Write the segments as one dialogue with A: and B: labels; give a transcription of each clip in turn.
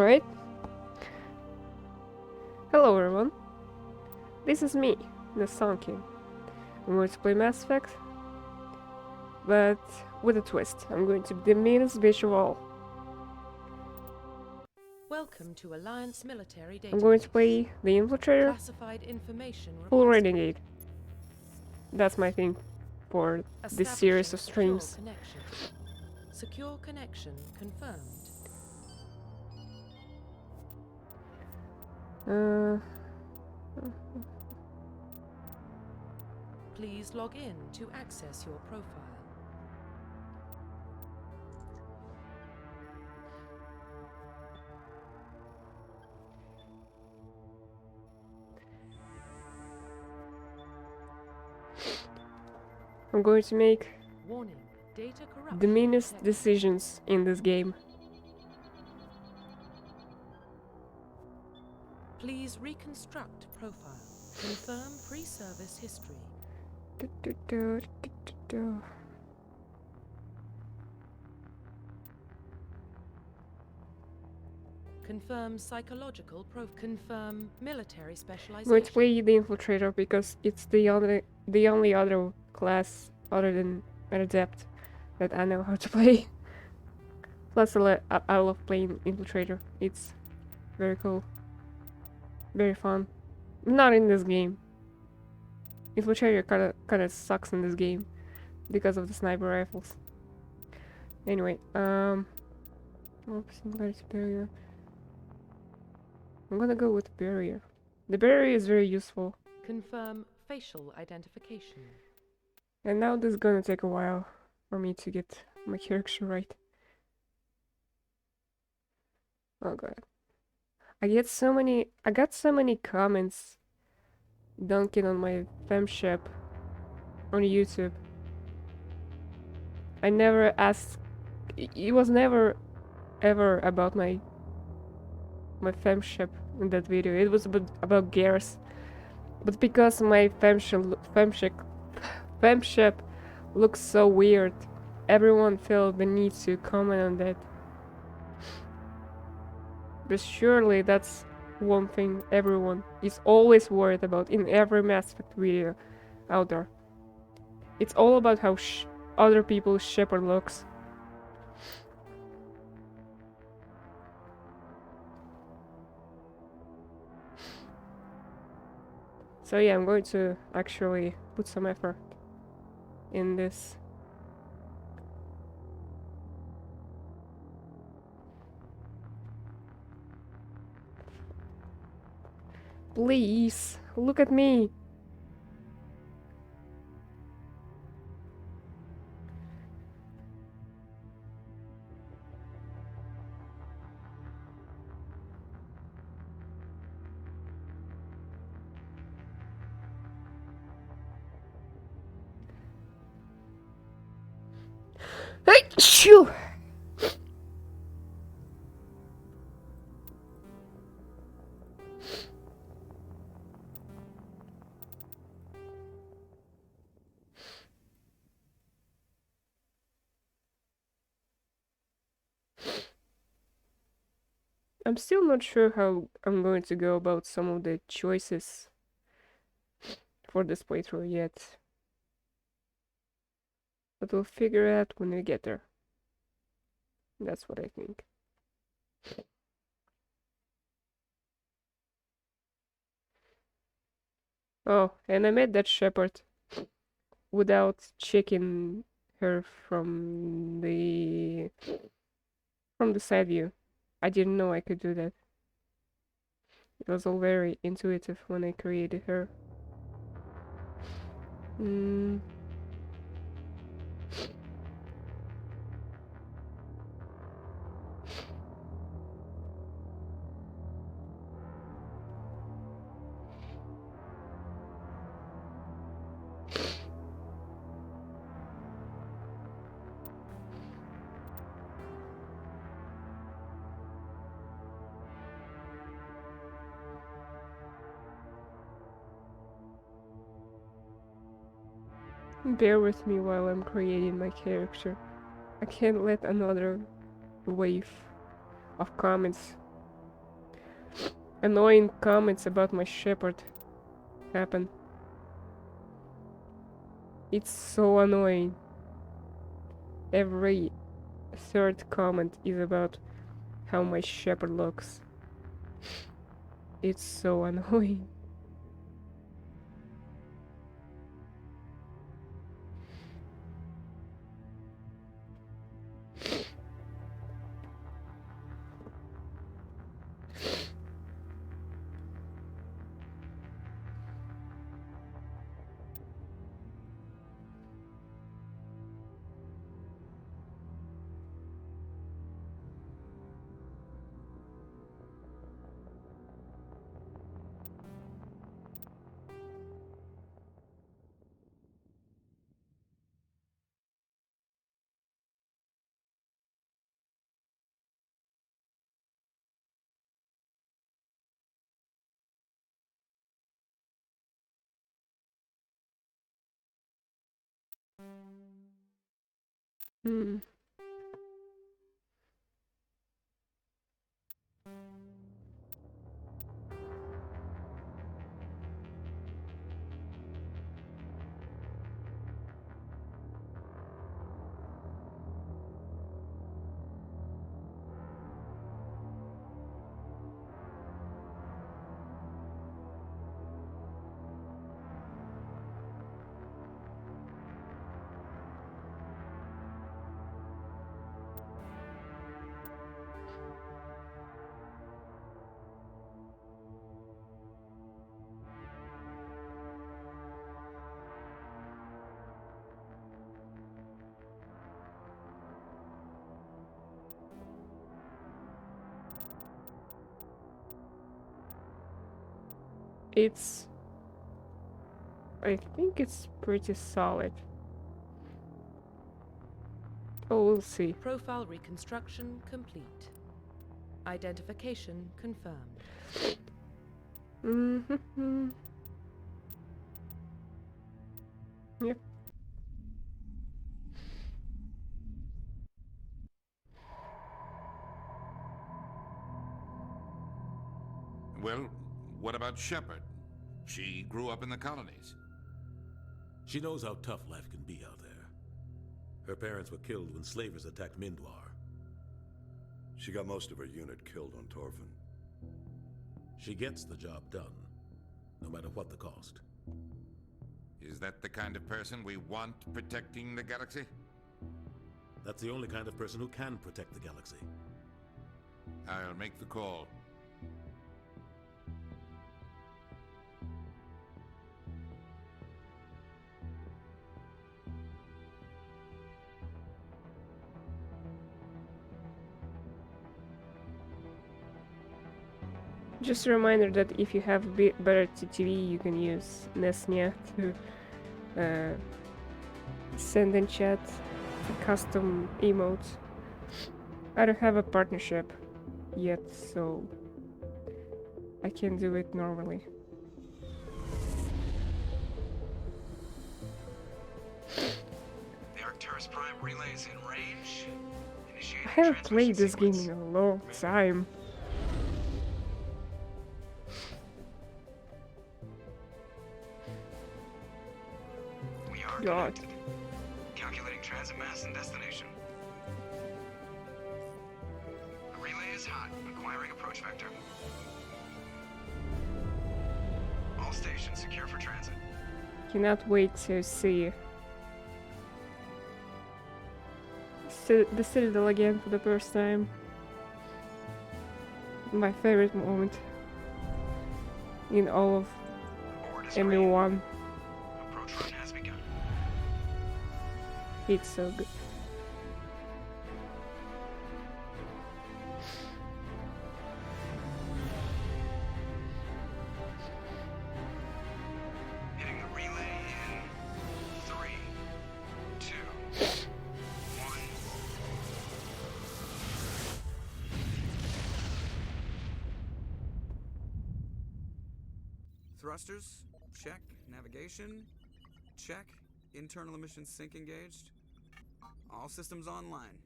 A: Alright. Hello everyone. This is me, the Sun King. I'm going to play Mass Effect, but with a twist. I'm going to be the meanest bitch of all.
B: Welcome to Alliance Military Database.
A: I'm going to play the Infiltrator,
B: Classified information
A: full
B: requested.
A: Renegade. That's my thing for this series of streams.
B: Secure connection confirmed. Please log in to access your profile.
A: I'm going to make
B: Warning, data corruption
A: the meanest
B: detected.
A: decisions in this game.
B: Please reconstruct profile. Confirm pre-service history. Confirm psychological confirm military
A: I'm going
B: specialization.
A: to play the Infiltrator because it's the only other class other than an Adept that I know how to play. Plus, I love playing Infiltrator. It's very cool, very fun. Not in this game. Infiltrator kinda sucks in this game because of the sniper rifles. Anyway, singularity barrier. I'm gonna go with barrier. The barrier is very useful.
B: Confirm facial identification.
A: And now this is gonna take a while for me to get my character right. Oh god. I got so many comments dunking on my femship on YouTube. I never asked. It was never ever about my femship in that video. It was about Garrus. But because my femship looks so weird, everyone felt the need to comment on that. But surely that's one thing everyone is always worried about in every Mass Effect video out there. It's all about how other people's Shepard looks. So yeah, I'm going to actually put some effort in this. Please, look at me. Hey, shoo! I'm still not sure how I'm going to go about some of the choices for this playthrough yet. But we'll figure it out when we get there. That's what I think. Oh, and I met that Shepard without checking her from the side view. I didn't know I could do that. It was all very intuitive when I created her. Bear with me while I'm creating my character. I can't let another wave of comments annoying comments about my shepherd happen. It's so annoying. Every third comment is about how my shepherd looks. It's so annoying. Hmm. It's... I think it's pretty solid. Oh, we'll see.
B: Profile reconstruction complete. Identification confirmed.
A: Mm-hmm. Yep.
C: Well, what about Shepard? She grew up in the colonies.
D: She knows how tough life can be out there. Her parents were killed when slavers attacked Mindwar.
E: She got most of her unit killed on Torfin.
D: She gets the job done, no matter what the cost.
C: Is that the kind of person we want protecting the galaxy?
D: That's the only kind of person who can protect the galaxy.
C: I'll make the call.
A: Just a reminder that if you have a bit better TV, you can use Nesnia to send in chat custom emotes. I don't have a partnership yet, so I can do it normally.
F: The Arcturus Prime relay is in range. Initiating
A: I haven't
F: transmission
A: played this game
F: sequence.
A: in a long time.
F: We are
A: God.
F: connected. Calculating transit mass and destination. The relay is hot. Acquiring approach vector. All stations secure for transit.
A: Cannot wait to see the Citadel again for the first time. My favorite moment in all of
F: Board is ready.
A: MU1.
F: Approach run has begun.
A: It's so good.
F: Hitting the relay in 3, 2, 1.
G: Thrusters, check. Navigation, check. Internal emissions sync engaged. All systems online.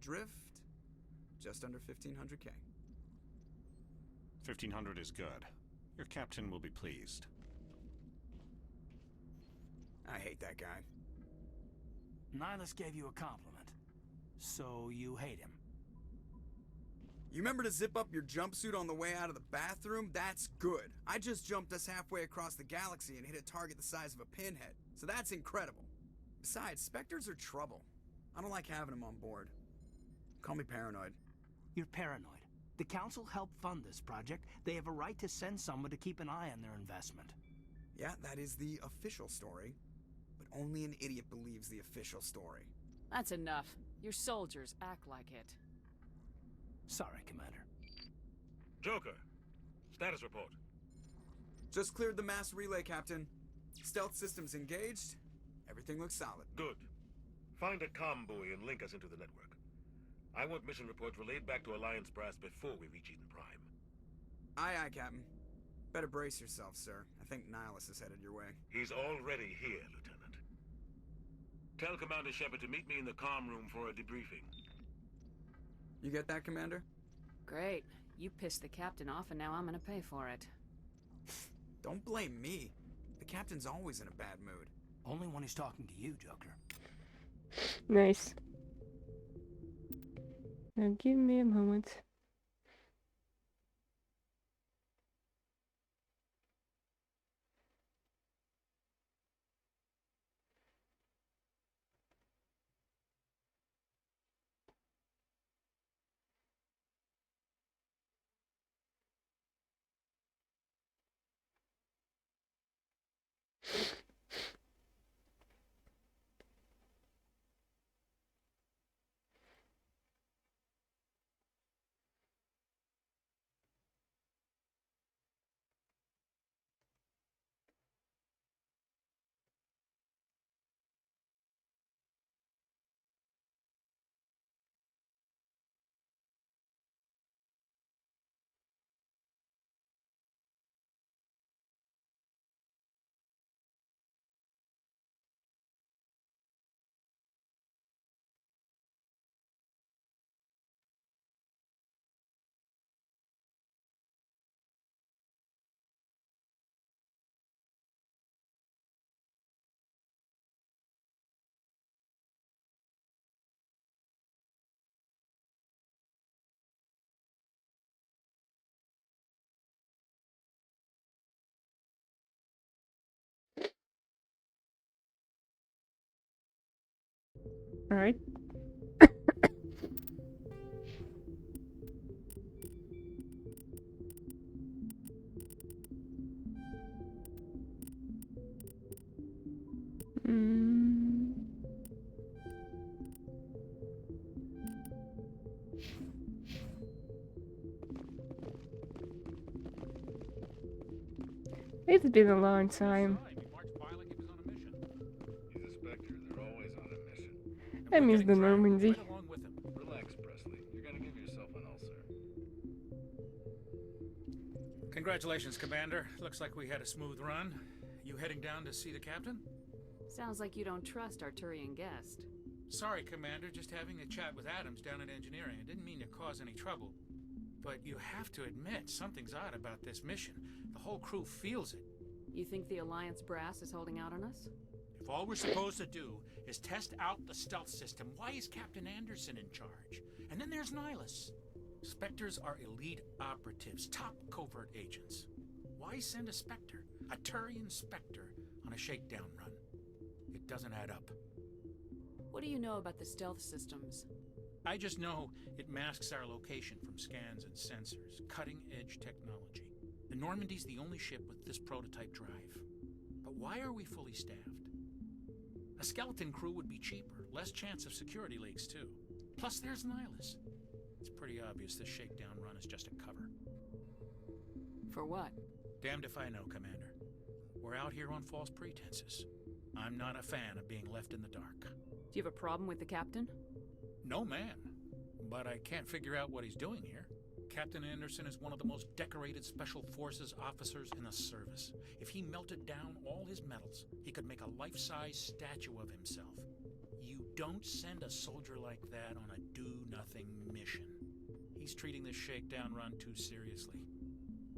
G: Drift, just under 1500K.
H: 1500 is good. Your captain will be pleased.
G: I hate that guy.
I: Nihilus gave you a compliment. So you hate him.
G: You remember to zip up your jumpsuit on the way out of the bathroom? That's good. I just jumped us halfway across the galaxy and hit a target the size of a pinhead. So that's incredible. Besides, Spectres are trouble. I don't like having them on board. Call me paranoid.
I: You're paranoid. The Council helped fund this project. They have a right to send someone to keep an eye on their investment.
G: Yeah, that is the official story. But only an idiot believes the official story.
J: That's enough. Your soldiers act like it.
I: Sorry, Commander.
D: Joker, status report.
G: Just cleared the mass relay, Captain. Stealth systems engaged. Everything looks solid.
D: Good. Find a comm buoy and link us into the network. I want mission reports relayed back to Alliance Brass before we reach Eden Prime.
G: Aye, aye, Captain. Better brace yourself, sir. I think Nihilus is headed your way.
D: He's already here, Lieutenant. Tell Commander Shepard to meet me in the comm room for a debriefing.
G: You get that, Commander?
J: Great. You pissed the captain off and now I'm gonna pay for it.
G: Don't blame me. The Captain's always in a bad mood.
I: Only when he's talking to you, Joker.
A: Nice. Now give me a moment. All right. It's been a long time.
E: He's a Spectre. They're always on a mission.
A: I miss the Normandy.
D: Right along with him.
E: Relax, Presley. You're gonna give yourself an ulcer.
K: Congratulations, Commander. Looks like we had a smooth run. You heading down to see the captain?
J: Sounds like you don't trust our Turian guest.
K: Sorry, Commander. Just having a chat with Adams down at engineering. I didn't mean to cause any trouble. But you have to admit, something's odd about this mission. The whole crew feels it.
J: You think the Alliance brass is holding out on us?
K: If all we're supposed to do is test out the stealth system, why is Captain Anderson in charge? And then there's Nihilus. Spectres are elite operatives, top covert agents. Why send a Spectre, a Turian Spectre, on a shakedown run? It doesn't add up.
J: What do you know about the stealth systems?
K: I just know it masks our location from scans and sensors. Cutting-edge technology. The Normandy's the only ship with this prototype drive. But why are we fully staffed? A skeleton crew would be cheaper, less chance of security leaks too. Plus there's Nihilus. It's pretty obvious this shakedown run is just a cover.
J: For what?
K: Damned if I know, Commander. We're out here on false pretenses. I'm not a fan of being left in the dark.
J: Do you have a problem with the captain?
K: No, man. But I can't figure out what he's doing here. Captain Anderson is one of the most decorated Special Forces officers in the service. If he melted down all his medals, he could make a life-size statue of himself. You don't send a soldier like that on a do-nothing mission. He's treating this shakedown run too seriously.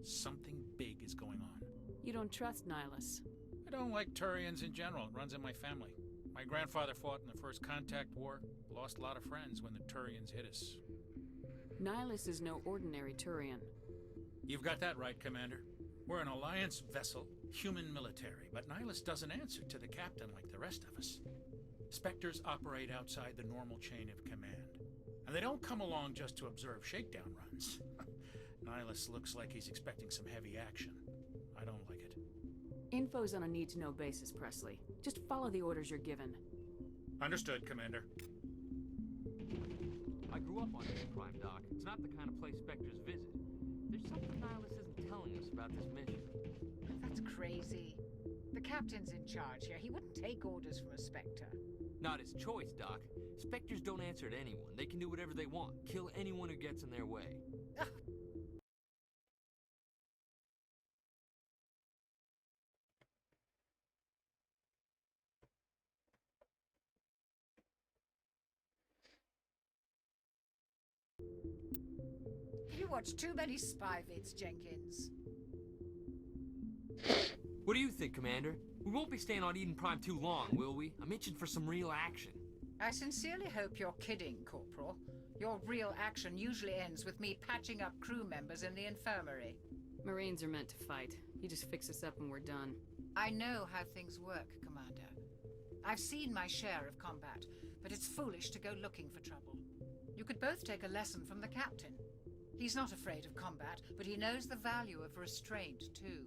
K: Something big is going on.
J: You don't trust Nihilus.
K: I don't like Turians in general. It runs in my family. My grandfather fought in the First Contact War, lost a lot of friends when the Turians hit us.
J: Nihilus is no ordinary Turian.
K: You've got that right, Commander. We're an Alliance vessel, human military, but Nihilus doesn't answer to the captain like the rest of us. Spectres operate outside the normal chain of command. And they don't come along just to observe shakedown runs. Nihilus looks like he's expecting some heavy action. I don't like it.
J: Info's on a need-to-know basis, Presley. Just follow the orders you're given.
K: Understood, Commander.
L: I grew up on Eden Prime, Doc. It's not the kind of place Spectres visit. There's something Nihilus isn't telling us about this mission.
M: That's crazy. The captain's in charge here. He wouldn't take orders from a Spectre.
L: Not his choice, Doc. Spectres don't answer to anyone. They can do whatever they want. Kill anyone who gets in their way.
M: You watch too many spy vids, Jenkins.
L: What do you think, Commander? We won't be staying on Eden Prime too long, will we? I'm itching for some real action.
M: I sincerely hope you're kidding, Corporal. Your real action usually ends with me patching up crew members in the infirmary.
J: Marines are meant to fight. You just fix us up and we're done.
M: I know how things work, Commander. I've seen my share of combat, but it's foolish to go looking for trouble. You could both take a lesson from the captain. He's not afraid of combat, but he knows the value of restraint, too.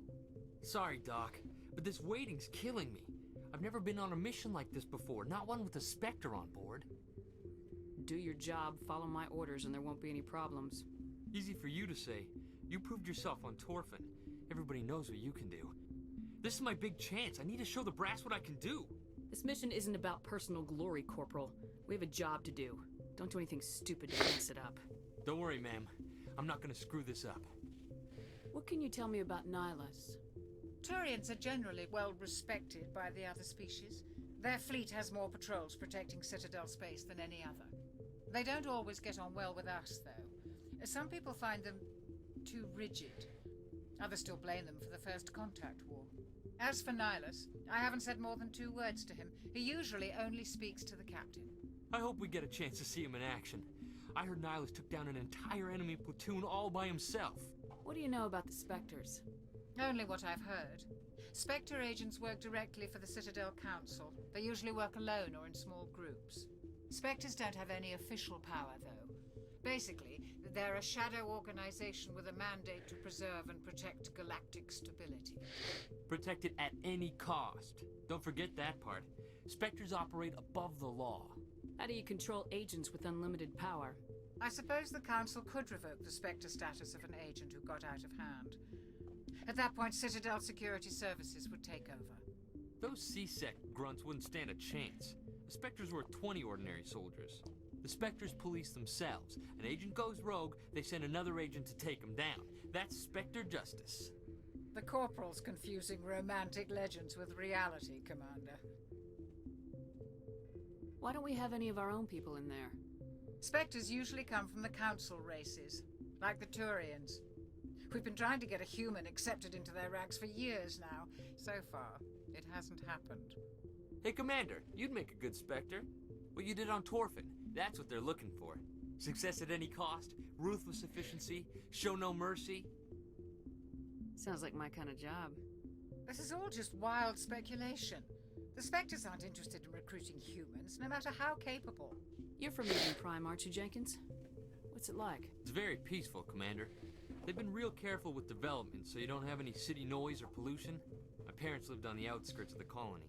L: Sorry, Doc, but this waiting's killing me. I've never been on a mission like this before, not one with a Spectre on board.
J: Do your job, follow my orders, and there won't be any problems.
L: Easy for you to say. You proved yourself on Torfin. Everybody knows what you can do. This is my big chance. I need to show the brass what I can do.
J: This mission isn't about personal glory, Corporal. We have a job to do. Don't do anything stupid to mess it up.
L: Don't worry, ma'am. I'm not gonna screw this up.
J: What can you tell me about Nihilus?
M: Turians are generally well respected by the other species. Their fleet has more patrols protecting Citadel space than any other. They don't always get on well with us, though. Some people find them too rigid. Others still blame them for the First Contact War. As for Nihilus, I haven't said more than 2 words to him. He usually only speaks to the captain.
L: I hope we get a chance to see him in action. I heard Nihilus took down an entire enemy platoon all by himself.
J: What do you know about the Spectres?
M: Only what I've heard. Spectre agents work directly for the Citadel Council. They usually work alone or in small groups. Spectres don't have any official power, though. Basically, they're a shadow organization with a mandate to preserve and protect galactic stability.
L: Protect it at any cost. Don't forget that part. Spectres operate above the law.
J: How do you control agents with unlimited power?
M: I suppose the Council could revoke the Spectre status of an agent who got out of hand. At that point, Citadel Security Services would take over.
L: Those C-Sec grunts wouldn't stand a chance. The Spectres were 20 ordinary soldiers. The Spectres police themselves. An agent goes rogue, they send another agent to take him down. That's Spectre justice.
M: The Corporal's confusing romantic legends with reality, Commander.
J: Why don't we have any of our own people in there?
M: Spectres usually come from the Council races, like the Turians. We've been trying to get a human accepted into their ranks for years now. So far, it hasn't happened.
L: Hey, Commander, you'd make a good Spectre. What you did on Torfin, that's what they're looking for. Success at any cost, ruthless efficiency, show no mercy.
J: Sounds like my kind of job.
M: This is all just wild speculation. The Spectres aren't interested in recruiting humans, no matter how capable.
J: You're from Eden Prime, aren't you, Jenkins? What's it like?
L: It's very peaceful, Commander. They've been real careful with development, so you don't have any city noise or pollution. My parents lived on the outskirts of the colony.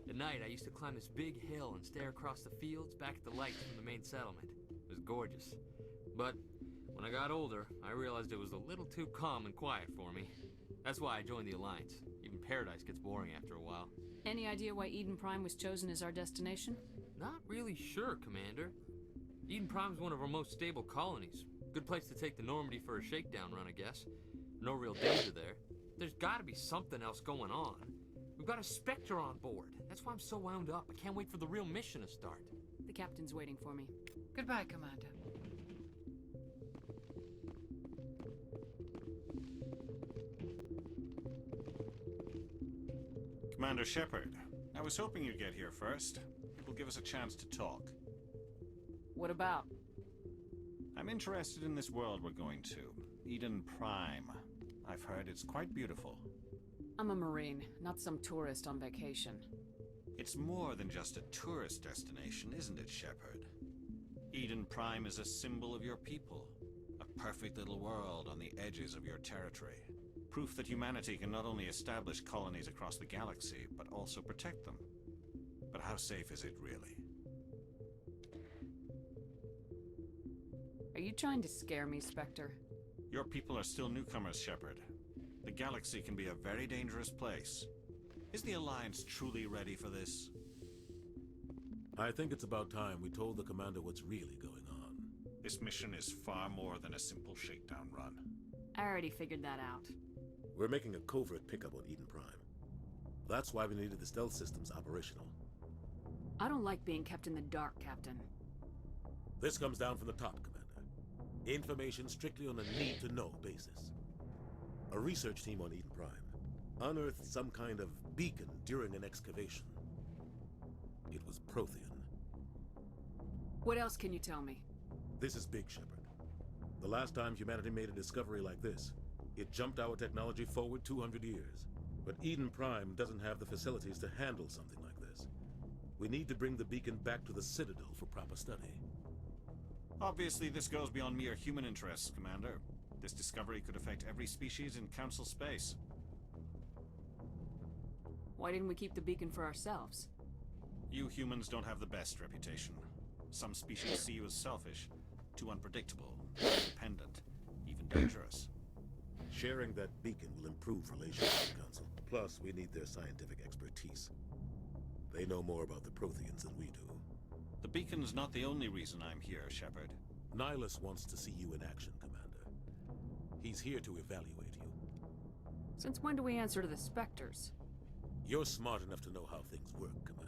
L: At night, I used to climb this big hill and stare across the fields back at the lights from the main settlement. It was gorgeous. But when I got older, I realized it was a little too calm and quiet for me. That's why I joined the Alliance. Even paradise gets boring after a while.
J: Any idea why Eden Prime was chosen as our destination?
L: Not really sure, Commander. Eden Prime's one of our most stable colonies. Good place to take the Normandy for a shakedown run, I guess. No real danger there. There's gotta be something else going on. We've got a Spectre on board. That's why I'm so wound up. I can't wait for the real mission to start.
J: The captain's waiting for me.
M: Goodbye, Commander.
H: Commander Shepard, I was hoping you'd get here first. It will give us a chance to talk.
J: What about?
H: I'm interested in this world we're going to, Eden Prime. I've heard it's quite beautiful.
J: I'm a Marine, not some tourist on vacation.
H: It's more than just a tourist destination, isn't it, Shepard? Eden Prime is a symbol of your people. A perfect little world on the edges of your territory. Proof that humanity can not only establish colonies across the galaxy, but also protect them. But how safe is it really?
J: Are you trying to scare me, Spectre?
H: Your people are still newcomers, Shepard. The galaxy can be a very dangerous place. Is the Alliance truly ready for this?
N: I think it's about time we told the Commander what's really going on.
H: This mission is far more than a simple shakedown run.
J: I already figured that out.
N: We're making a covert pickup on Eden Prime. That's why we needed the stealth systems operational.
J: I don't like being kept in the dark, Captain.
N: This comes down from the top, Commander. Information strictly on a need-to-know basis. A research team on Eden Prime unearthed some kind of beacon during an excavation. It was Prothean.
J: What else can you tell me?
N: This is big, Shepard. The last time humanity made a discovery like this, it jumped our technology forward 200 years. But Eden Prime doesn't have the facilities to handle something like this. We need to bring the beacon back to the Citadel for proper study.
H: Obviously, this goes beyond mere human interests, Commander. This discovery could affect every species in Council space.
J: Why didn't we keep the beacon for ourselves?
H: You humans don't have the best reputation. Some species see you as selfish, too unpredictable, independent, even dangerous.
N: Sharing that beacon will improve relations with the Council. Plus, we need their scientific expertise. They know more about the Protheans than we do.
H: The beacon's not the only reason I'm here, Shepard.
N: Nihilus wants to see you in action, Commander. He's here to evaluate you.
J: Since when do we answer to the Spectres?
N: You're smart enough to know how things work, Commander.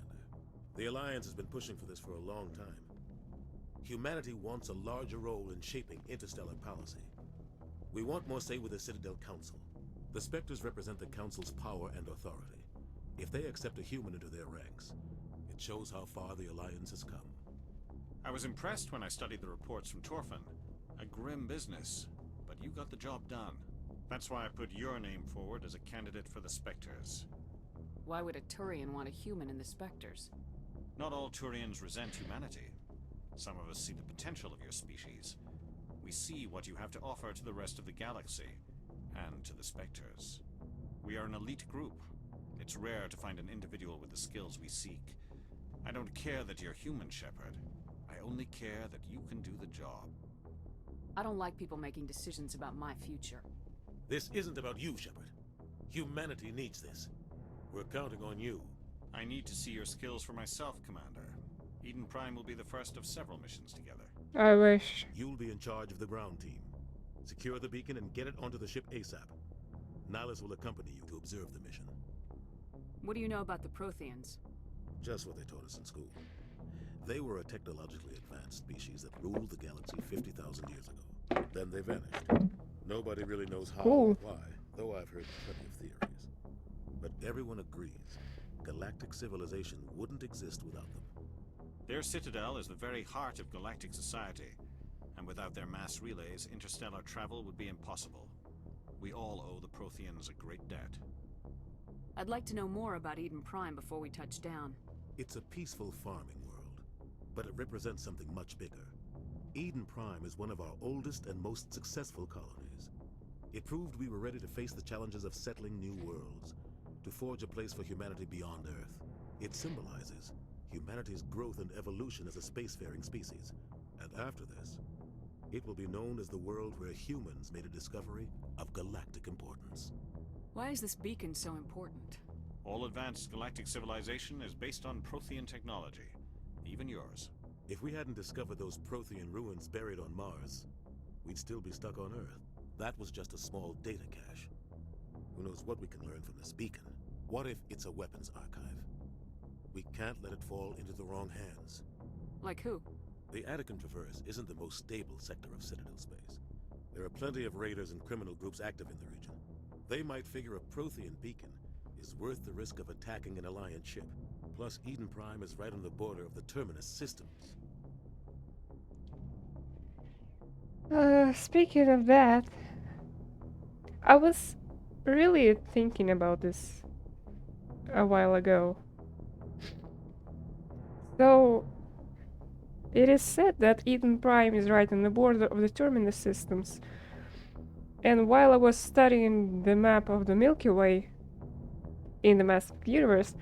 N: The Alliance has been pushing for this for a long time. Humanity wants a larger role in shaping interstellar policy. We want more say with the Citadel Council. The Spectres represent the Council's power and authority. If they accept a human into their ranks, it shows how far the Alliance has come.
H: I was impressed when I studied the reports from Torfin. A grim business, but you got the job done. That's why I put your name forward as a candidate for the Spectres.
J: Why would a Turian want a human in the Spectres?
H: Not all Turians resent humanity. Some of us see the potential of your species. We see what you have to offer to the rest of the galaxy, and to the Spectres. We are an elite group. It's rare to find an individual with the skills we seek. I don't care that you're human, Shepard. I only care that you can do the job.
J: I don't like people making decisions about my future.
N: This isn't about you, Shepard. Humanity needs this. We're counting on you.
H: I need to see your skills for myself, Commander. Eden Prime will be the first of several missions together.
A: I wish.
N: You'll be in charge of the ground team. Secure the beacon and get it onto the ship ASAP. Nihilus will accompany you to observe the mission.
J: What do you know about the Protheans?
N: Just what they taught us in school. They were a technologically advanced species that ruled the galaxy 50,000 years ago. Then they vanished. Nobody really knows how or why, though I've heard plenty of theories. But everyone agrees, galactic civilization wouldn't exist without them.
H: Their citadel is the very heart of galactic society, and without their mass relays, interstellar travel would be impossible. We all owe the Protheans a great debt.
J: I'd like to know more about Eden Prime before we touch down.
N: It's a peaceful farming world, but it represents something much bigger. Eden Prime is one of our oldest and most successful colonies. It proved we were ready to face the challenges of settling new worlds, to forge a place for humanity beyond Earth. It symbolizes humanity's growth and evolution as a spacefaring species. And after this, it will be known as the world where humans made a discovery of galactic importance.
J: Why is this beacon so important?
H: All advanced galactic civilization is based on Prothean technology, even yours.
N: If we hadn't discovered those Prothean ruins buried on Mars, we'd still be stuck on Earth. That was just a small data cache. Who knows what we can learn from this beacon? What if it's a weapons archive? We can't let it fall into the wrong hands.
J: Like who?
N: The Attican Traverse isn't the most stable sector of Citadel space. There are plenty of raiders and criminal groups active in the region. They might figure a Prothean beacon is worth the risk of attacking an Alliance ship. Plus, Eden Prime is right on the border of the Terminus systems.
A: Speaking of that, I was really thinking about this a while ago. So, it is said that Eden Prime is right on the border of the Terminus systems. And while I was studying the map of the Milky Way in the Mass Effect universe,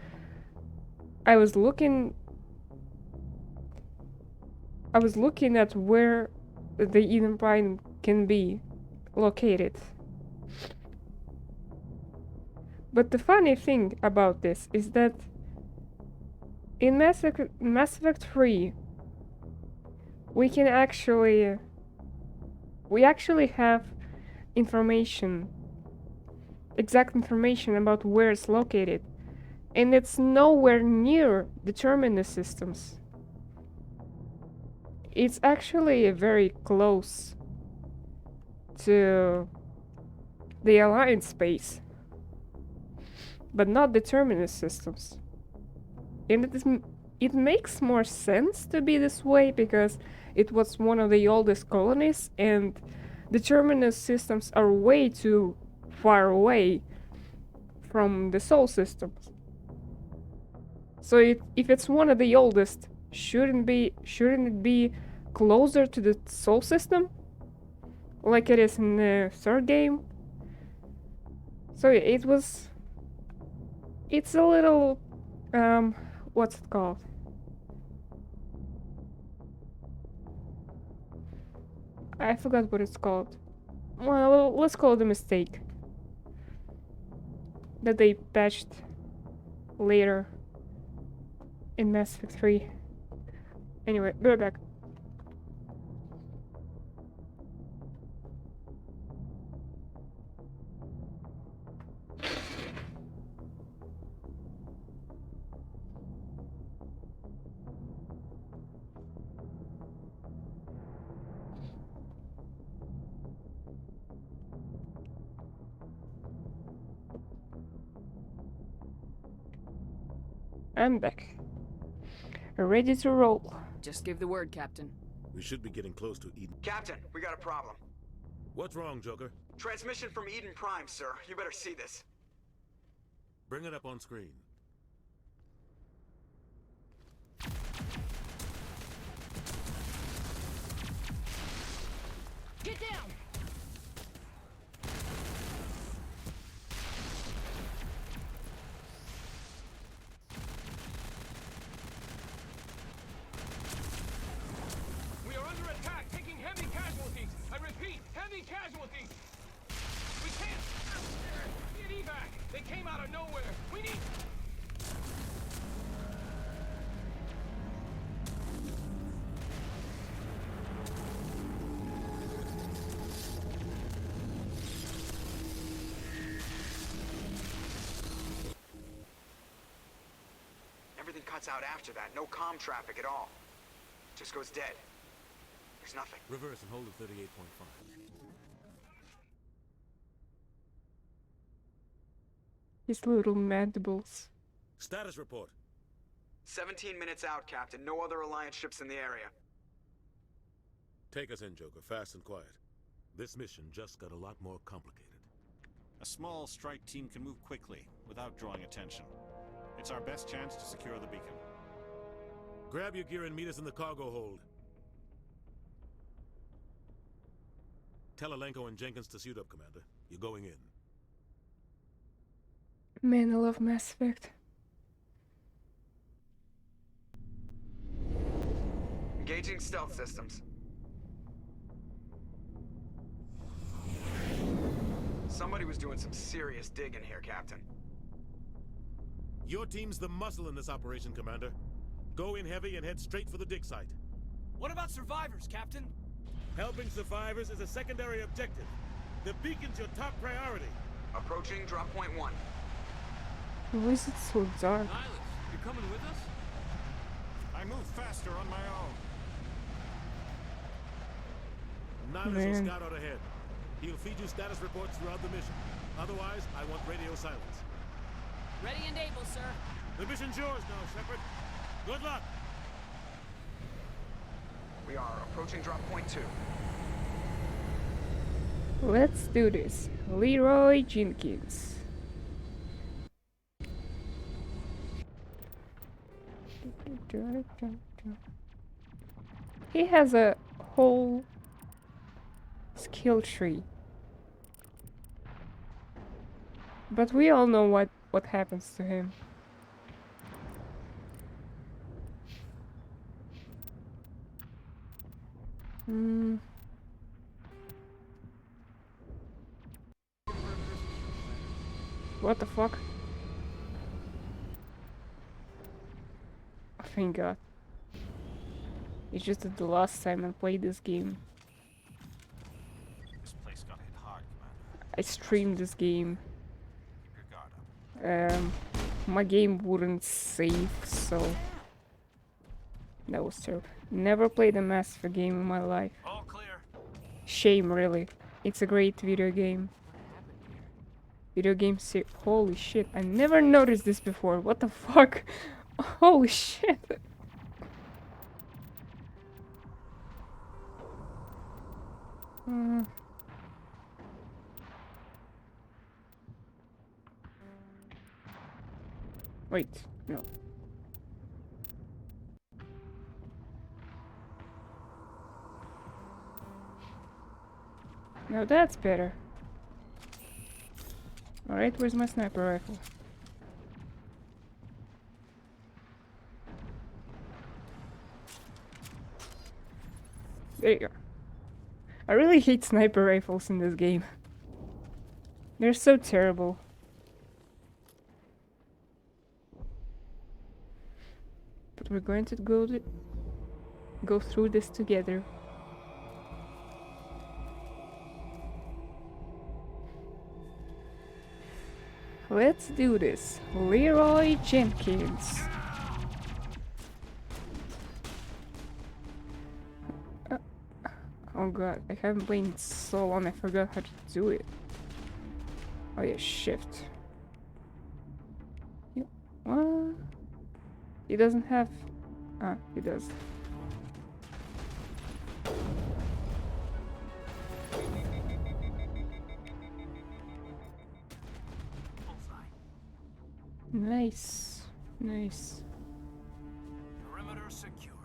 A: I was looking at where the Eden Prime can be located. But the funny thing about this is that in Mass Effect 3, we actually have information, exact information about where it's located, and it's nowhere near the Terminus systems. It's actually very close to the Alliance space, but not the Terminus systems. And it makes more sense to be this way because it was one of the oldest colonies, and the Terminus systems are way too far away from the Sol systems. So if it's one of the oldest, shouldn't it be closer to the Sol system, like it is in the third game? So it's a little what's it called? I forgot what it's called. Well, let's call it a mistake that they patched later in Mass Effect 3. Anyway, be right back. I'm back. Ready to roll.
J: Just give the word, Captain.
N: We should be getting close to Eden.
G: Captain, we got a problem.
N: What's wrong, Joker?
G: Transmission from Eden Prime, sir. You better see this.
N: Bring it up on screen.
J: Get down!
O: We are under attack, taking heavy casualties. I repeat, heavy casualties. We can't get evac. They came out of nowhere. We need.
G: Everything cuts out after that. No comm traffic at all. Just goes dead. There's nothing.
N: Reverse and hold at 38.5.
A: His little mandibles.
N: Status report.
G: 17 minutes out, Captain. No other Alliance ships in the area.
N: Take us in, Joker, fast and quiet. This mission just got a lot more complicated.
H: A small strike team can move quickly, without drawing attention. It's our best chance to secure the beacon.
N: Grab your gear and meet us in the cargo hold. Tell Alenko and Jenkins to suit up, Commander. You're going in.
A: Man, I love Mass Effect.
G: Engaging stealth systems. Somebody was doing some serious digging here, Captain.
N: Your team's the muscle in this operation, Commander. Go in heavy and head straight for the dig site.
O: What about survivors, Captain?
N: Helping survivors is a secondary objective. The beacon's your top priority.
G: Approaching drop point 1.
A: Why is it so dark?
L: Nihilus, you're coming with us?
H: I move faster on my own.
N: Nihilus will scout out ahead. He'll feed you status reports throughout the mission. Otherwise, I want radio silence.
J: Ready and able, sir.
N: The mission's yours now, Shepard. Good luck.
F: We are approaching drop point 2.
A: Let's do this. Leroy Jenkins. He has a whole skill tree. But we all know what happens to him. What the fuck? Oh, thank God. It's just that the last time I played this game,
H: This place got hit hard, Commander.
A: I streamed this game.
H: Keep your guard up.
A: My game wouldn't save, so that was terrible. Never played a massive game in my life.
I: All clear.
A: Shame, really. It's a great video game. Video game holy shit, I never noticed this before. What the fuck? Holy shit. Wait, no. Now that's better. Alright, where's my sniper rifle? There you go. I really hate sniper rifles in this game. They're so terrible. But we're going to go through this together. Let's do this. Leroy Jenkins. Oh god, I haven't played in so long, I forgot how to do it. Oh yeah, shift. What? He doesn't have... Ah, he does. Nice. Nice.
I: Perimeter secured.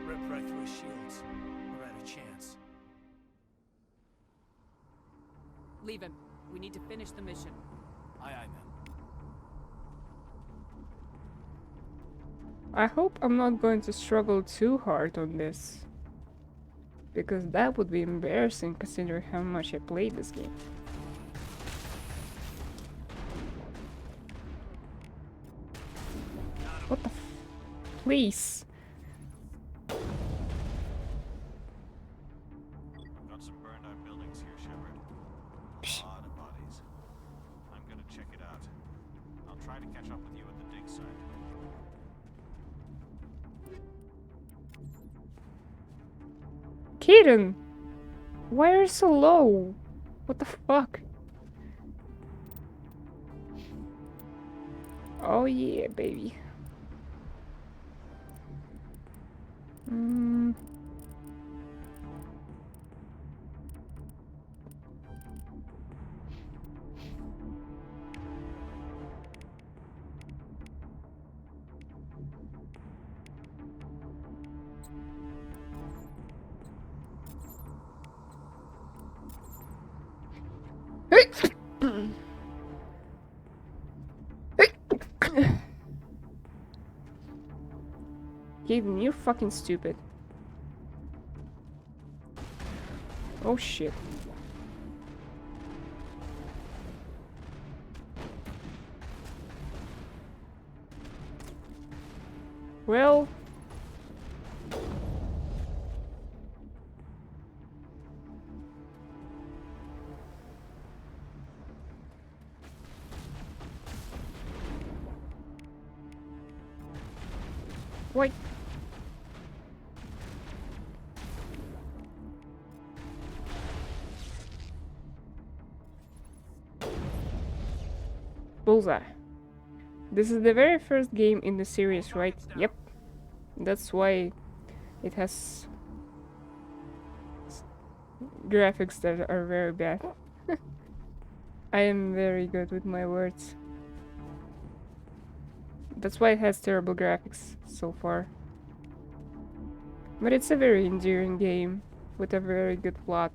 I: Rip right through his shields. We're at a chance.
J: Leave him. We need to finish the mission.
I: Aye, aye, ma'am.
A: I hope I'm not going to struggle too hard on this. Because that would be embarrassing considering how much I played this game. What the f- Please.
H: Got some burned out buildings here, Shepard. A lot of bodies. I'm gonna check it out. I'll try to catch up with you at the dig site.
A: Keaton! Why are you so low? What the fuck? Oh yeah, baby. Gaben, you're fucking stupid. Oh shit. Well... Wait. Bullseye. This is the very first game in the series, right? Yep. That's why it has graphics that are very bad. I am very good with my words. That's why it has terrible graphics so far. But it's a very endearing game with a very good plot.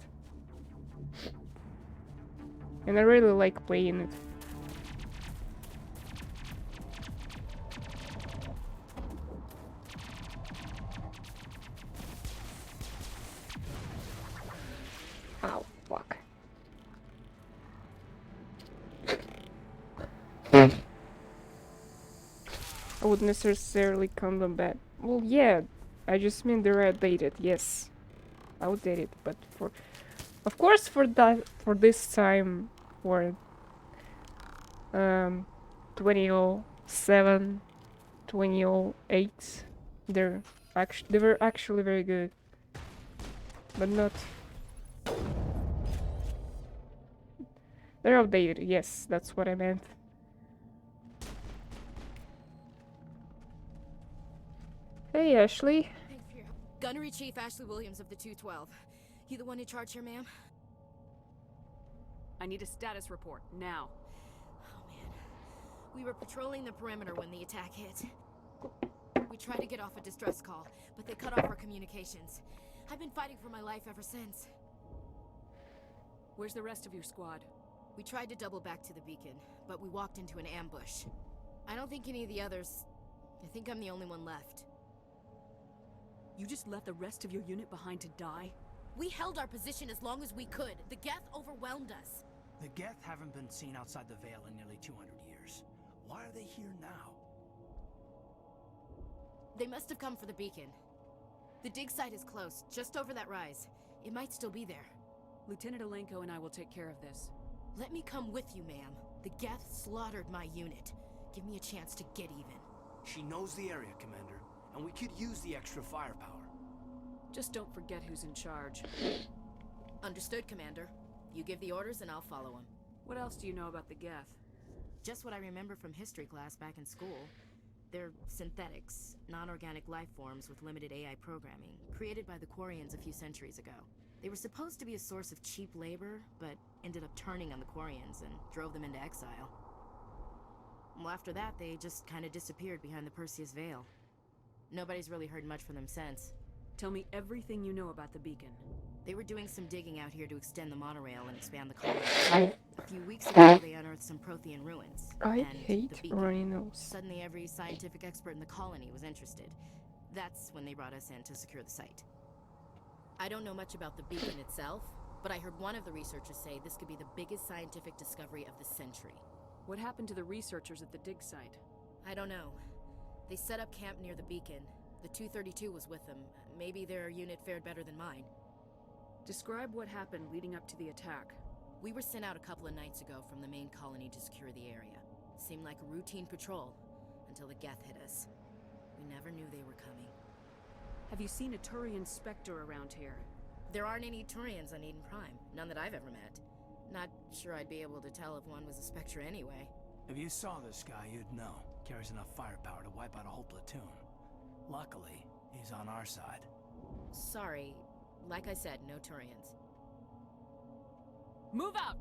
A: And I really like playing it. Oh, fuck. I wouldn't necessarily call them bad. Well, yeah, I just mean they're outdated, yes. Outdated, but of course for this time, for 2007, 2008, they were actually very good. But not... They're outdated, yes, that's what I meant. Hey, Ashley.
P: Thanks for your help. Gunnery Chief Ashley Williams of the 212. You the one in charge here, ma'am?
J: I need a status report, now.
P: Oh, man. We were patrolling the perimeter when the attack hit. We tried to get off a distress call, but they cut off our communications. I've been fighting for my life ever since.
J: Where's the rest of your squad?
P: We tried to double back to the beacon, but we walked into an ambush. I don't think any of the others... I think I'm the only one left.
J: You just left the rest of your unit behind to die?
P: We held our position as long as we could. The Geth overwhelmed us.
I: The Geth haven't been seen outside the Veil in nearly 200 years. Why are they here now?
P: They must have come for the beacon. The dig site is close, just over that rise. It might still be there.
J: Lieutenant Alenko and I will take care of this.
P: Let me come with you, ma'am. The Geth slaughtered my unit. Give me a chance to get even.
I: She knows the area, Commander, and we could use the extra firepower.
J: Just don't forget who's in charge.
P: Understood, Commander. You give the orders and I'll follow them.
J: What else do you know about the Geth?
P: Just what I remember from history class back in school. They're synthetics, non-organic life forms with limited AI programming, created by the Quarians a few centuries ago. They were supposed to be a source of cheap labor, but ended up turning on the Quarians and drove them into exile. Well, after that, they just kind of disappeared behind the Perseus Veil. Nobody's really heard much from them since.
J: Tell me everything you know about the beacon.
P: They were doing some digging out here to extend the monorail and expand the colony. A few weeks ago, they unearthed some Prothean ruins.
A: I
P: and
A: hate
P: the beacon.
A: rhinos.
P: Suddenly, every scientific expert in the colony was interested. That's when they brought us in to secure the site. I don't know much about the beacon itself, but I heard one of the researchers say this could be the biggest scientific discovery of the century.
J: What happened to the researchers at the dig site?
P: I don't know. They set up camp near the beacon. The 232 was with them. Maybe their unit fared better than mine.
J: Describe what happened leading up to the attack.
P: We were sent out a couple of nights ago from the main colony to secure the area. Seemed like a routine patrol, until the Geth hit us. We never knew they were coming.
J: Have you seen a Turian Spectre around here?
P: There aren't any Turians on Eden Prime. None that I've ever met. Not sure I'd be able to tell if one was a Spectre anyway.
I: If you saw this guy, you'd know. Carries enough firepower to wipe out a whole platoon. Luckily, he's on our side.
P: Sorry. Like I said, no Turians.
J: Move out!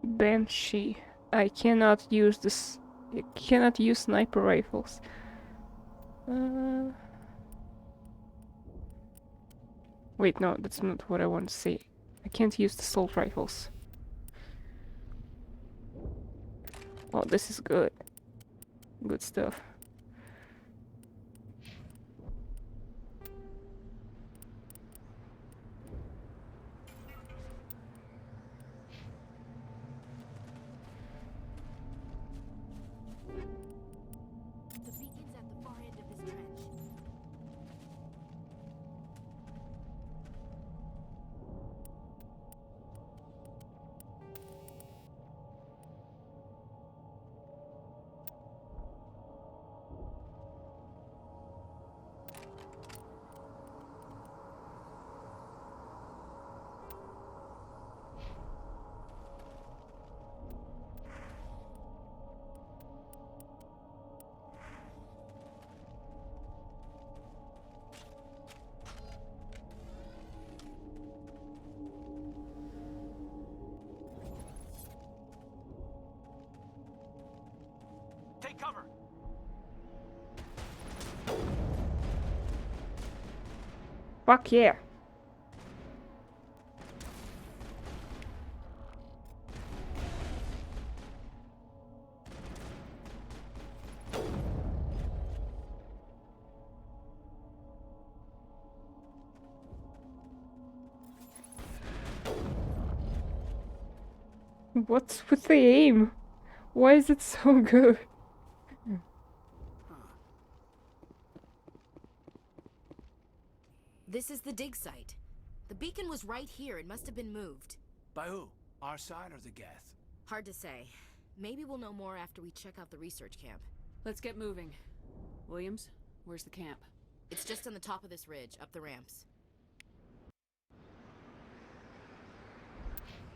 A: Banshee. I cannot use this. I cannot use sniper rifles. Wait, no, that's not what I want to say. I can't use the assault rifles. Oh, this is good. Good stuff.
P: The beacon's at the far end of this trench.
A: Fuck yeah. What's with the aim? Why is it so good?
P: This is the dig site. The beacon was right here. It must have been moved.
I: By who? Our side or the Geth?
P: Hard to say. Maybe we'll know more after we check out the research camp.
J: Let's get moving. Williams, where's the camp?
P: It's just on the top of this ridge, up the ramps.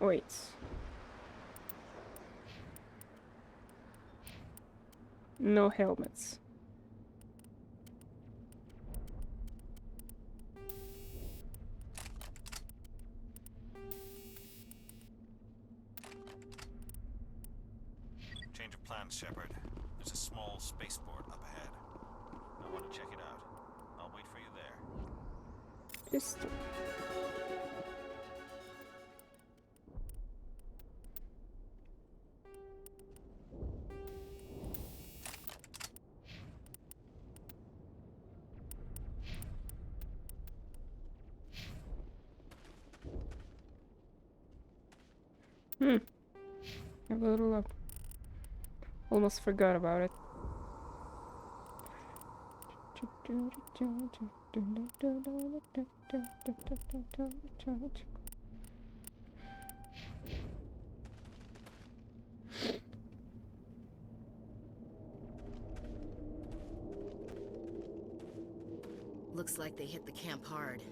A: Wait. No helmets.
H: Change of plans, Shepard. There's a small spaceport up ahead. I want to check it out. I'll wait for you there.
A: Pistol. A little up. Almost forgot about it.
P: Looks like they hit the camp hard.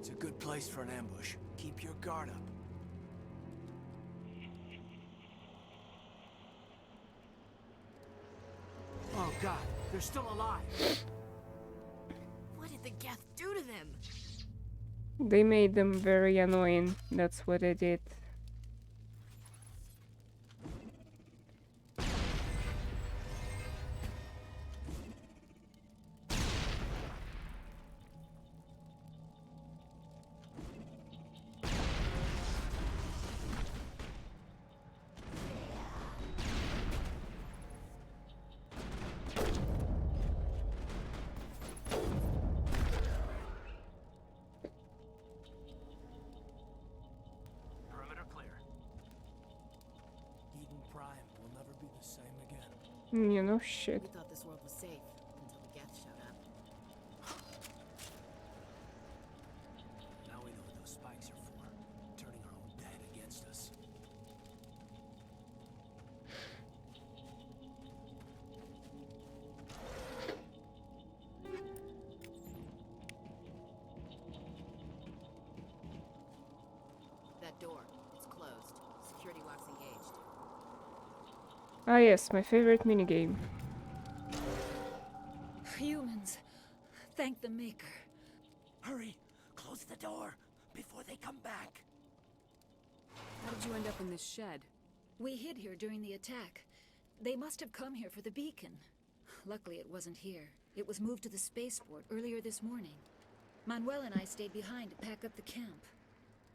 I: It's a good place for an ambush. Keep your guard up. Oh god, they're still alive.
P: What did the Geth do to them?
A: They made them very annoying. That's what they did.
I: Perimeter clear. Eden Prime will never be the same again.
A: You know, shit.
P: We thought this world was safe until the Geth showed up.
I: Now we know what those spikes are for. Turning our own dead against us.
P: That door, it's closed. Security walks engaged.
A: Ah yes, my favorite minigame.
Q: Humans, thank the Maker.
I: Hurry! Close the door before they come back.
J: How did you end up in this shed?
Q: We hid here during the attack. They must have come here for the beacon. Luckily it wasn't here. It was moved to the spaceport earlier this morning. Manuel and I stayed behind to pack up the camp.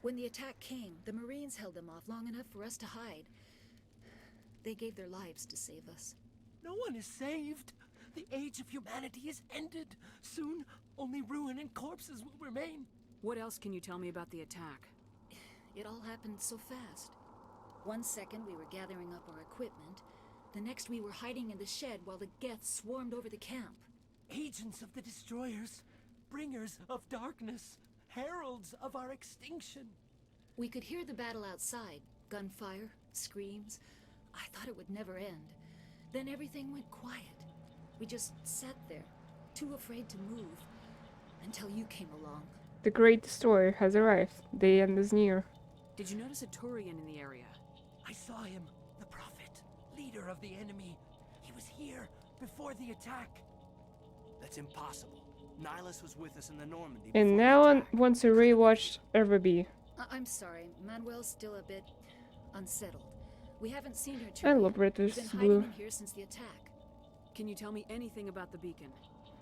Q: When the attack came, the Marines held them off long enough for us to hide. They gave their lives to save us.
I: No one is saved. The age of humanity is ended. Soon, only ruin and corpses will remain.
J: What else can you tell me about the attack?
Q: It all happened so fast. 1 second we were gathering up our equipment. The next we were hiding in the shed while the Geth swarmed over the camp.
I: Agents of the Destroyers, bringers of darkness, heralds of our extinction.
Q: We could hear the battle outside. Gunfire, screams. I thought it would never end. Then everything went quiet. We just sat there, too afraid to move, until you came along.
A: The Great Destroyer has arrived. The end is near.
J: Did you notice a Turian in the area?
I: I saw him, the Prophet, leader of the enemy. He was here before the attack. That's impossible. Nihilus was with us in the Normandy.
A: And now I want to rewatch RVB.
Q: I'm sorry, Manuel's still a bit unsettled. We haven't seen her
A: I
Q: too.
A: love British
Q: We've been
A: Blue.
Q: hiding in here since the attack.
J: Can you tell me anything about the beacon?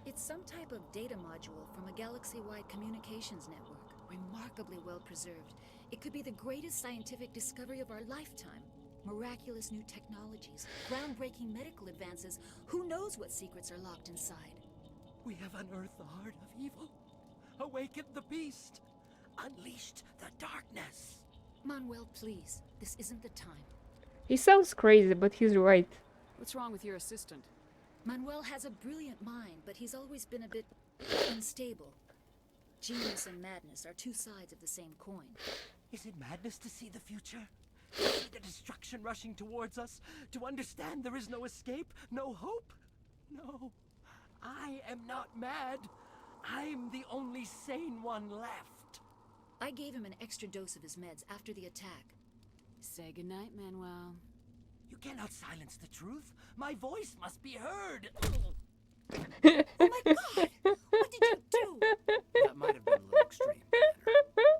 Q: It's some type of data module from a galaxy-wide communications network, remarkably well preserved. It could be the greatest scientific discovery of our lifetime. Miraculous new technologies, groundbreaking medical advances. Who knows what secrets are locked inside?
I: We have unearthed the heart of evil, awakened the beast, unleashed the darkness.
Q: Manuel, please. This isn't the time.
A: He sounds crazy, but he's right.
J: What's wrong with your assistant?
Q: Manuel has a brilliant mind, but he's always been a bit unstable. Genius and madness are two sides of the same coin.
I: Is it madness to see the future? To see the destruction rushing towards us? To understand there is no escape? No hope? No. I am not mad. I'm the only sane one left.
Q: I gave him an extra dose of his meds after the attack.
J: Say goodnight, Manuel.
I: You cannot silence the truth. My voice must be heard.
Q: Oh my god! What did you do?
I: That might have been a little extreme.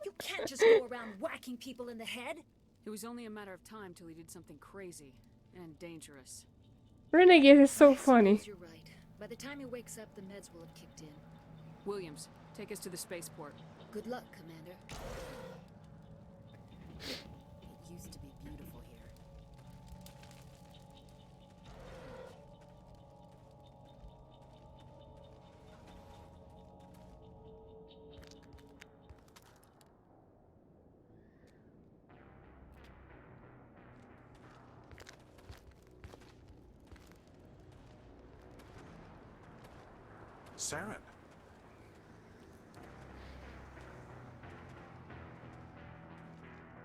Q: You can't just go around whacking people in the head.
J: It was only a matter of time till he did something crazy and dangerous.
A: Renegade is so funny.
Q: You're right. By the time he wakes up, the meds will have kicked in.
J: Williams, take us to the spaceport.
Q: Good luck, Commander.
P: It used to be beautiful here.
H: Saren.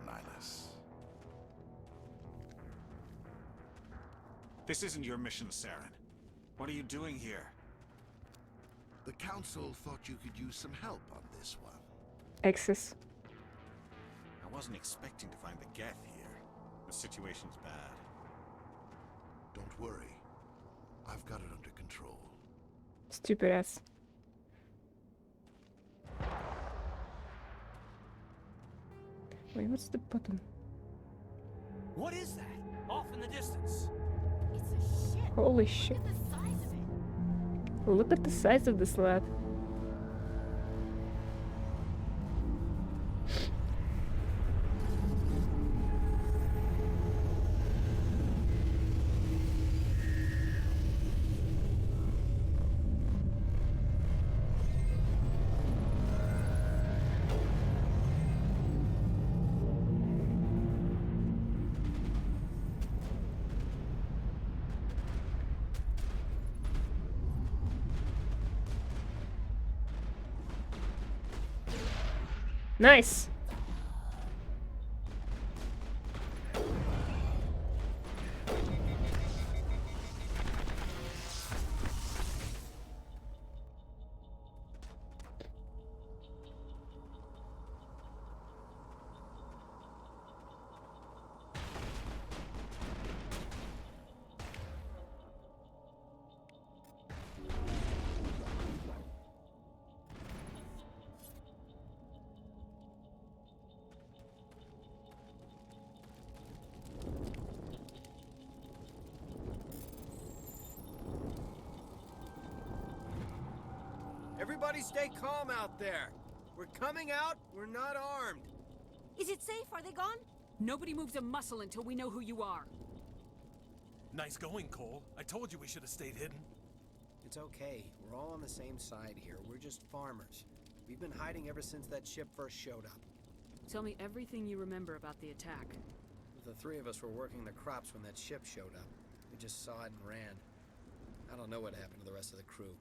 E: Nihilus.
H: This isn't your mission, Saren. What are you doing here?
E: The Council thought you could use some help on this one.
A: Access.
H: I wasn't expecting to find the Geth here. The situation's bad.
E: Don't worry. I've got it under control.
A: Stupid ass. Wait, what's the button?
I: What is that? Off in the distance.
P: It's a ship.
A: Holy shit.
P: Look at the size of it.
A: Look at the size of this lad. Nice.
G: Everybody stay calm out there. We're coming out, we're not armed.
P: Is it safe? Are they gone?
J: Nobody moves a muscle until we know who you are.
O: Nice going, Cole. I told you we should have stayed hidden.
R: It's okay. We're all on the same side here. We're just farmers. We've been hiding ever since that ship first showed up.
J: Tell me everything you remember about the attack.
R: The three of us were working the crops when that ship showed up. We just saw it and ran. I don't know what happened to the rest of the crew.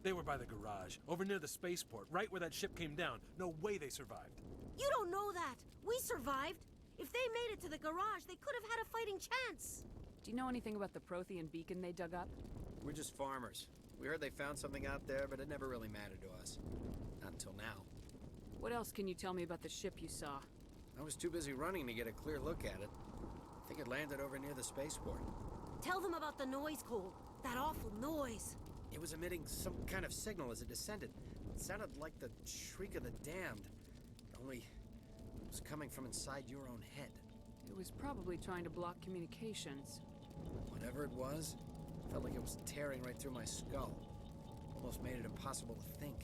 O: They were by the garage, over near the spaceport, right where that ship came down. No way they survived.
P: You don't know that. We survived. If they made it to the garage, they could have had a fighting chance.
J: Do you know anything about the Prothean beacon they dug up?
R: We're just farmers. We heard they found something out there, but it never really mattered to us. Not until now.
J: What else can you tell me about the ship you saw?
R: I was too busy running to get a clear look at it. I think it landed over near the spaceport.
P: Tell them about the noise, Cole. That awful noise.
R: It was emitting some kind of signal as it descended. It sounded like the shriek of the damned. Only it was coming from inside your own head.
J: It was probably trying to block communications.
R: Whatever it was, felt like it was tearing right through my skull. Almost made it impossible to think.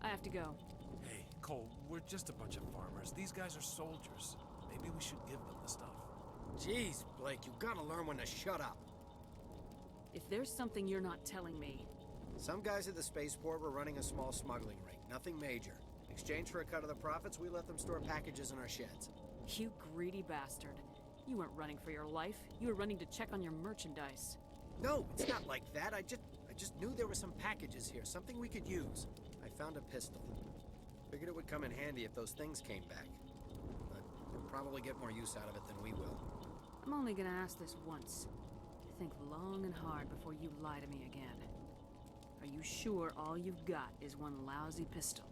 J: I have to go.
O: Hey, Cole, we're just a bunch of farmers. These guys are soldiers. Maybe we should give them the stuff.
R: Jeez, Blake, you gotta learn when to shut up.
J: If there's something you're not telling me...
R: Some guys at the spaceport were running a small smuggling ring. Nothing major. In exchange for a cut of the profits, we let them store packages in our sheds.
J: You greedy bastard. You weren't running for your life. You were running to check on your merchandise.
R: No, it's not like that. I just knew there were some packages here, something we could use. I found a pistol. Figured it would come in handy if those things came back. But we'll probably get more use out of it than we will.
J: I'm only gonna ask this once. Think long and hard before you lie to me again. Are you sure all you've got is one lousy pistol?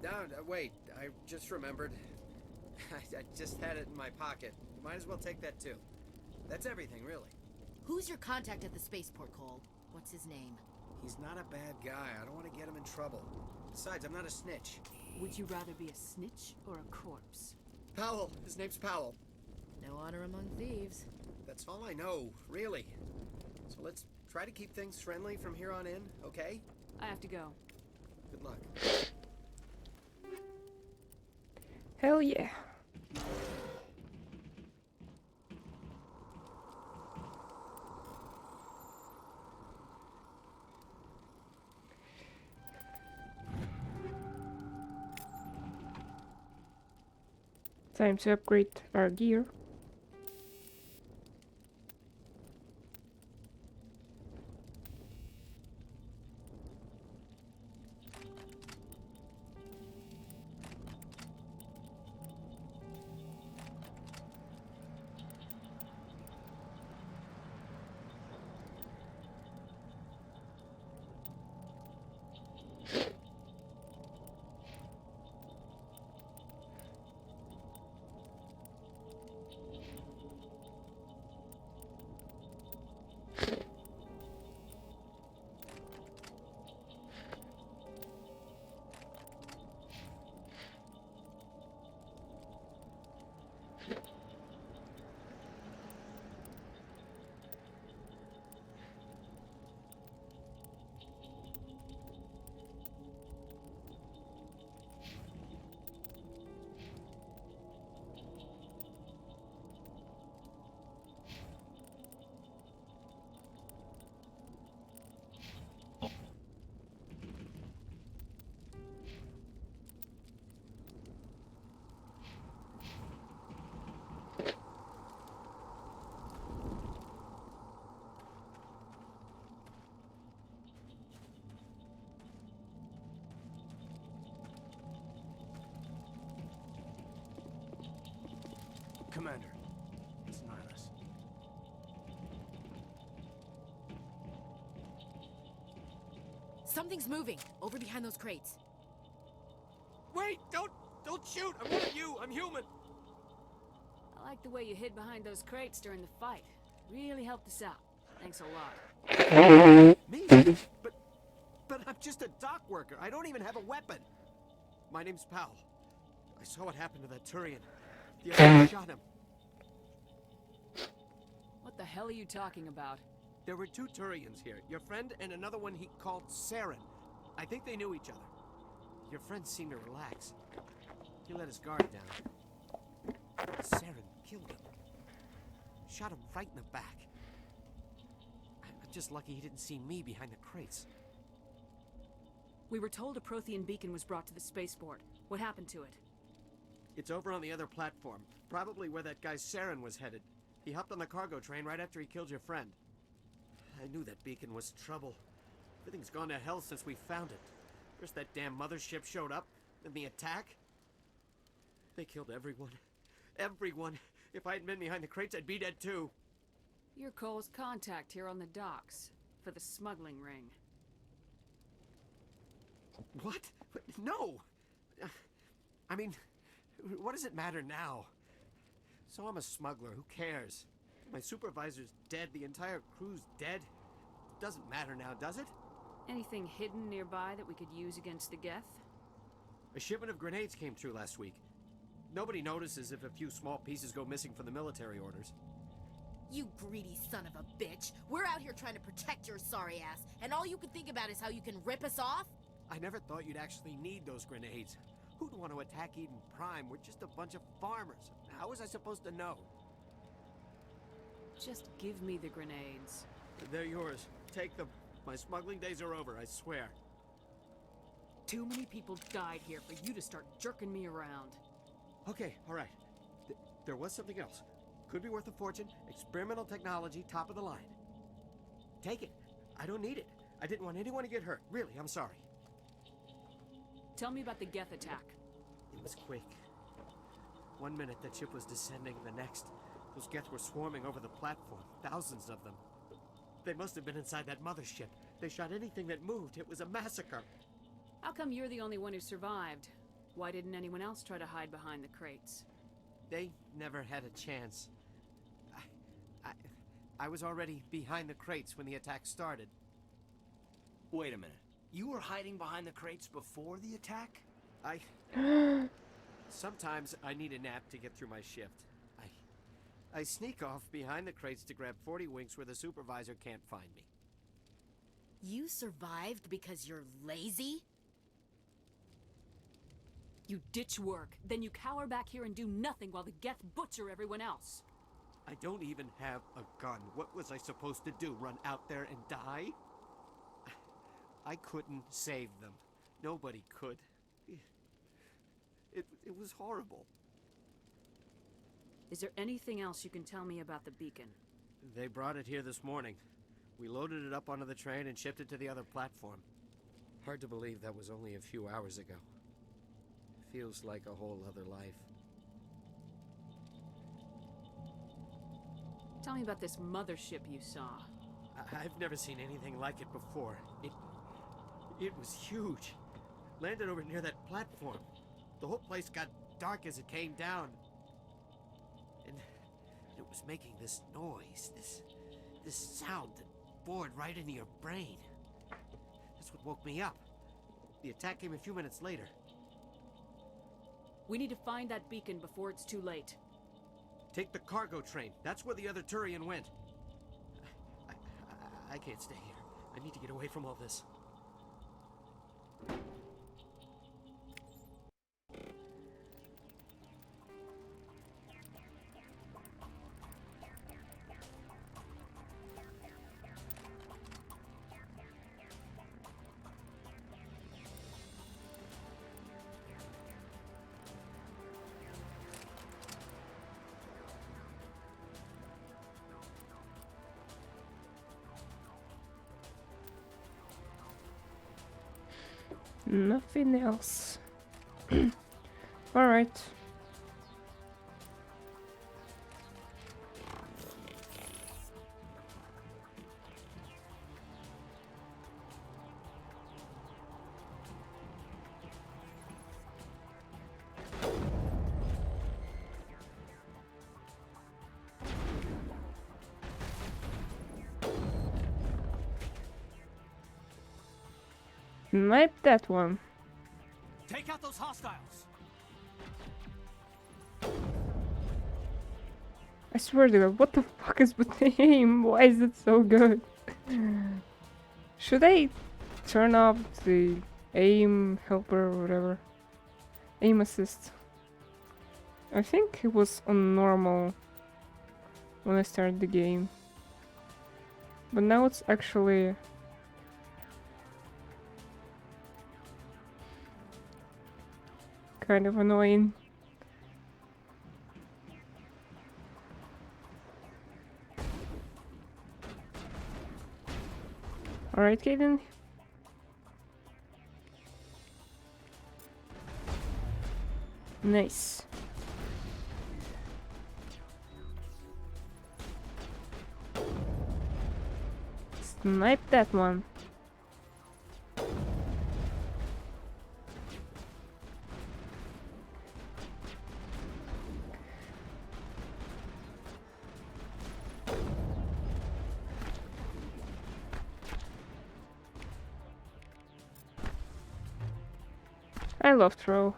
R: No, wait. I just remembered. I just had it in my pocket. Might as well take that too. That's everything, really.
P: Who's your contact at the spaceport, Cole? What's his name?
R: He's not a bad guy. I don't want to get him in trouble. Besides, I'm not a snitch.
J: Would you rather be a snitch or a corpse?
R: Powell. His name's Powell.
P: No honor among thieves.
R: That's all I know, really. So let's try to keep things friendly from here on in, okay?
J: I have to go.
R: Good luck.
A: Hell yeah. Time to upgrade our gear.
R: Commander, it's Nihilus.
P: Something's moving over behind those crates.
R: Wait! Don't shoot! I'm one of you! I'm human!
J: I like the way you hid behind those crates during the fight. Really helped us out. Thanks a lot.
R: Me? But I'm just a dock worker. I don't even have a weapon. My name's Powell. I saw what happened to that Turian. The other shot him.
J: What the hell are you talking about?
R: There were two Turians here. Your friend and another one he called Saren. I think they knew each other. Your friend seemed to relax. He let his guard down. Saren killed him. Shot him right in the back. I'm just lucky he didn't see me behind the crates.
J: We were told a Prothean beacon was brought to the spaceport. What happened to it?
R: It's over on the other platform. Probably where that guy Saren was headed. He hopped on the cargo train right after he killed your friend. I knew that beacon was trouble. Everything's gone to hell since we found it. First that damn mothership showed up, then the attack. They killed everyone. Everyone. If I hadn't been behind the crates, I'd be dead too.
J: You're Cole's contact here on the docks. For the smuggling ring.
R: What? No! I mean, what does it matter now? So I'm a smuggler, who cares? My supervisor's dead, the entire crew's dead. Doesn't matter now, does it?
J: Anything hidden nearby that we could use against the Geth?
R: A shipment of grenades came through last week. Nobody notices if a few small pieces go missing from the military orders.
P: You greedy son of a bitch. We're out here trying to protect your sorry ass, and all you can think about is how you can rip us off?
R: I never thought you'd actually need those grenades. Who'd want to attack Eden Prime? We're just a bunch of farmers. How was I supposed to know?
J: Just give me the grenades.
R: They're yours. Take them. My smuggling days are over, I swear.
J: Too many people died here for you to start jerking me around.
R: Okay, all right. There was something else. Could be worth a fortune. Experimental technology, top of the line. Take it. I don't need it. I didn't want anyone to get hurt. Really, I'm sorry.
J: Tell me about the Geth attack.
R: It was quick. 1 minute the ship was descending, the next, those Geth were swarming over the platform. Thousands of them. They must have been inside that mothership. They shot anything that moved. It was a massacre.
J: How come you're the only one who survived? Why didn't anyone else try to hide behind the crates?
R: They never had a chance. I was already behind the crates when the attack started.
I: Wait a minute. You were hiding behind the crates before the attack?
R: Sometimes I need a nap to get through my shift. I sneak off behind the crates to grab 40 winks where the supervisor can't find me.
P: You survived because you're lazy?
J: You ditch work, then you cower back here and do nothing while the Geth butcher everyone else.
R: I don't even have a gun. What was I supposed to do? Run out there and die? I couldn't save them. Nobody could. It was horrible.
J: Is there anything else you can tell me about the beacon?
R: They brought it here this morning. We loaded it up onto the train and shipped it to the other platform. Hard to believe that was only a few hours ago. Feels like a whole other life.
J: Tell me about this mothership you saw.
R: I've never seen anything like it before. It was huge. Landed over near that platform. The whole place got dark as it came down. And it was making this noise, this sound that bored right into your brain. That's what woke me up. The attack came a few minutes later.
J: We need to find that beacon before it's too late.
R: Take the cargo train. That's where the other Turian went. I can't stay here. I need to get away from all this.
A: Nothing else. Alright. Snipe that one.
I: Take out those hostiles.
A: I swear to God, what the fuck is with the aim? Why is it so good? Should I turn off the aim helper or whatever? Aim assist. I think it was on normal when I started the game. But now it's actually kind of annoying. Alright, Kaden. Nice. Snipe that one. I love throw.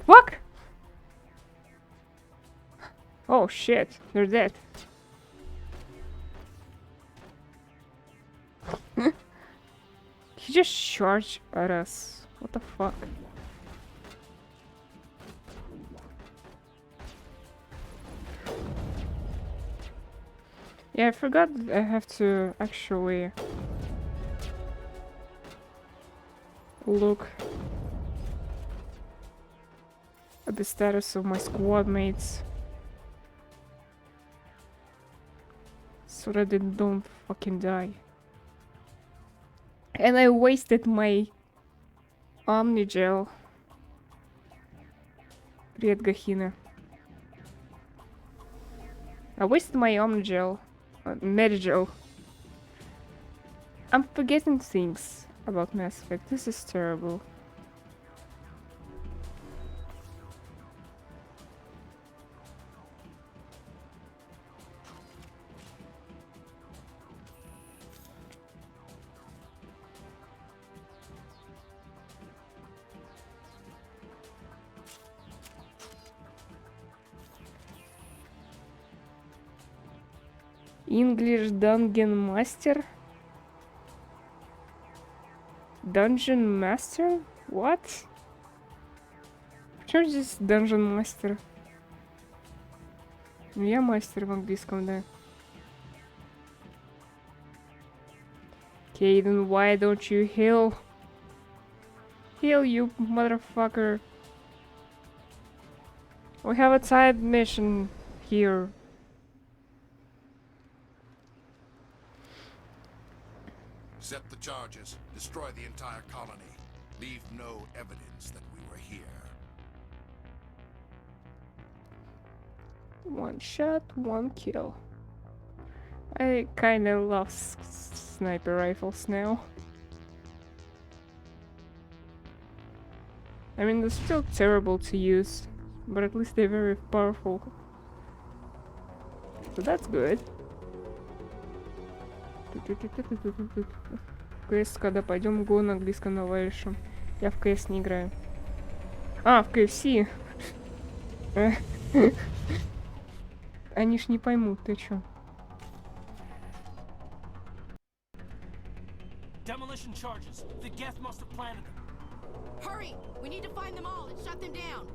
A: Fuck! Oh shit, they're dead. He just charged at us. What the fuck? Yeah, I forgot that I have to actually look at the status of my squad mates so that they don't fucking die. And I wasted my Omnigel. Привет, Гахина. I wasted my Omnigel. Medigel. I'm forgetting things about Mass Effect. This is terrible. English Dungeon Master? Dungeon Master? What? Почему здесь Dungeon Master? Ну, я мастер в английском, да. Okay, then why don't you heal? Heal, you motherfucker. We have a side mission here.
E: Set the charges. Destroy the entire colony. Leave no evidence that we were here.
A: One shot, one kill. I kinda love sniper rifles now. I mean, they're still terrible to use, but at least they're very powerful. So that's good. КС, когда пойдем го на английском навалишем. Я в КС не играю. А, в KFC. Они ж не поймут, ты чё?
I: Demolition charges. The Geth must have planted them.
P: Hurry! We need to find them all and shut them down.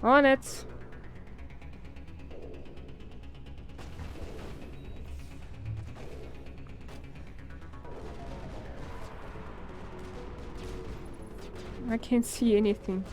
A: On it. I can't see anything.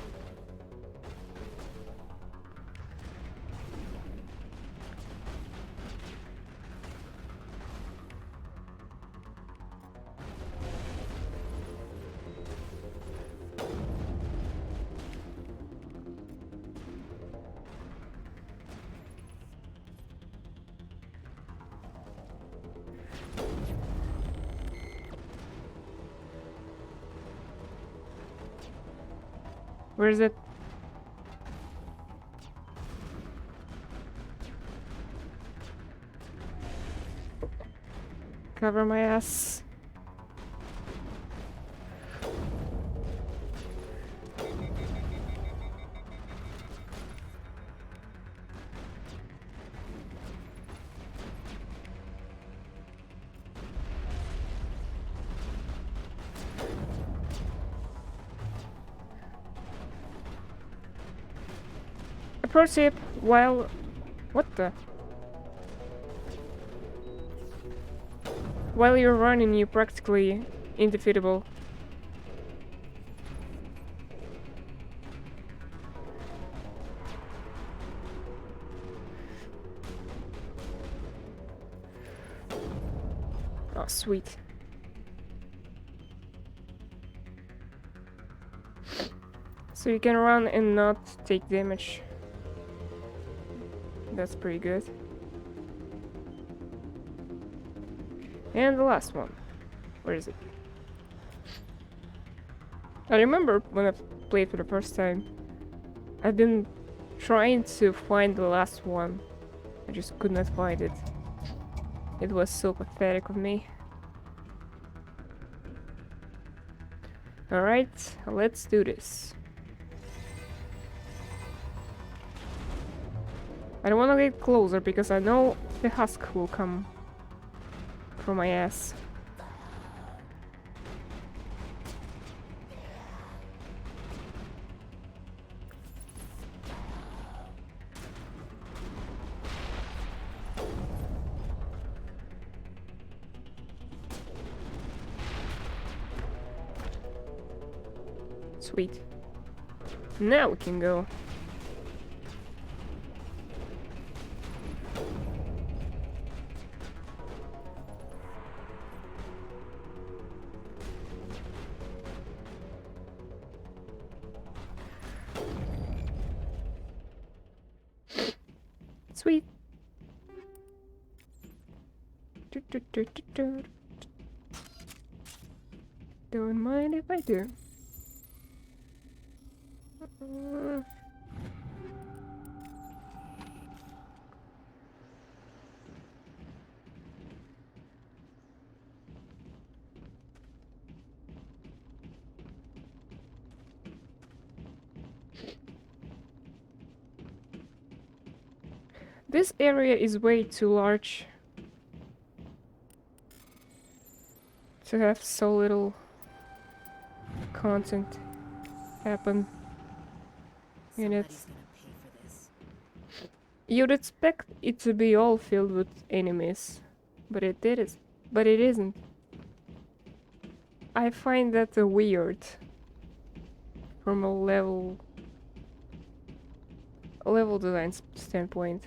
A: Where is it? Cover my ass. A pro tip, while... What the? While you're running, you're practically indefeatable. Oh, sweet. So you can run and not take damage. That's pretty good. And the last one. Where is it? I remember when I played for the first time, I've been trying to find the last one. I just could not find it. It was so pathetic of me. Alright, let's do this. I don't want to get closer because I know the husk will come for my ass. Sweet. Now we can go. Sweet. Don't mind if I do. This area is way too large to have so little content happen in it. You'd expect it to be all filled with enemies, but it is. But it isn't. I find that weird from a level design standpoint.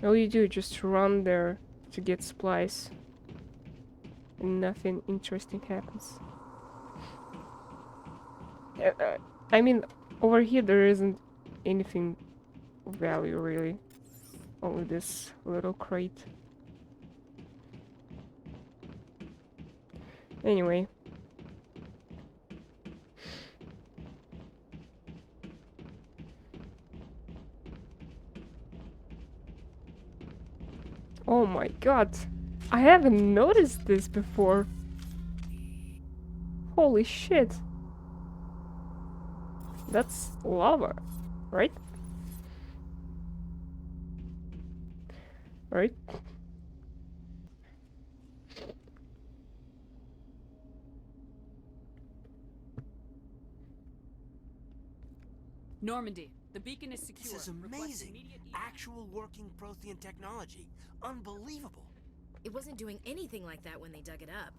A: All you do is just run there to get supplies, and nothing interesting happens. I mean, over here there isn't anything of value really. Only this little crate. Anyway. Oh my god. I haven't noticed this before. Holy shit. That's lava, right? Right?
J: Normandy, the beacon is secure.
I: This is amazing. Actual working Prothean technology. Unbelievable.
P: It wasn't doing anything like that when they dug it up.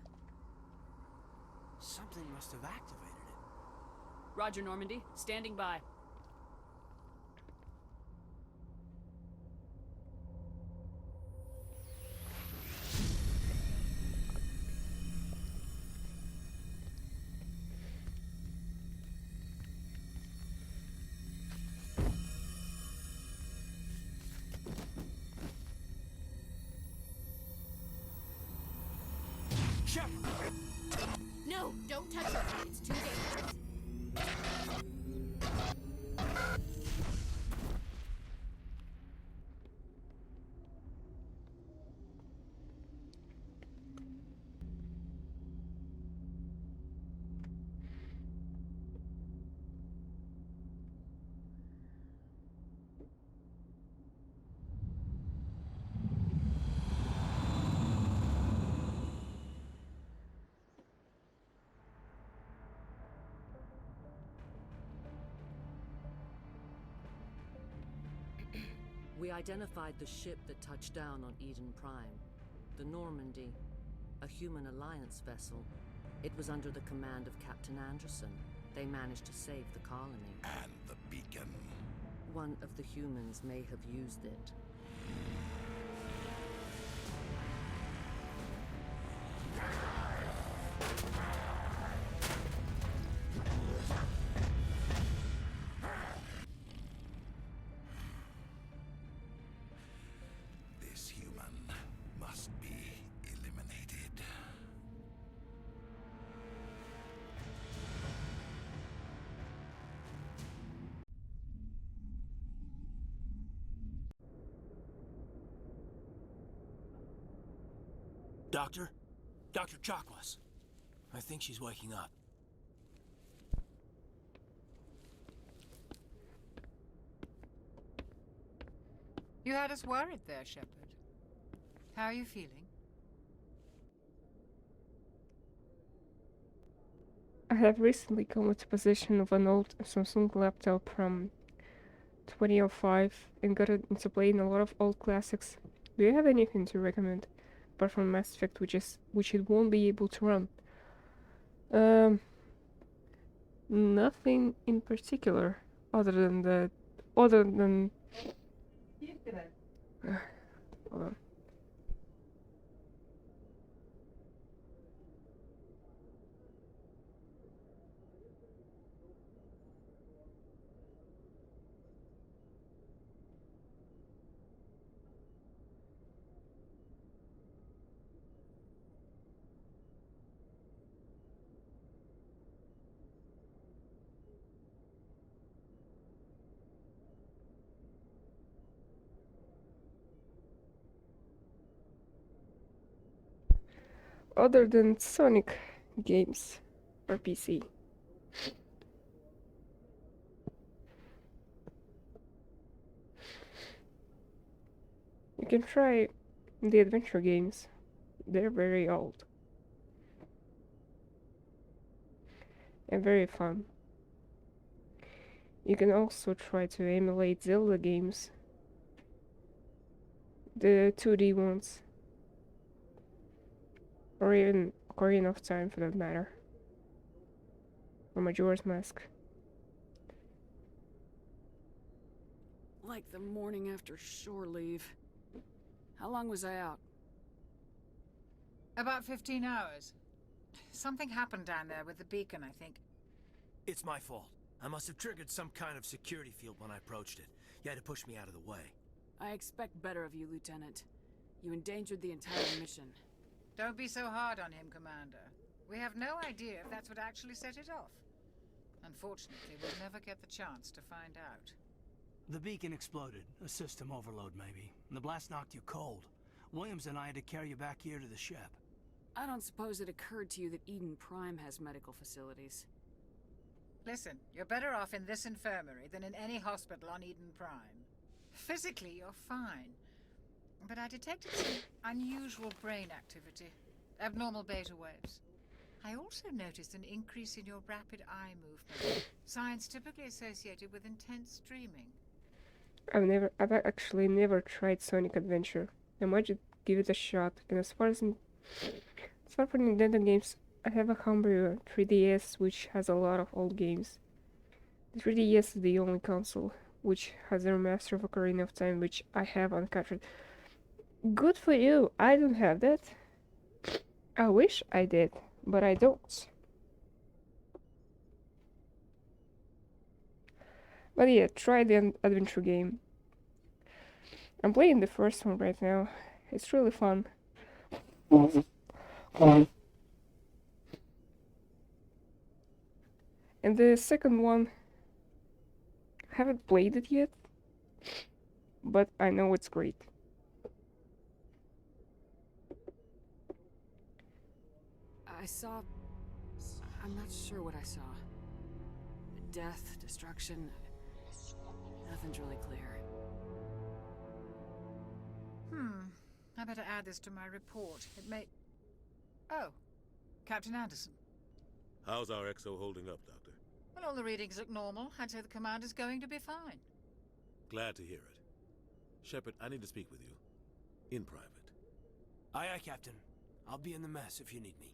I: Something must have activated it.
J: Roger, Normandy. Standing by.
P: No, don't touch it. It's too dangerous.
S: We identified the ship that touched down on Eden Prime. The Normandy, a human alliance vessel. It was under the command of Captain Anderson. They managed to save the colony.
E: And the beacon.
S: One of the humans may have used it.
E: This human must be eliminated.
I: Doctor? Dr. Chakwas. I think she's waking up.
M: You had us worried there, Shepard. How are you feeling?
A: I have recently come into possession of an old Samsung laptop from 2005 and got into playing a lot of old classics. Do you have anything to recommend apart from Mass Effect, which it won't be able to run? Nothing in particular, other than that. Other than. Hold on. Other than Sonic games or PC. You can try the adventure games. They're very old and very fun. You can also try to emulate Zelda games, the 2D ones, or even Ocarina of Time for that matter, or Majora's Mask.
J: Like the morning after shore leave. How long was I out?
M: About 15 hours. Something happened down there with the beacon, I think.
I: It's my fault. I must have triggered some kind of security field when I approached it. You had to push me out of the way.
J: I expect better of you, Lieutenant. You endangered the entire mission.
M: Don't be so hard on him, Commander. We have no idea if that's what actually set it off. Unfortunately, we'll never get the chance to find out.
I: The beacon exploded. A system overload, maybe. And the blast knocked you cold. Williams and I had to carry you back here to the ship.
J: I don't suppose it occurred to you that Eden Prime has medical facilities.
M: Listen, you're better off in this infirmary than in any hospital on Eden Prime. Physically, you're fine. But I detected some unusual brain activity. Abnormal beta waves. I also noticed an increase in your rapid eye movement. Signs typically associated with intense dreaming.
A: I've actually never tried Sonic Adventure. I might just give it a shot. And as far for Nintendo games, I have a homebrew 3DS which has a lot of old games. The 3DS is the only console which has a remaster of Ocarina of Time, which I have on cartridge. Good for you! I don't have that. I wish I did, but I don't. But yeah, try the adventure game. I'm playing the first one right now. It's really fun. And the second one, I haven't played it yet, but I know it's great.
J: I saw... I'm not sure what I saw. Death, destruction... Nothing's really clear.
M: I better add this to my report. It may... Oh, Captain Anderson.
N: How's our XO holding up, Doctor?
M: Well, all the readings look normal. I'd say the commander's going to be fine.
N: Glad to hear it. Shepard, I need to speak with you. In private.
I: Aye, aye, Captain. I'll be in the mess if you need me.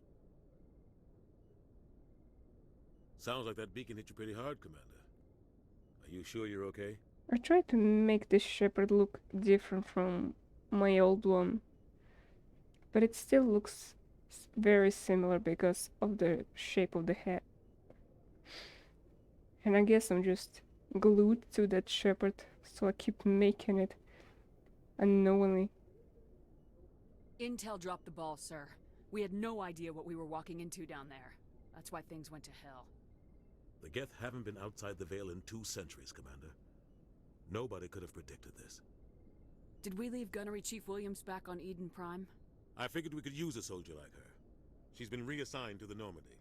N: Sounds like that beacon hit you pretty hard, Commander. Are you sure you're okay?
A: I tried to make this Shepard look different from my old one, but it still looks very similar because of the shape of the head. And I guess I'm just glued to that Shepard, so I keep making it unknowingly.
J: Intel dropped the ball, sir. We had no idea what we were walking into down there. That's why things went to hell.
N: The Geth haven't been outside the Veil in 2 centuries, Commander. Nobody could have predicted this.
J: Did we leave Gunnery Chief Williams back on Eden Prime?
N: I figured we could use a soldier like her. She's been reassigned to the Normandy.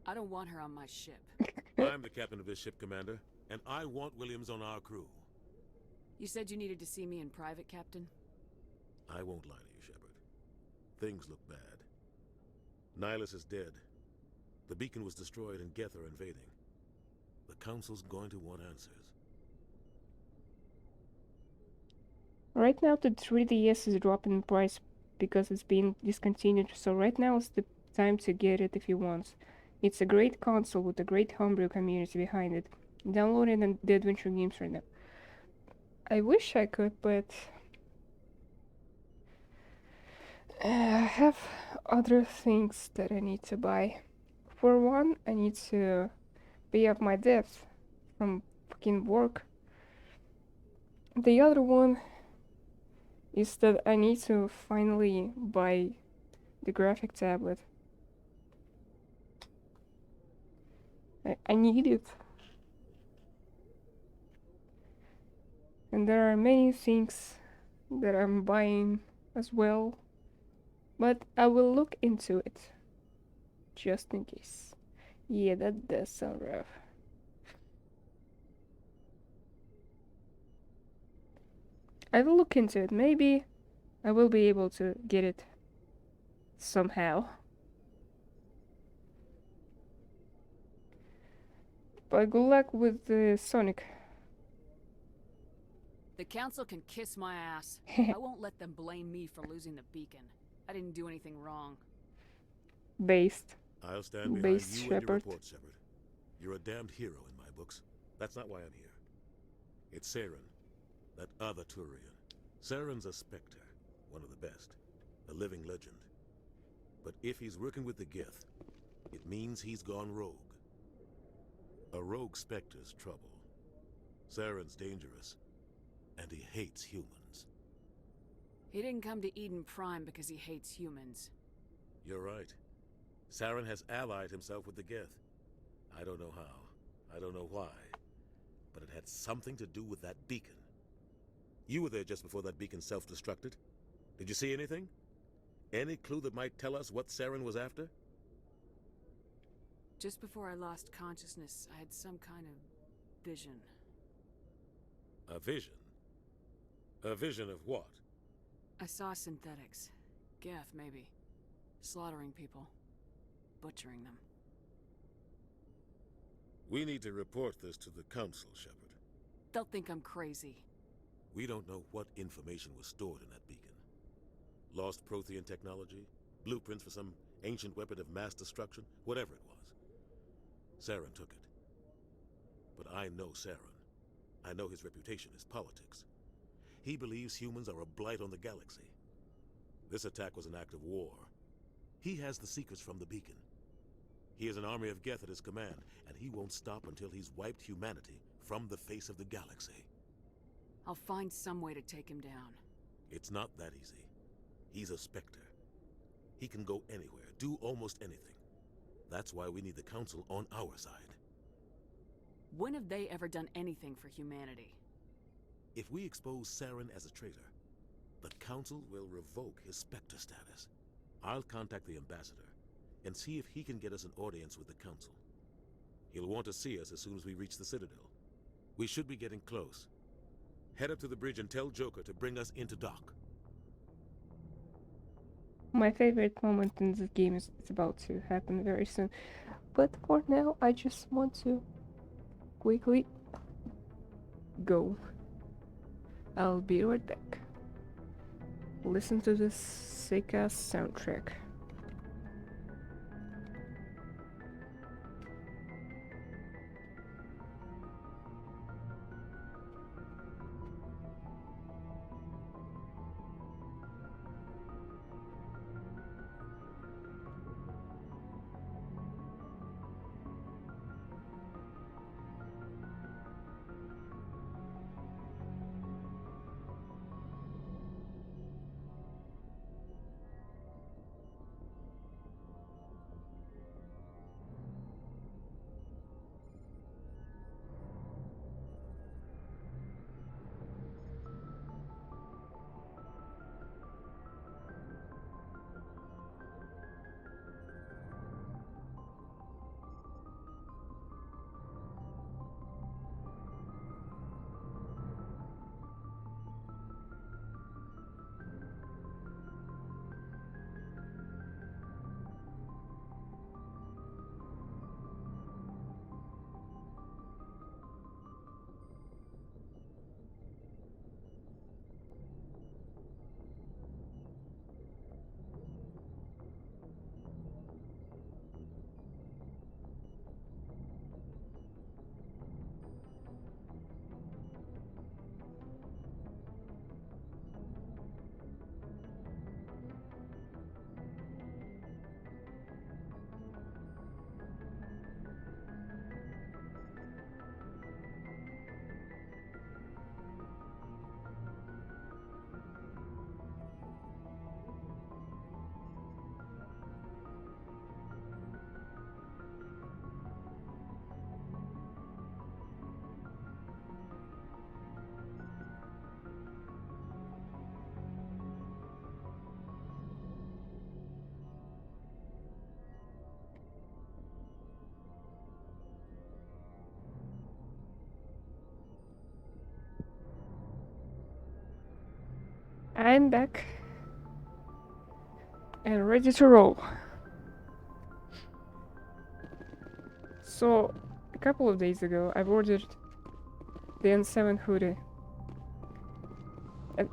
J: I don't want her on my ship.
N: I'm the captain of this ship, Commander, and I want Williams on our crew.
J: You said you needed to see me in private, Captain?
N: I won't lie to you, Shepard. Things look bad. Nihilus is dead. The beacon was destroyed and Geth are invading. The Council's going to want answers.
A: Right now the 3DS is dropping in price because it's being discontinued, so right now is the time to get it if you want. It's a great console with a great homebrew community behind it. Downloading the adventure games right now. I wish I could, but I have other things that I need to buy. For one, I need to pay off my debts from fucking work. The other one is that I need to finally buy the graphic tablet. I need it. And there are many things that I'm buying as well. But I will look into it. Just in case. Yeah, that does sound rough. I will look into it. Maybe I will be able to get it somehow. But good luck with Sonic.
J: The Council can kiss my ass. I won't let them blame me for losing the beacon. I didn't do anything wrong.
A: Based.
N: I'll stand behind
A: Based,
N: you and your
A: Shepard.
N: report, Shepard. You're a damned hero in my books. That's not why I'm here. It's Saren, that other Turian. Saren's a Spectre, one of the best, a living legend. But if he's working with the Geth, it means he's gone rogue. A rogue Spectre's trouble. Saren's dangerous, and he hates humans.
J: He didn't come to Eden Prime because he hates humans.
N: You're right. Saren has allied himself with the Geth. I don't know how. I don't know why. But it had something to do with that beacon. You were there just before that beacon self-destructed. Did you see anything? Any clue that might tell us what Saren was after?
J: Just before I lost consciousness, I had some kind of vision.
N: A vision? A vision of what?
J: I saw synthetics. Geth, maybe. Slaughtering people. Butchering them.
N: We need to report this to the Council, Shepard.
J: They'll think I'm crazy.
N: We don't know what information was stored in that beacon. Lost Prothean technology? Blueprints for some ancient weapon of mass destruction? Whatever it was. Saren took it. But I know Saren. I know his reputation is politics. He believes humans are a blight on the galaxy. This attack was an act of war. He has the secrets from the beacon. He has an army of Geth at his command, and he won't stop until he's wiped humanity from the face of the galaxy.
J: I'll find some way to take him down.
N: It's not that easy. He's a Spectre. He can go anywhere, do almost anything. That's why we need the Council on our side.
J: When have they ever done anything for humanity?
N: If we expose Saren as a traitor, the Council will revoke his Spectre status. I'll contact the Ambassador and see if he can get us an audience with the Council. He'll want to see us as soon as we reach the Citadel. We should be getting close. Head up to the bridge and tell Joker to bring us into dock.
A: My favorite moment in this game is about to happen very soon. But for now, I just want to quickly go. I'll be right back. Listen to this sick-ass soundtrack. I'm back and ready to roll. So, a couple of days ago, I've ordered the N7 hoodie, and,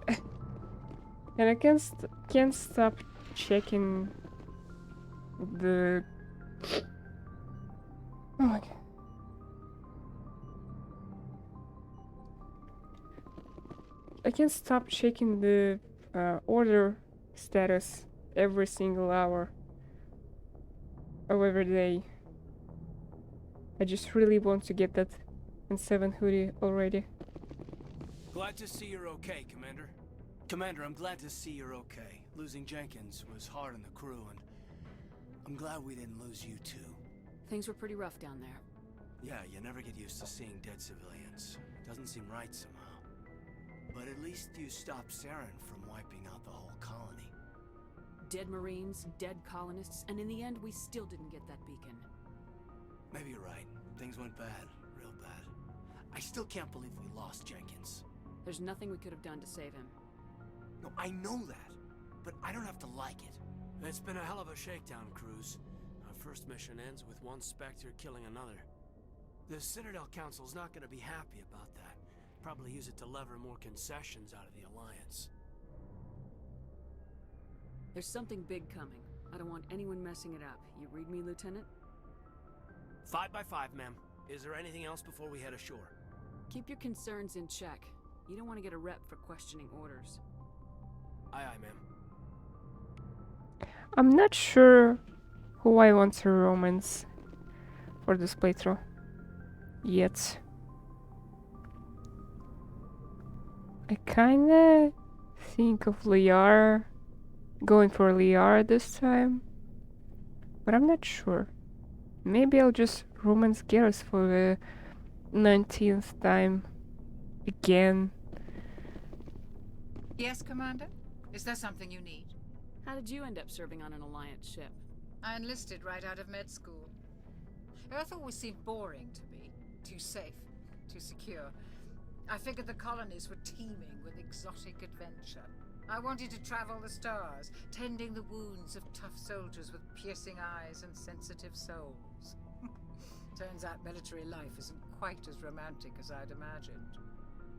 A: and I can't stop checking the. Oh my god. I can't stop checking the order status every single hour of every day. I just really want to get that N7 hoodie already.
I: Glad to see you're okay, Commander. Commander, I'm glad to see you're okay. Losing Jenkins was hard on the crew, and I'm glad we didn't lose you too.
J: Things were pretty rough down there.
I: Yeah, you never get used to seeing dead civilians. Doesn't seem right somehow. But at least you stopped Saren from wiping out the whole colony.
J: Dead Marines, dead colonists, and in the end, we still didn't get that beacon.
I: Maybe you're right. Things went bad. Real bad. I still can't believe we lost Jenkins.
J: There's nothing we could have done to save him.
I: No, I know that. But I don't have to like it. It's been a hell of a shakedown, Cruz. Our first mission ends with one Spectre killing another. The Citadel Council's not going to be happy about that. Probably use it to lever more concessions out of the Alliance.
J: There's something big coming. I don't want anyone messing it up. You read me, Lieutenant?
I: 5 by 5, ma'am. Is there anything else before we head ashore?
J: Keep your concerns in check. You don't want to get a rep for questioning orders.
I: Aye, aye, ma'am.
A: I'm not sure who I want to romance for this playthrough yet. I kinda think of Liara, going for Liara this time, but I'm not sure. Maybe I'll just romance Garrus for the 19th time again.
M: Yes, Commander? Is there something you need?
J: How did you end up serving on an Alliance ship?
M: I enlisted right out of med school. Earth always seemed boring to me. Too safe, too secure. I figured the colonies were teeming with exotic adventure. I wanted to travel the stars, tending the wounds of tough soldiers with piercing eyes and sensitive souls. Turns out military life isn't quite as romantic as I'd imagined.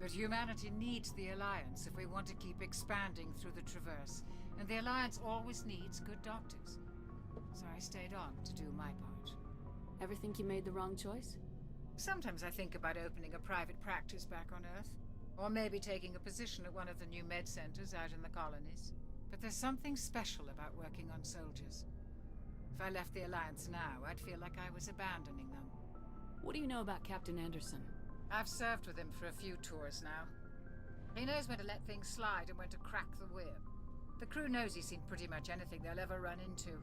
M: But humanity needs the Alliance if we want to keep expanding through the Traverse, and the Alliance always needs good doctors. So I stayed on to do my part.
J: Ever think you made the wrong choice?
M: Sometimes I think about opening a private practice back on Earth, or maybe taking a position at one of the new med centers out in the colonies. But there's something special about working on soldiers. If I left the Alliance now, I'd feel like I was abandoning them.
J: What do you know about Captain Anderson?
M: I've served with him for a few tours now. He knows when to let things slide and when to crack the whip. The crew knows he's seen pretty much anything they'll ever run into.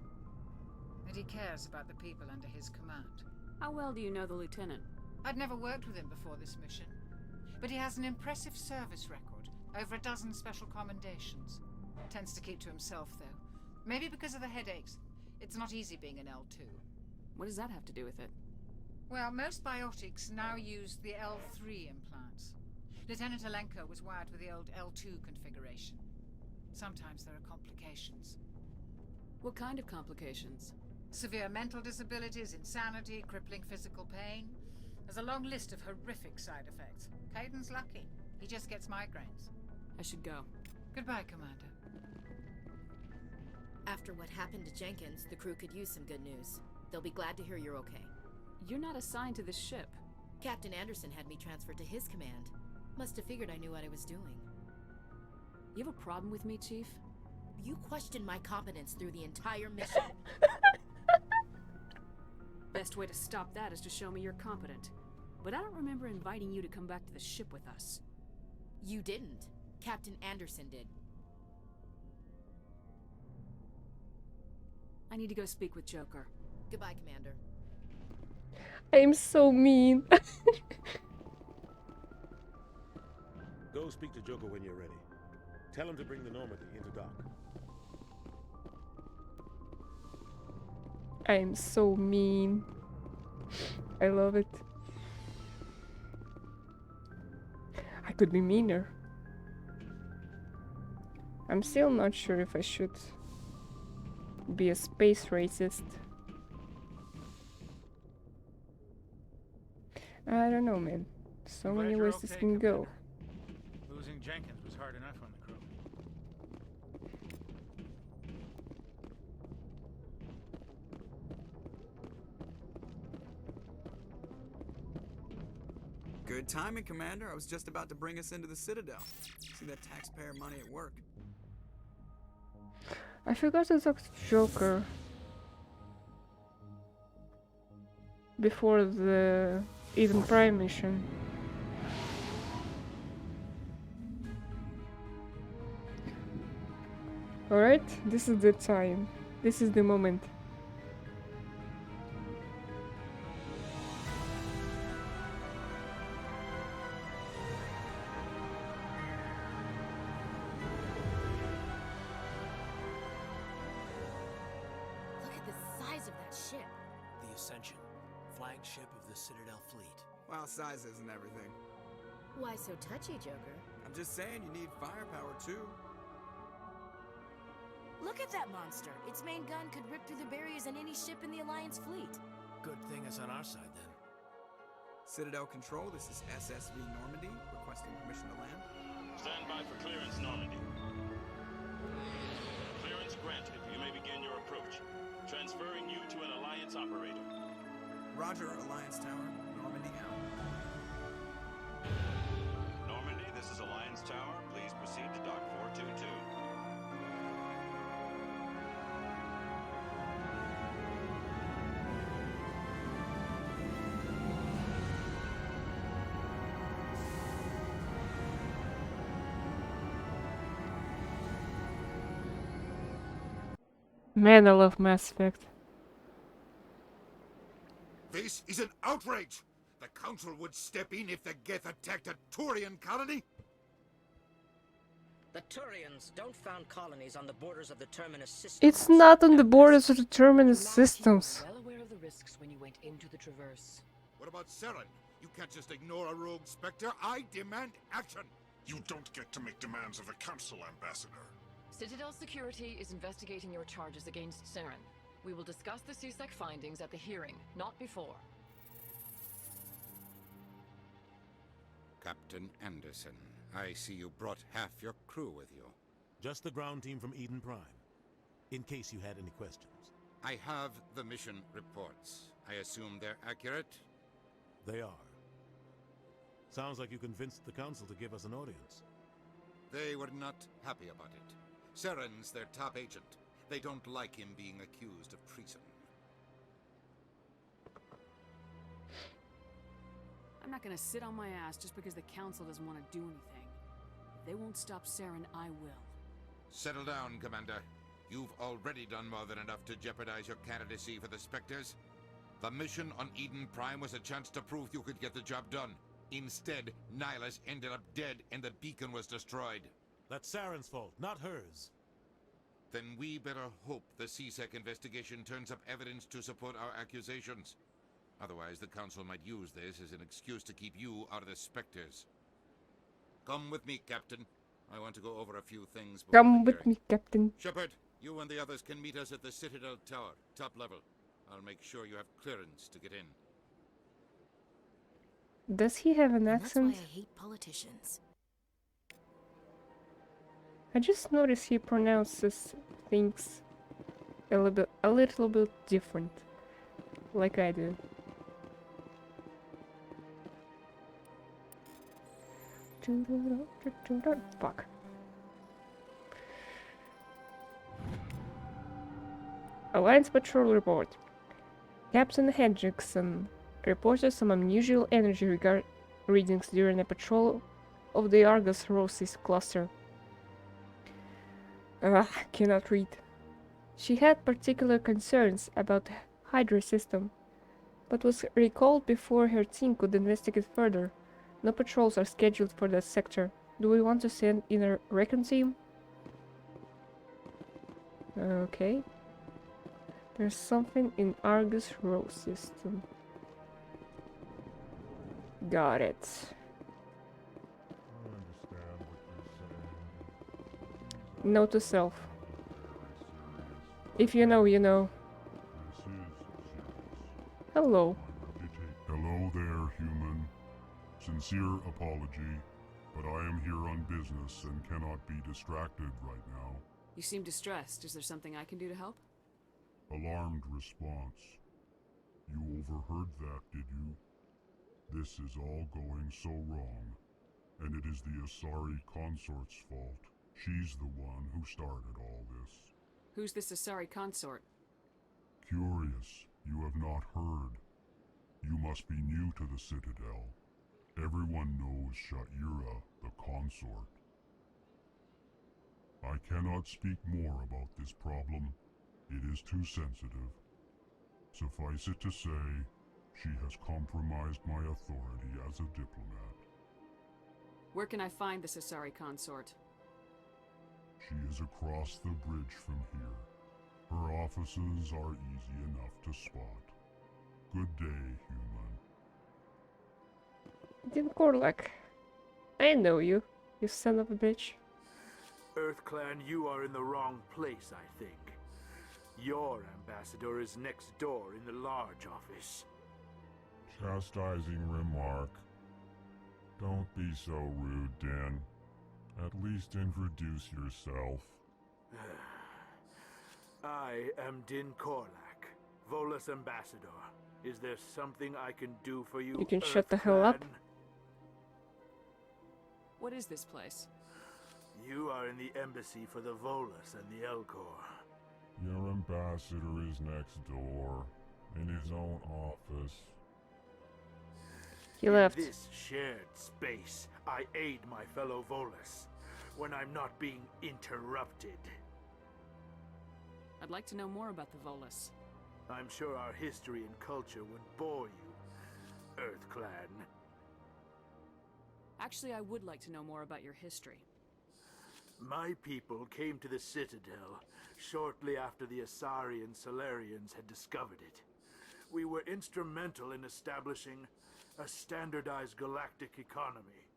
M: And he cares about the people under his command.
J: How well do you know the Lieutenant?
M: I'd never worked with him before this mission. But he has an impressive service record, over a dozen special commendations. Tends to keep to himself, though. Maybe because of the headaches. It's not easy being an L2.
J: What does that have to do with it?
M: Well, most biotics now use the L3 implants. Lieutenant Alenko was wired with the old L2 configuration. Sometimes there are complications.
J: What kind of complications?
M: Severe mental disabilities, insanity, crippling physical pain. There's a long list of horrific side effects. Caden's lucky. He just gets migraines.
J: I should go.
M: Goodbye, Commander.
P: After what happened to Jenkins, the crew could use some good news. They'll be glad to hear you're okay.
J: You're not assigned to this ship.
P: Captain Anderson had me transferred to his command. Must have figured I knew what I was doing.
J: You have a problem with me, Chief?
P: You questioned my competence through the entire mission.
J: Best way to stop that is to show me you're competent. But I don't remember inviting you to come back to the ship with us.
P: You didn't. Captain Anderson did.
J: I need to go speak with Joker.
P: Goodbye, Commander.
A: I'm so mean.
N: Go speak to Joker when you're ready. Tell him to bring the Normandy into dock.
A: I'm so mean. I love it. I could be meaner. I'm still not sure if I should be a space racist. I don't know, man. So
K: I'm
A: many
K: glad you're
A: ways this
K: okay,
A: can go.
K: Losing Jenkins was hard enough on the crew.
G: Good timing, Commander. I was just about to bring us into the Citadel. See that taxpayer money at work.
A: I forgot to talk to Joker before the Eden Prime mission. Alright, this is the time. This is the moment.
P: Look at the size of that ship.
I: The Ascension, flagship of the Citadel fleet.
G: Well, size isn't everything.
P: Why so touchy, Joker?
G: I'm just saying you need firepower too.
P: Look at that monster. Its main gun could rip through the barriers in any ship in the Alliance fleet.
I: Good thing it's on our side then.
G: Citadel Control, this is SSV Normandy, requesting permission to land.
T: Stand by for clearance, Normandy. Clearance granted. You may begin your approach. Transferring you to an Alliance operator.
G: Roger, Alliance Tower. Normandy out.
T: Normandy, this is Alliance Tower. Please proceed to Dock 422.
A: Man, I love Mass Effect.
E: This is an outrage! The Council would step in if the Geth attacked a Turian colony?
U: The Turians don't found colonies on the borders of the Terminus systems.
A: It's not on the borders of the Terminus systems.
S: Well aware of the risks when you went into the Traverse.
E: What about Saren? You can't just ignore a rogue Spectre. I demand action! You don't get to make demands of the Council, Ambassador.
V: Citadel Security is investigating your charges against Saren. We will discuss the CSEC findings at the hearing, not before.
C: Captain Anderson, I see you brought half your crew with you.
N: Just the ground team from Eden Prime, in case you had any questions.
C: I have the mission reports. I assume they're accurate?
N: They are. Sounds like you convinced the Council to give us an audience.
C: They were not happy about it. Saren's their top agent. They don't like him being accused of treason.
J: I'm not gonna sit on my ass just because the Council doesn't want to do anything. If they won't stop Saren, I will.
C: Settle down, Commander. You've already done more than enough to jeopardize your candidacy for the Spectres. The mission on Eden Prime was a chance to prove you could get the job done. Instead, Nihilus ended up dead and the beacon was destroyed.
N: That's Saren's fault, not hers.
C: Then we better hope the CSEC investigation turns up evidence to support our accusations. Otherwise, the Council might use this as an excuse to keep you out of the Spectres. Come with me, Captain. I want to go over a few things before
A: Come
C: the
A: with
C: hearing.
A: me, Captain.
C: Shepard, you and the others can meet us at the Citadel Tower, top level. I'll make sure you have clearance to get in.
A: Does he have an
P: That's why
A: accent?
P: I hate politicians.
A: I just noticed he pronounces things a little bit different, like I do. Fuck. Alliance Patrol report. Captain Hendrickson reported some unusual energy readings during a patrol of the Argus Rosys cluster. Cannot read. She had particular concerns about the Hydra system, but was recalled before her team could investigate further. No patrols are scheduled for that sector. Do we want to send in a recon team? Okay. There's something in Argus Row system. Got it. Note to self. If you know, you know. Hello.
B: Hello there, human. Sincere apology, but I am here on business and cannot be distracted right now.
J: You seem distressed. Is there something I can do to help?
B: Alarmed response. You overheard that, did you? This is all going so wrong, and it is the Asari consort's fault. She's the one who started all this.
J: Who's this Asari consort?
B: Curious, you have not heard. You must be new to the Citadel. Everyone knows Sha'ira, the consort. I cannot speak more about this problem. It is too sensitive. Suffice it to say, she has compromised my authority as a diplomat.
J: Where can I find this Asari consort?
B: She is across the bridge from here. Her offices are easy enough to spot. Good day, human.
A: Din Korlak. I know you, you son of a bitch.
D: EarthClan, you are in the wrong place, I think. Your ambassador is next door in the large office.
B: Chastising remark. Don't be so rude, Din. At least introduce yourself.
D: I am Din Korlak, Volus ambassador. Is there something I can do for you?
A: You can shut the hell up.
J: What is this place?
D: You are in the embassy for the Volus and the Elcor.
B: Your ambassador is next door, in his own office.
A: He left.
D: In this shared space, I aid my fellow Volus when I'm not being interrupted.
J: I'd like to know more about the Volus.
D: I'm sure our history and culture would bore you, EarthClan.
J: Actually, I would like to know more about your history.
D: My people came to the Citadel shortly after the Asari and Solarians had discovered it. We were instrumental in establishing a standardized galactic economy.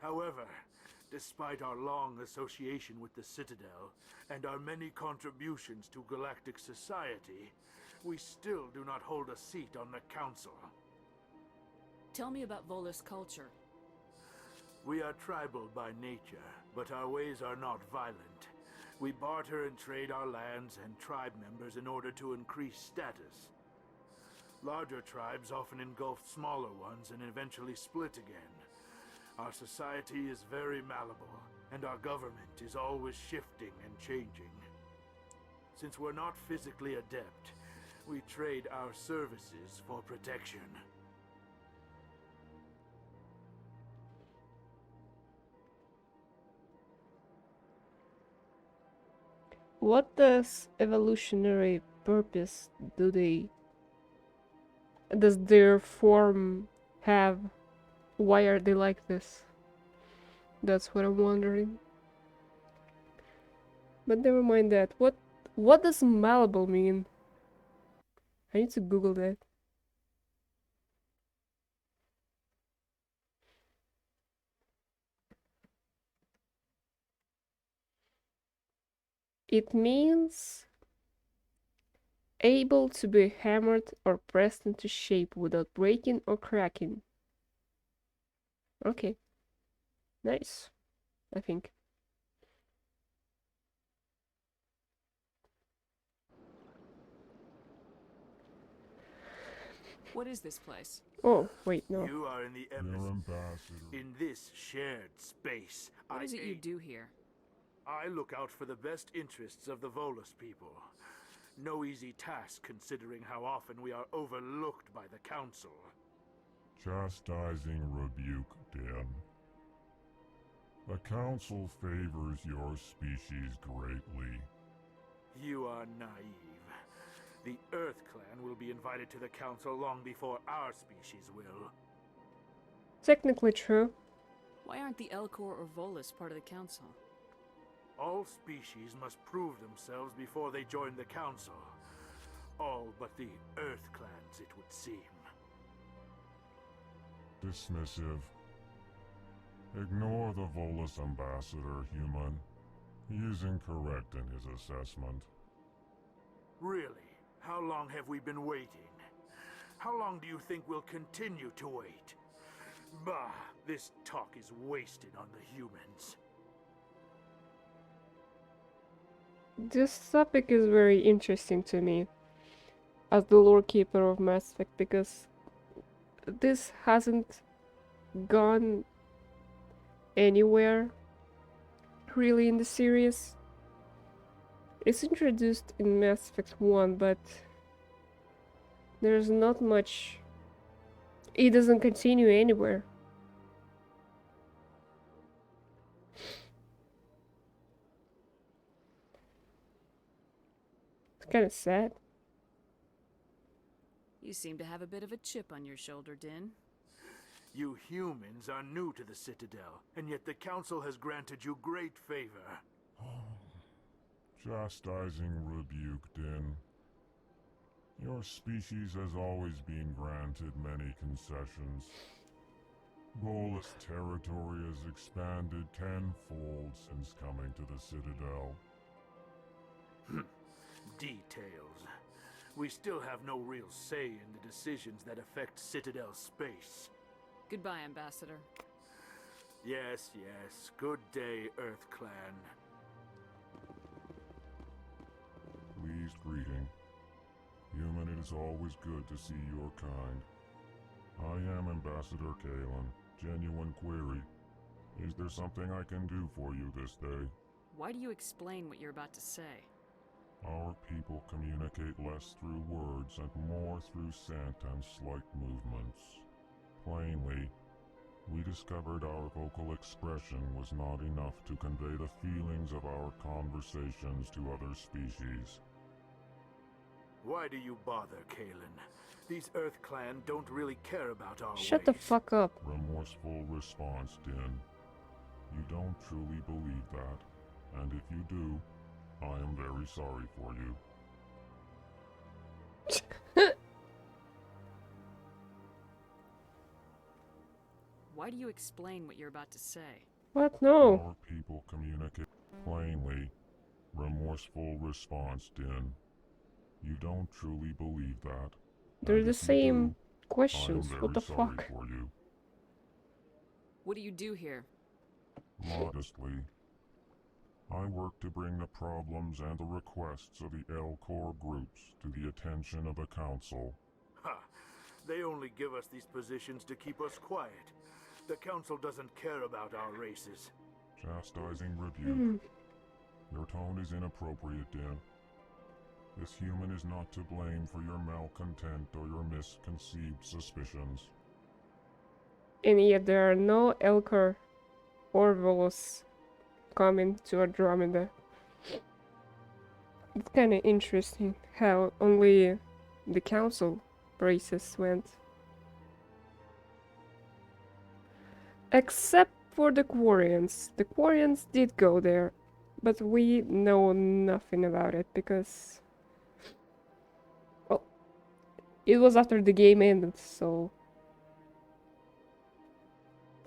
D: However, despite our long association with the Citadel and our many contributions to galactic society, we still do not hold a seat on the Council.
J: Tell me about Volus culture.
D: We are tribal by nature, but our ways are not violent. We barter and trade our lands and tribe members in order to increase status. Larger tribes often engulf smaller ones and eventually split again. Our society is very malleable, and our government is always shifting and changing. Since we're not physically adept, we trade our services for protection.
A: What does evolutionary purpose does their form have? Why are they like this? That's what I'm wondering. But never mind that. What does malleable mean? I need to Google that. It means able to be hammered or pressed into shape without breaking or cracking. Okay. Nice, I think.
J: What is this place?
A: Oh, wait, no.
D: You are in the embassy. In this shared space,
J: What is it you do here?
D: I look out for the best interests of the Volus people. No easy task considering how often we are overlooked by the Council.
B: Chastising rebuke, Dan. The Council favors your species greatly.
D: You are naive. The EarthClan will be invited to the Council long before our species will.
A: Technically true.
J: Why aren't the Elcor or Volus part of the Council?
D: All species must prove themselves before they join the Council. All but the EarthClans, it would seem.
B: Dismissive. Ignore the Volus ambassador, human. He is incorrect in his assessment.
D: Really? How long have we been waiting? How long do you think we'll continue to wait? Bah, this talk is wasted on the humans.
A: This topic is very interesting to me as the lore keeper of Mass Effect because this hasn't gone anywhere really in the series. It's introduced in Mass Effect 1, but there's not much. It doesn't continue anywhere. It's kind of sad.
J: You seem to have a bit of a chip on your shoulder, Din.
D: You humans are new to the Citadel, and yet the Council has granted you great favor.
B: Chastising rebuke, Din. Your species has always been granted many concessions. Volus territory has expanded tenfold since coming to the Citadel.
D: Details. We still have no real say in the decisions that affect Citadel space.
J: Goodbye, Ambassador.
D: Yes, yes. Good day, Earth Clan.
B: Pleased greeting. Human, it is always good to see your kind. I am Ambassador Kalen. Genuine query. Is there something I can do for you this day?
J: Why do you explain what you're about to say?
B: Our people communicate less through words and more through scent and slight movements. Plainly, we discovered our vocal expression was not enough to convey the feelings of our conversations to other species.
D: Why do you bother, Kalen? These Earth Clan don't really care about our
A: Shut the
D: ways.
A: fuck up.
B: Remorseful response, Din. You don't truly believe that, and if you do, I am very sorry for you.
J: Why do you explain what you're about to say?
A: What? No.
B: Our people communicate plainly. Remorseful response, Din. You don't truly believe that.
A: They're
B: and
A: the
B: if you
A: same
B: do,
A: questions.
B: I am
A: What the
B: very sorry
A: fuck?
B: for you.
J: What do you do here?
B: Modestly, I work to bring the problems and the requests of the L-Corps groups to the attention of the Council.
D: Ha! They only give us these positions to keep us quiet. The Council doesn't care about our races.
B: Chastising rebuke. Your tone is inappropriate, Din. This human is not to blame for your malcontent or your misconceived suspicions.
A: And yet there are no Elcor or Volus coming to Andromeda. It's kinda interesting how only the Council races went. Except for the Quarians. The Quarians did go there, but we know nothing about it because... well, it was after the game ended, so...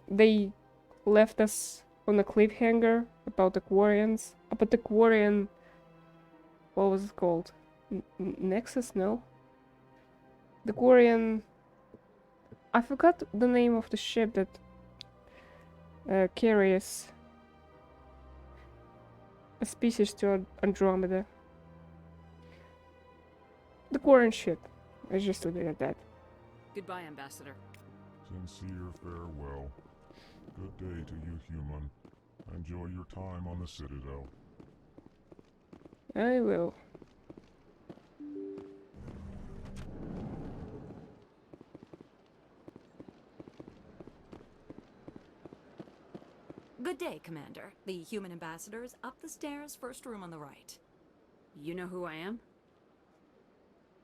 A: they left us on a cliffhanger about the Quarians. About the Quarian... what was it called? Nexus? No? The Quarian... I forgot the name of the ship that carries a species to Andromeda. The Quarian ship. Let's just leave it at that.
J: Goodbye, Ambassador.
B: Sincere farewell. Good day to you, human. Enjoy your time on the Citadel.
A: I will.
F: Good day, Commander. The human ambassador is up the stairs, first room on the right.
J: You know who I am?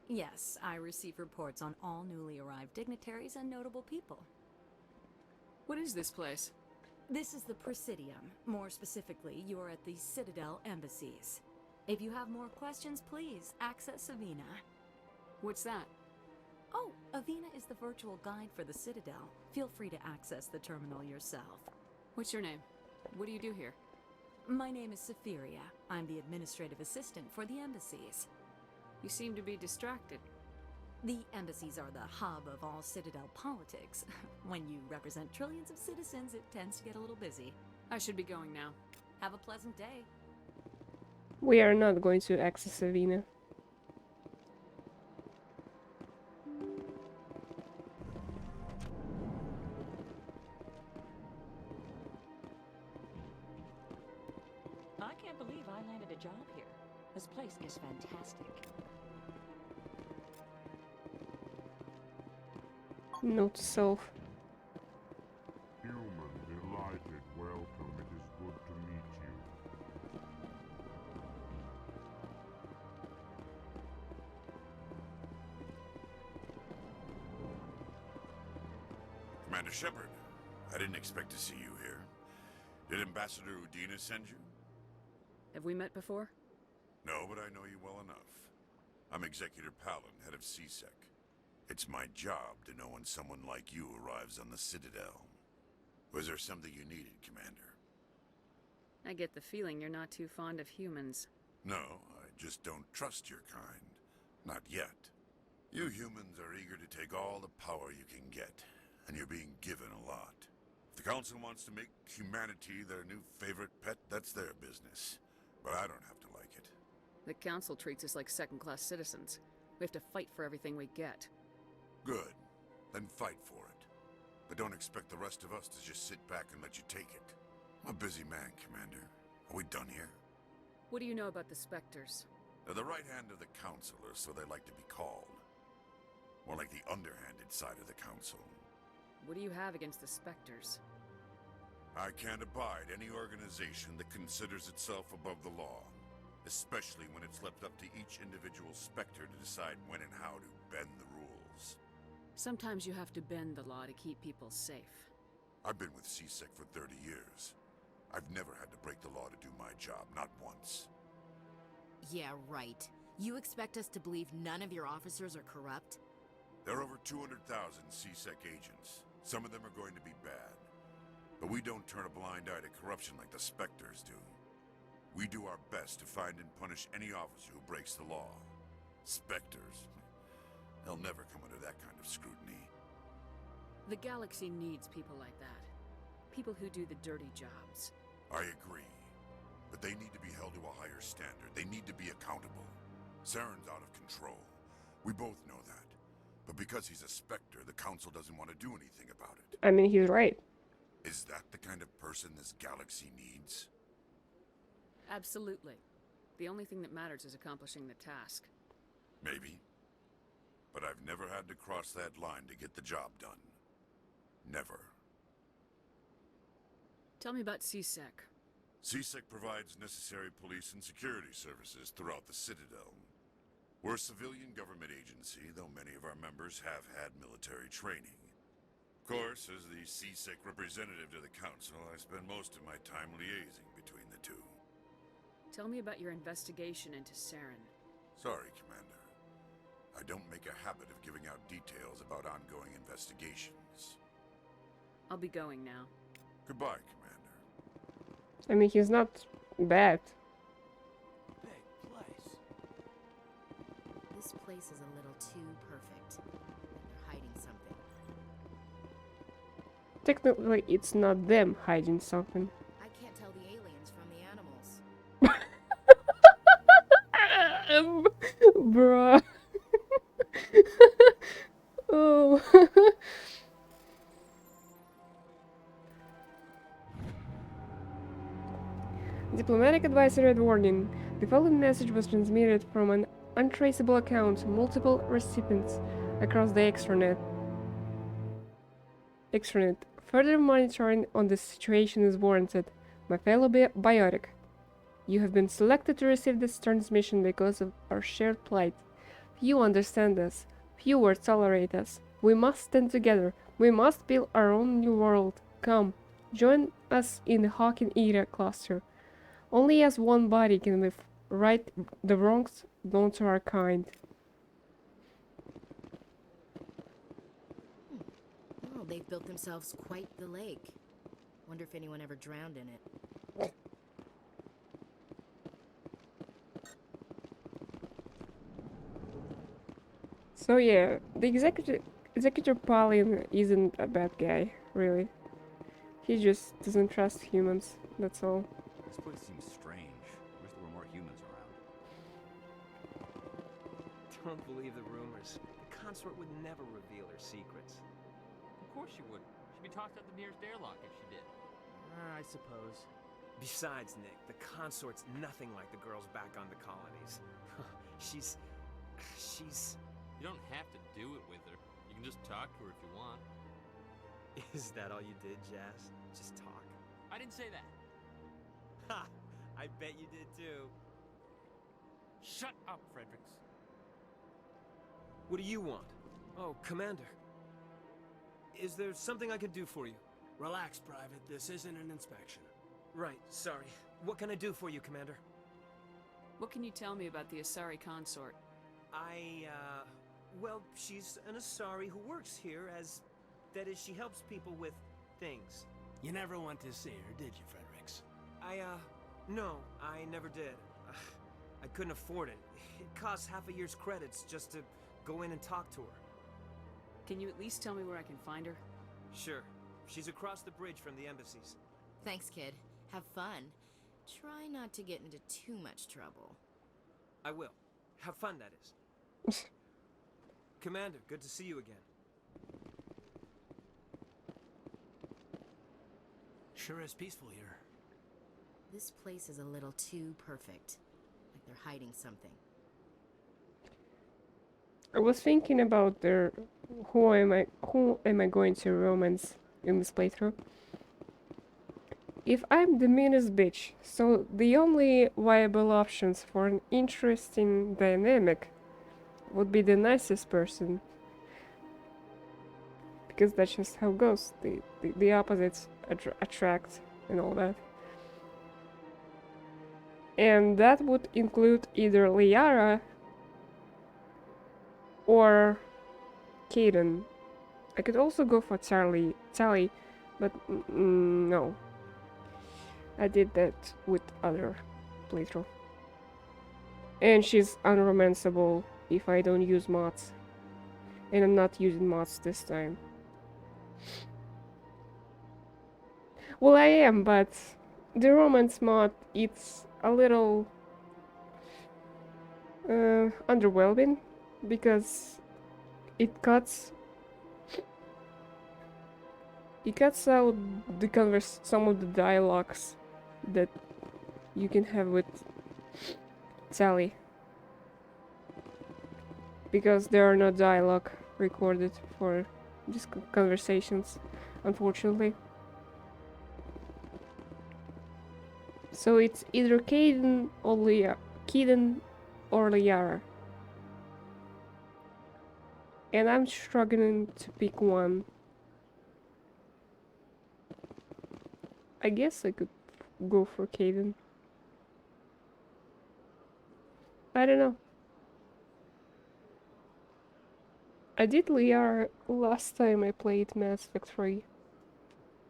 F: Yes, I receive reports on all newly arrived dignitaries and notable people.
J: What is this place?
F: This is the Presidium. More specifically, you're at the Citadel embassies. If you have more questions, please access Avina.
J: What's that?
F: Oh, Avina is the virtual guide for the Citadel. Feel free to access the terminal yourself.
J: What's your name? What do you do here?
F: My name is Saphiria. I'm the administrative assistant for the embassies.
J: You seem to be distracted.
F: The embassies are the hub of all Citadel politics. When you represent trillions of citizens, it tends to get a little busy.
J: I should be going now.
F: Have a pleasant day.
A: We are not going to access Savina.
L: I can't believe I landed a job here. This place is fantastic.
A: Note to self.
B: Human, delighted, welcome. It is good to meet you.
E: Commander Shepard, I didn't expect to see you here. Did Ambassador Udina send you?
J: Have we met before?
E: No, but I know you well enough. I'm Executor Palin, head of CSEC. It's my job to know when someone like you arrives on the Citadel. Was there something you needed, Commander?
J: I get the feeling you're not too fond of humans.
E: No, I just don't trust your kind. Not yet. You humans are eager to take all the power you can get, and you're being given a lot. If the Council wants to make humanity their new favorite pet, that's their business. But I don't have to like it.
J: The Council treats us like second-class citizens. We have to fight for everything we get.
E: Good. Then fight for it. But don't expect the rest of us to just sit back and let you take it. I'm a busy man, Commander. Are we done here?
J: What do you know about the Spectres?
E: They're the right hand of the Council, or so they like to be called. More like the underhanded side of the Council.
J: What do you have against the Spectres?
E: I can't abide any organization that considers itself above the law. Especially when it's left up to each individual Spectre to decide when and how to bend the rules.
J: Sometimes you have to bend the law to keep people safe.
E: I've been with CSEC for 30 years. I've never had to break the law to do my job, not once.
P: Yeah, right. You expect us to believe none of your officers are corrupt?
E: There are over 200,000 CSEC agents. Some of them are going to be bad. But we don't turn a blind eye to corruption like the Spectres do. We do our best to find and punish any officer who breaks the law. Spectres, they'll never come under that kind of scrutiny.
J: The galaxy needs people like that. People who do the dirty jobs.
E: I agree. But they need to be held to a higher standard. They need to be accountable. Saren's out of control. We both know that. But because he's a Spectre, the Council doesn't want to do anything about it.
A: I mean, he's right.
E: Is that the kind of person this galaxy needs?
J: Absolutely. The only thing that matters is accomplishing the task.
E: Maybe. But I've never had to cross that line to get the job done. Never.
J: Tell me about CSEC.
E: CSEC provides necessary police and security services throughout the Citadel. We're a civilian government agency, though many of our members have had military training. Of course, as the CSEC representative to the Council, I spend most of my time liaising between the two.
J: Tell me about your investigation into Saren.
E: Sorry, Commander. I don't make a habit of giving out details about ongoing investigations.
J: I'll be going now.
E: Goodbye, Commander.
A: I mean, he's not bad.
P: Big place. This place is a little too perfect. They're hiding something.
A: Technically, it's not them hiding something.
P: I can't tell the aliens from the animals.
A: Bruh. Oh. Diplomatic advisory at warning. The following message was transmitted from an untraceable account to multiple recipients across the extranet. Further monitoring on this situation is warranted. My fellow biotic, you have been selected to receive this transmission because of our shared plight. Few understand us. Few will tolerate us. We must stand together. We must build our own new world. Come, join us in the Hawking Era cluster. Only as one body can we right the wrongs done to our kind.
P: Oh, they've built themselves quite the lake. Wonder if anyone ever drowned in it.
A: So yeah, the executor Pauline isn't a bad guy, really. He just doesn't trust humans, that's all.
H: This place seems strange. Wish there were more humans around.
I: Don't believe the rumors. The consort would never reveal her secrets.
Q: Of course she wouldn't. She'd be tossed out the nearest airlock if she did.
I: I suppose. Besides, Nick, the consort's nothing like the girls back on the colonies. she's...
Q: You don't have to do it with her. You can just talk to her if you want.
I: Is that all you did, Jazz? Just talk?
Q: I didn't say that.
I: Ha! I bet you did too.
Q: Shut up, Fredericks.
I: What do you want? Oh, Commander. Is there something I could do for you?
W: Relax, Private. This isn't an inspection.
I: Right, sorry. What can I do for you, Commander?
J: What can you tell me about the Asari consort?
I: Well, she's an Asari who works here as... That is, she helps people with things.
W: You never went to see her, did you, Fredericks?
I: No, I never did. I couldn't afford it. It costs half a year's credits just to go in and talk to her.
J: Can you at least tell me where I can find her?
I: Sure. She's across the bridge from the embassies.
P: Thanks, kid. Have fun. Try not to get into too much trouble.
I: I will. Have fun, that is. Commander, good to see you again.
W: Sure is peaceful here.
P: This place is a little too perfect. Like they're hiding something.
A: I was thinking about who am I going to romance in this playthrough. If I'm the meanest bitch, so the only viable options for an interesting dynamic would be the nicest person. Because that's just how it goes. The opposites attract and all that. And that would include either Liara or Kaden. I could also go for Tally, but no. I did that with other playthrough. And she's unromanceable if I don't use mods. And I'm not using mods this time. Well, I am, but the romance mod, it's a little underwhelming because it cuts out some of the dialogues that you can have with Sally, because there are no dialogue recorded for these conversations, unfortunately. So it's either Kaden or Liara. And I'm struggling to pick one. I guess I could go for Kaden. I don't know. I did Liara last time I played Mass Effect 3,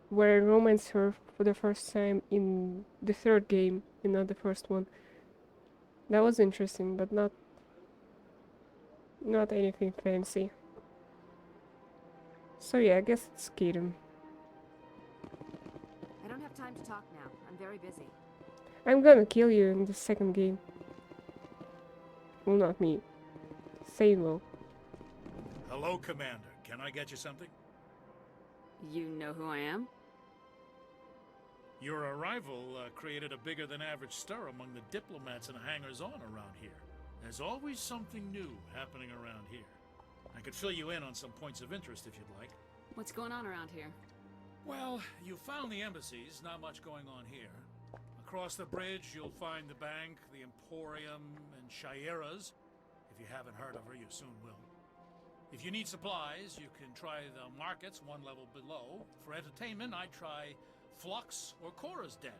A: where I romanced her for the first time in the third game, and not the first one. That was interesting, but not anything fancy. So yeah, I guess it's Kaden.
P: I don't have time to talk now. I'm very busy.
A: I'm gonna kill you in the second game. Well, not me. Thane will.
K: Hello, Commander. Can I get you something?
J: You know who I am?
K: Your arrival created a bigger than average stir among the diplomats and hangers-on around here. There's always something new happening around here. I could fill you in on some points of interest if you'd like.
J: What's going on around here?
K: Well, you found the embassies, not much going on here. Across the bridge, you'll find the bank, the Emporium, and Shaira's. If you haven't heard of her, you soon will. If you need supplies, you can try the markets one level below. For entertainment, I'd try Flux or Cora's Den.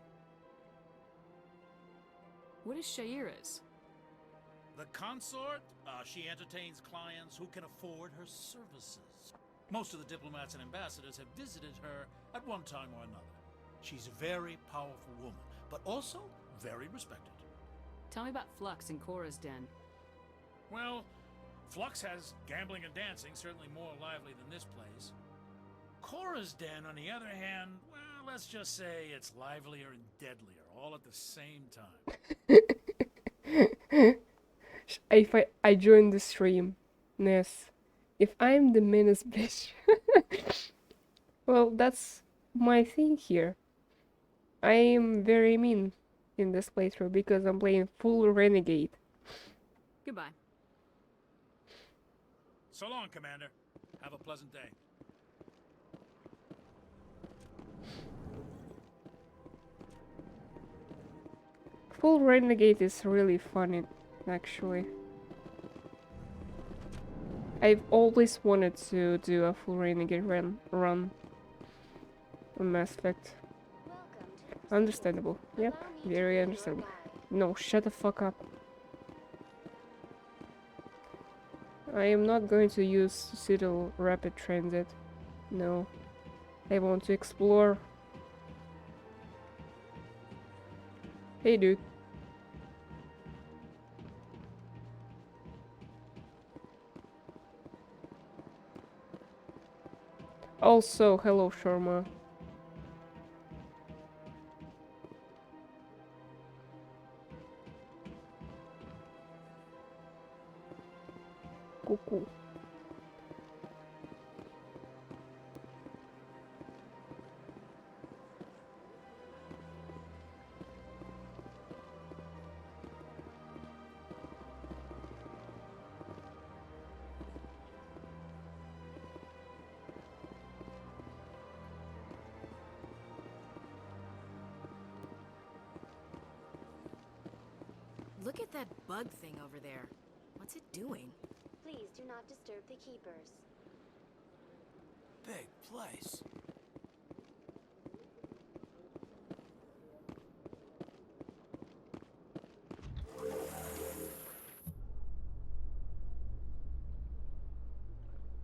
J: What is Shaira's?
K: The consort, she entertains clients who can afford her services. Most of the diplomats and ambassadors have visited her at one time or another.
W: She's a very powerful woman, but also very respected.
J: Tell me about Flux and Cora's den.
K: Well, Flux has gambling and dancing, certainly more lively than this place. Cora's den, on the other hand, well, let's just say it's livelier and deadlier, all at the same time.
A: If I join the stream, Ness, if I'm the menace bitch, well, that's my thing here. I am very mean in this playthrough because I'm playing full renegade.
J: Goodbye.
K: So long, Commander. Have a pleasant day.
A: Full renegade is really funny, actually. I've always wanted to do a full renegade run on Mass Effect. Understandable. Yep, very understandable. No, shut the fuck up. I am not going to use Citadel Rapid Transit. No. I want to explore. Hey, dude. Also, hello, Sharma. Cuckoo.
P: Look at that bug thing over there. What's it doing?
M: Please do not disturb the keepers.
W: Big place.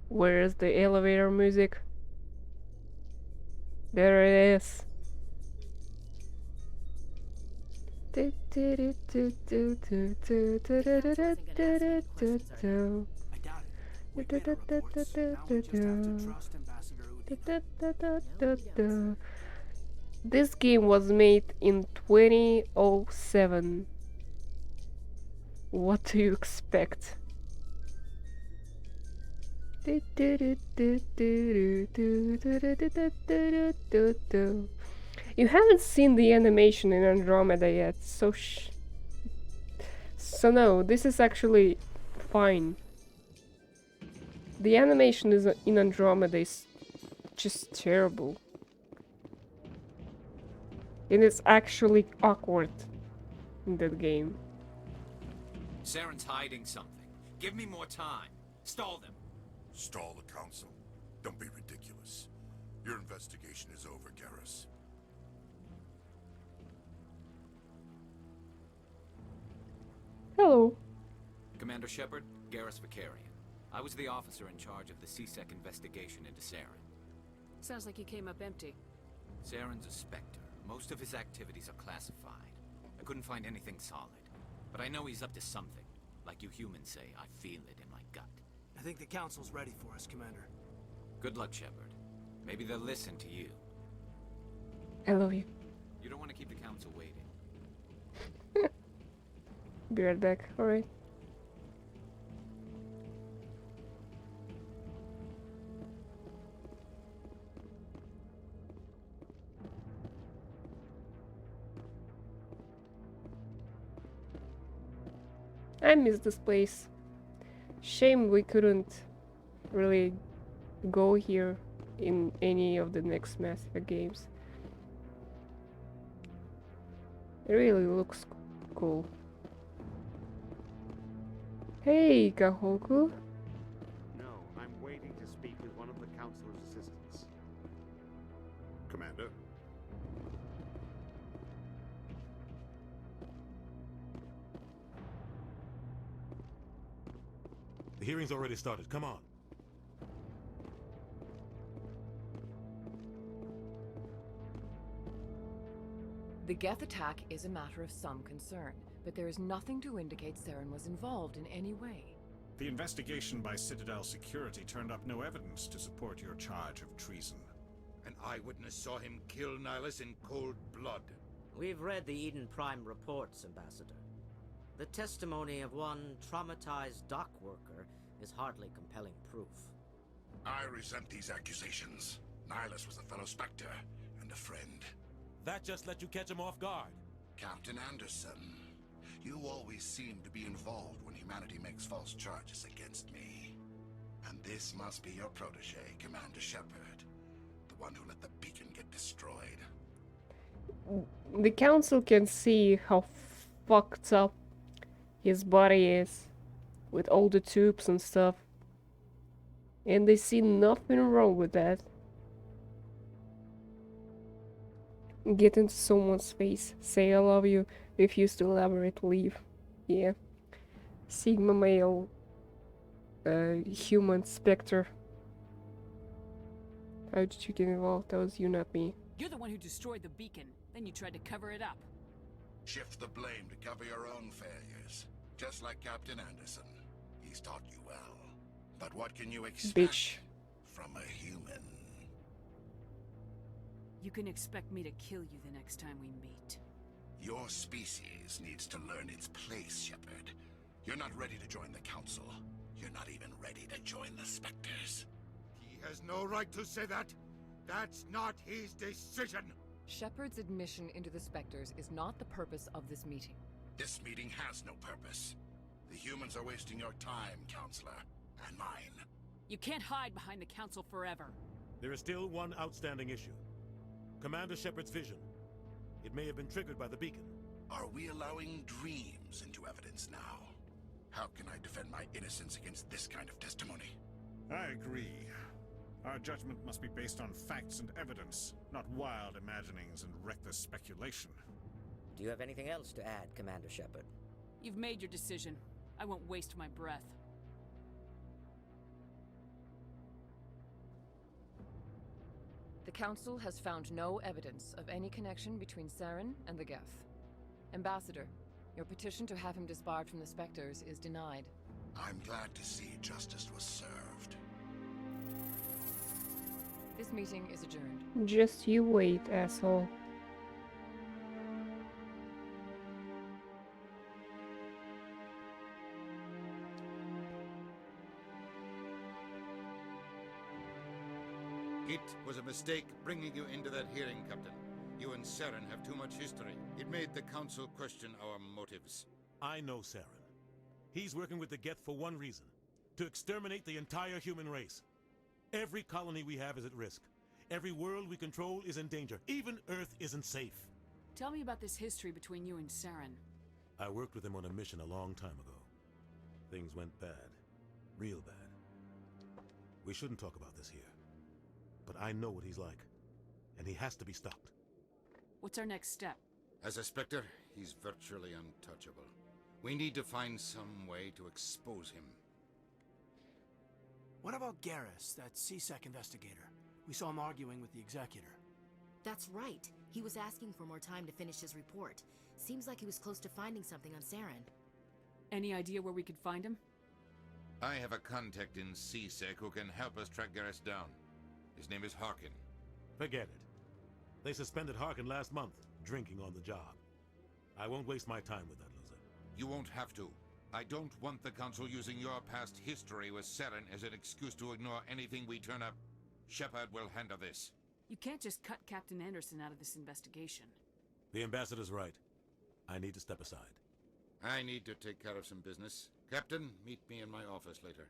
A: Where is the elevator music? There it is. This game was made in 2007. What do you expect? You haven't seen the animation in Andromeda yet, so no, this is actually fine. The animation in Andromeda is just terrible. And it's actually awkward in that game.
H: Saren's hiding something. Give me more time. Stall them.
E: Stall the council? Don't be ridiculous. Your investigation is over, Garrus.
A: Hello.
H: Commander Shepard, Garrus Vicarian. I was the officer in charge of the C-Sec investigation into Saren.
J: Sounds like you came up empty.
H: Saren's a Spectre. Most of his activities are classified. I couldn't find anything solid. But I know he's up to something. Like you humans say, I feel it in my gut.
W: I think the council's ready for us, Commander.
H: Good luck, Shepard. Maybe they'll listen to you.
A: I love you.
H: You don't want to keep the council waiting.
A: Be right back, alright. I miss this place. Shame we couldn't really go here in any of the next Mass Effect games. It really looks cool. Hey, Kahoku.
O: No, I'm waiting to speak with one of the Councilor's assistants. Commander?
N: The hearing's already started. Come on.
V: The Geth attack is a matter of some concern, but there is nothing to indicate Saren was involved in any way.
G: The investigation by Citadel Security turned up no evidence to support your charge of treason.
C: An eyewitness saw him kill Nihilus in cold blood.
U: We've read the Eden Prime reports, Ambassador. The testimony of one traumatized dock worker is hardly compelling proof.
E: I resent these accusations. Nihilus was a fellow Spectre and a friend.
R: That just let you catch him off guard.
E: Captain Anderson, you always seem to be involved when humanity makes false charges against me. And this must be your protege, Commander Shepard. The one who let the beacon get destroyed.
A: The council can see how fucked up his body is with all the tubes and stuff. And they see nothing wrong with that. Get into someone's face, say I love you, refuse to elaborate, leave. Yeah. Sigma male, human specter. How did you get involved? That was you, not me.
J: You're the one who destroyed the beacon, then you tried to cover it up.
E: Shift the blame to cover your own failures. Just like Captain Anderson. He's taught you well. But what can you expect
A: Bitch.
E: from a human?
J: You can expect me to kill you the next time we meet.
E: Your species needs to learn its place, Shepard. You're not ready to join the Council. You're not even ready to join the Spectres.
C: He has no right to say that. That's not his decision.
V: Shepard's admission into the Spectres is not the purpose of this meeting.
E: This meeting has no purpose. The humans are wasting your time, Counselor. And mine.
J: You can't hide behind the Council forever.
N: There is still one outstanding issue. Commander Shepard's vision. It may have been triggered by the beacon.
E: Are we allowing dreams into evidence now? How can I defend my innocence against this kind of testimony?
G: I agree. Our judgment must be based on facts and evidence, not wild imaginings and reckless speculation.
U: Do you have anything else to add, Commander Shepard?
J: You've made your decision. I won't waste my breath.
V: The Council has found no evidence of any connection between Saren and the Geth. Ambassador, your petition to have him disbarred from the Spectres is denied.
E: I'm glad to see justice was served.
V: This meeting is adjourned.
A: Just you wait, asshole.
C: It was a mistake bringing you into that hearing, Captain. You and Saren have too much history. It made the Council question our motives.
N: I know Saren. He's working with the Geth for one reason. To exterminate the entire human race. Every colony we have is at risk. Every world we control is in danger. Even Earth isn't safe.
J: Tell me about this history between you and Saren.
N: I worked with him on a mission a long time ago. Things went bad. Real bad. We shouldn't talk about this here. But I know what he's like. And he has to be stopped.
J: What's our next step?
C: As a Spectre, he's virtually untouchable. We need to find some way to expose him.
I: What about Garrus, that CSEC investigator? We saw him arguing with the Executor.
P: That's right. He was asking for more time to finish his report. Seems like he was close to finding something on Saren.
J: Any idea where we could find him?
C: I have a contact in CSEC who can help us track Garrus down. His name is Harkin.
N: Forget it. They suspended Harkin last month, drinking on the job. I won't waste my time with that loser.
C: You won't have to. I don't want the Council using your past history with Saren as an excuse to ignore anything we turn up. Shepard will handle this.
J: You can't just cut Captain Anderson out of this investigation.
N: The Ambassador's right. I need to step aside.
C: I need to take care of some business. Captain, meet me in my office later.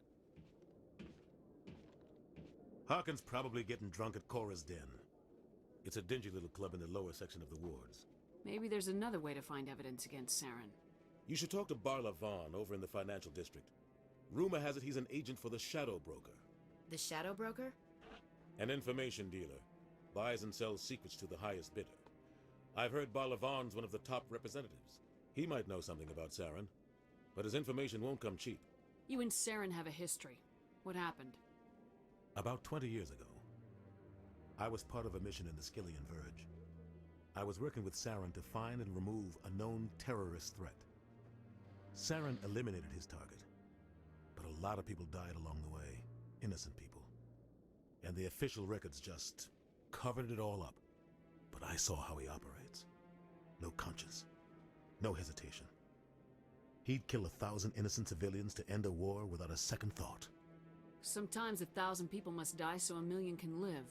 N: Harkin's probably getting drunk at Cora's Den. It's a dingy little club in the lower section of the wards.
J: Maybe there's another way to find evidence against Saren.
N: You should talk to Barla Vaughn over in the financial district. Rumor has it he's an agent for the Shadow Broker.
P: The Shadow Broker?
N: An information dealer. Buys and sells secrets to the highest bidder. I've heard Barla Vaughn's one of the top representatives. He might know something about Saren, but his information won't come cheap.
J: You and Saren have a history. What happened?
N: About 20 years ago, I was part of a mission in the Skillian Verge. I was working with Saren to find and remove a known terrorist threat. Saren eliminated his target, but a lot of people died along the way, innocent people. And the official records just covered it all up. But I saw how he operates. No conscience, no hesitation. He'd kill 1,000 innocent civilians to end a war without a second thought.
J: Sometimes 1,000 people must die so 1,000,000 can live.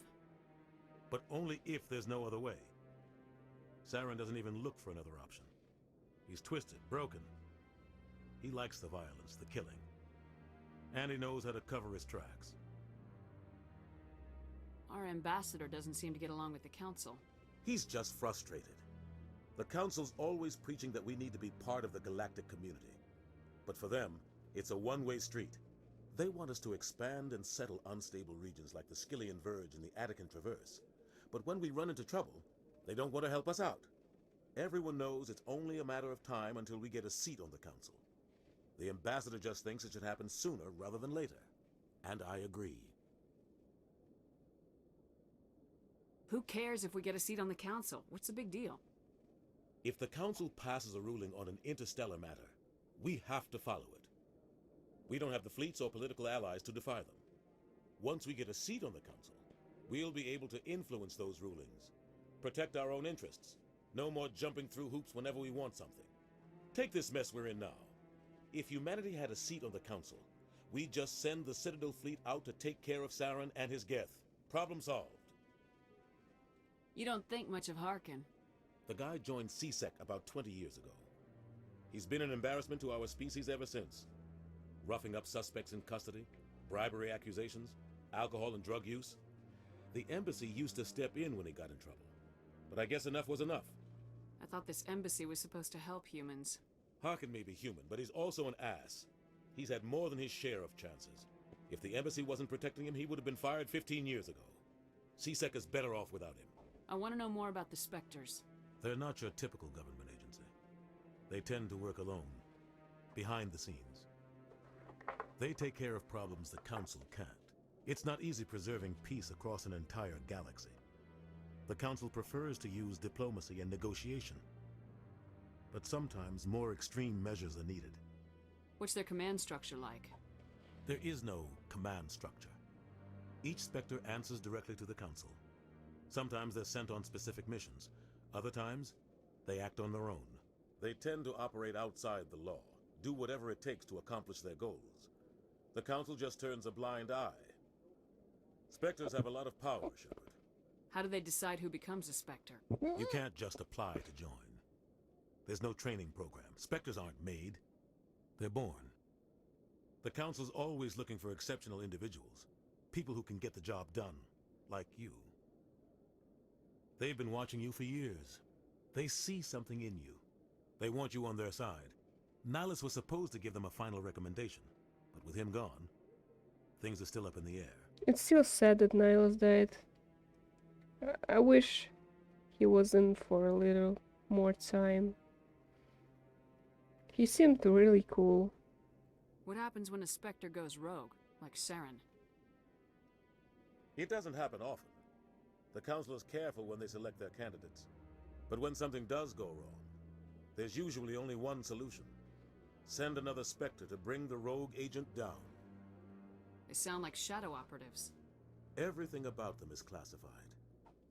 N: But only if there's no other way. Saren doesn't even look for another option. He's twisted, broken. He likes the violence, the killing. And he knows how to cover his tracks.
J: Our ambassador doesn't seem to get along with the council.
N: He's just frustrated. The council's always preaching that we need to be part of the galactic community. But for them, it's a one-way street. They want us to expand and settle unstable regions like the Skillian Verge and the Attican Traverse. But when we run into trouble, they don't want to help us out. Everyone knows it's only a matter of time until we get a seat on the council. The ambassador just thinks it should happen sooner rather than later. And I agree.
J: Who cares if we get a seat on the council? What's the big deal?
N: If the council passes a ruling on an interstellar matter, we have to follow it. We don't have the fleets or political allies to defy them. Once we get a seat on the council, we'll be able to influence those rulings, protect our own interests. No more jumping through hoops whenever we want something. Take this mess we're in now. If humanity had a seat on the council, we'd just send the Citadel fleet out to take care of Saren and his Geth. Problem solved.
J: You don't think much of Harkin.
N: The guy joined CSEC about 20 years ago. He's been an embarrassment to our species ever since. Roughing up suspects in custody, bribery accusations, alcohol and drug use. The embassy used to step in when he got in trouble. But I guess enough was enough.
J: I thought this embassy was supposed to help humans.
N: Harkin may be human, but he's also an ass. He's had more than his share of chances. If the embassy wasn't protecting him, he would have been fired 15 years ago. CSEC is better off without him.
J: I want to know more about the Spectres.
N: They're not your typical government agency. They tend to work alone, behind the scenes. They take care of problems the Council can't. It's not easy preserving peace across an entire galaxy. The Council prefers to use diplomacy and negotiation. But sometimes more extreme measures are needed.
J: What's their command structure like?
N: There is no command structure. Each Spectre answers directly to the Council. Sometimes they're sent on specific missions. Other times, they act on their own. They tend to operate outside the law, do whatever it takes to accomplish their goals. The Council just turns a blind eye. Spectres have a lot of power, Shepard.
J: How do they decide who becomes a Spectre?
N: You can't just apply to join. There's no training program. Spectres aren't made. They're born. The Council's always looking for exceptional individuals. People who can get the job done, like you. They've been watching you for years. They see something in you. They want you on their side. Nihilus was supposed to give them a final recommendation, but with him gone, things are still up in the air.
A: It's still sad that Nihilus died. I wish he was in for a little more time. He seemed really cool.
J: What happens when a Spectre goes rogue, like Saren?
N: It doesn't happen often. The Council is careful when they select their candidates. But when something does go wrong, there's usually only one solution. Send another Spectre to bring the rogue agent down.
J: They sound like shadow operatives.
N: Everything about them is classified.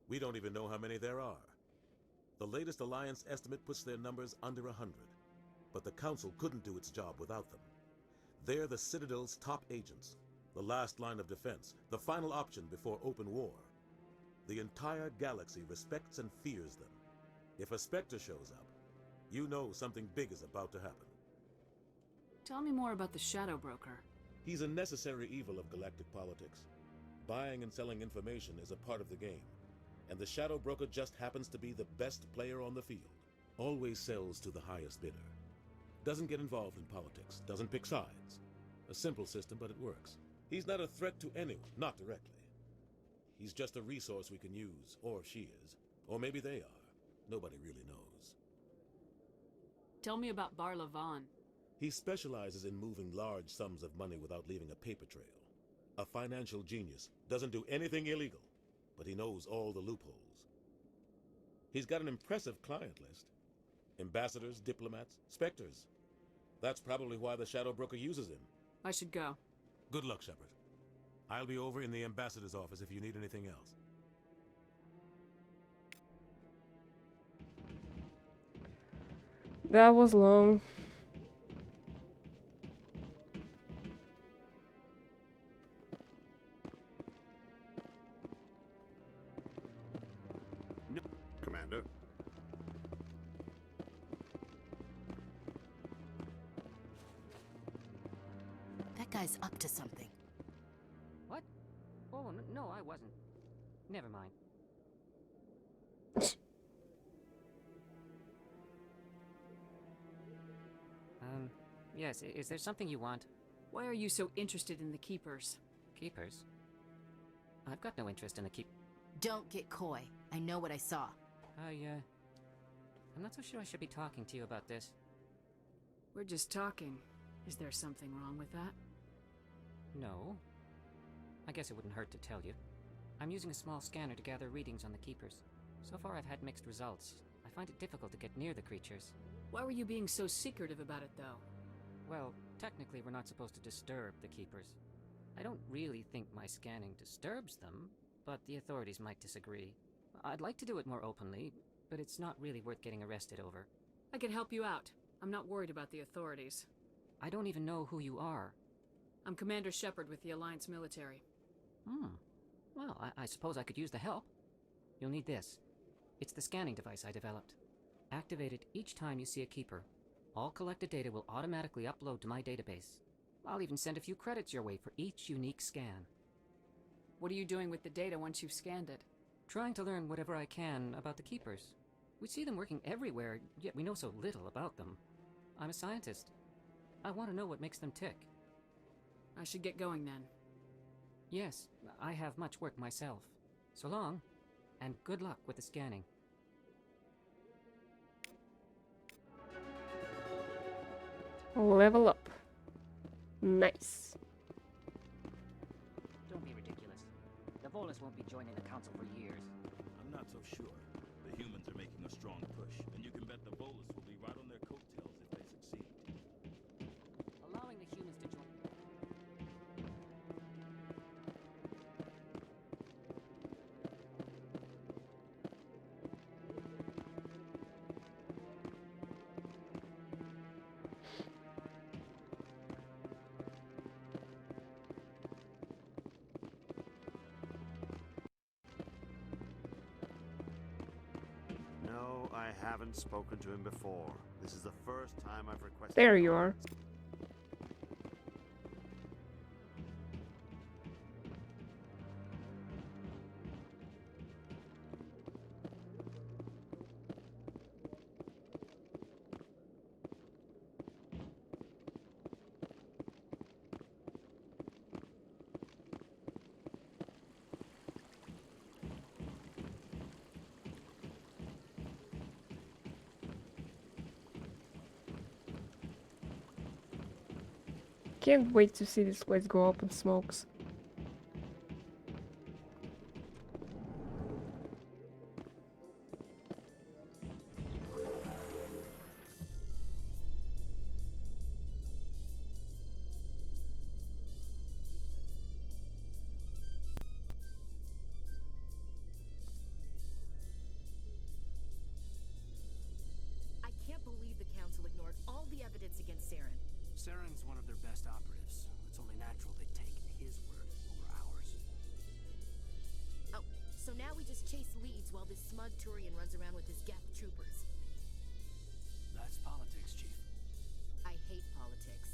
N: We don't even know how many there are. The latest Alliance estimate puts their numbers under 100. But the Council couldn't do its job without them. They're the Citadel's top agents, the last line of defense, the final option before open war. The entire galaxy respects and fears them. If a Spectre shows up, you know something big is about to happen.
J: Tell me more about the Shadow Broker.
N: He's a necessary evil of galactic politics. Buying and selling information is a part of the game. And the Shadow Broker just happens to be the best player on the field. Always sells to the highest bidder. Doesn't get involved in politics, doesn't pick sides. A simple system, but it works. He's not a threat to anyone, not directly. He's just a resource we can use, or she is. Or maybe they are. Nobody really knows.
J: Tell me about Bar Lavan.
N: He specializes in moving large sums of money without leaving a paper trail. A financial genius, doesn't do anything illegal, but he knows all the loopholes. He's got an impressive client list. Ambassadors, diplomats, specters. That's probably why the Shadow Broker uses him.
J: I should go.
N: Good luck, Shepard. I'll be over in the ambassador's office if you need anything else.
A: That was long.
E: No, Commander.
P: That guy's up to something.
D: What? Oh, no, I wasn't. Never mind. Yes, is there something you want?
J: Why are you so interested in the Keepers?
D: Keepers? I've got no interest in the
P: Don't get coy. I know what I saw.
D: I'm not so sure I should be talking to you about this.
J: We're just talking. Is there something wrong with that?
D: No. I guess it wouldn't hurt to tell you. I'm using a small scanner to gather readings on the Keepers. So far I've had mixed results. I find it difficult to get near the creatures.
J: Why were you being so secretive about it, though?
D: Well, technically we're not supposed to disturb the Keepers. I don't really think my scanning disturbs them, but the authorities might disagree. I'd like to do it more openly, but it's not really worth getting arrested over.
J: I can help you out. I'm not worried about the authorities.
D: I don't even know who you are.
J: I'm Commander Shepard with the Alliance military.
D: Well, I suppose I could use the help. You'll need this. It's the scanning device I developed. Activate it each time you see a Keeper. All collected data will automatically upload to my database. I'll even send a few credits your way for each unique scan.
J: What are you doing with the data once you've scanned it?
D: Trying to learn whatever I can about the Keepers. We see them working everywhere, yet we know so little about them. I'm a scientist. I want to know what makes them tick.
J: I should get going then.
D: Yes, I have much work myself. So long, and good luck with the scanning.
A: Level up. Nice.
D: Don't be ridiculous. The Volus won't be joining the Council for years.
R: I'm not so sure. The humans are making a strong push, and you can bet the Volus will be right on their coattails if they succeed.
D: Allowing the humans to join...
O: No, I haven't spoken to him before. This is the first time I've requested...
A: There you are. Can't wait to see this place go up in smokes.
P: I can't believe the Council ignored all the evidence against Saren.
I: Saren's one of their best operatives. It's only natural they'd take his word over ours.
P: Oh, so now we just chase leads while this smug Turian runs around with his Geth troopers.
I: That's politics, Chief.
P: I hate politics.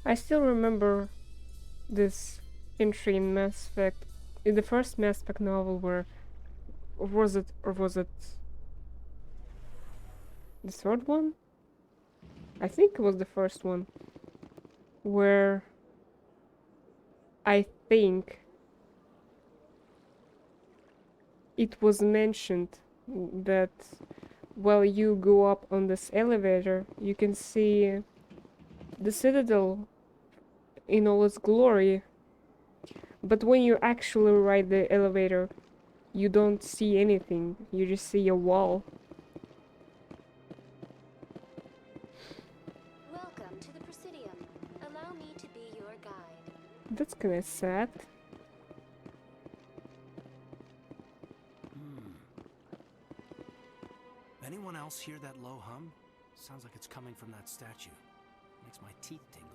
A: I still remember this entry in Mass Effect, in the first Mass Effect novel, where, or was it the third one? I think it was the first one, where I think it was mentioned that while you go up on this elevator, you can see the Citadel in all its glory. But when you actually ride the elevator, you don't see anything. You just see a wall.
M: Welcome to the Presidium. Allow me to be your guide.
A: That's kinda sad.
I: Anyone else hear that low hum? Sounds like it's coming from that statue. Makes my teeth tingle.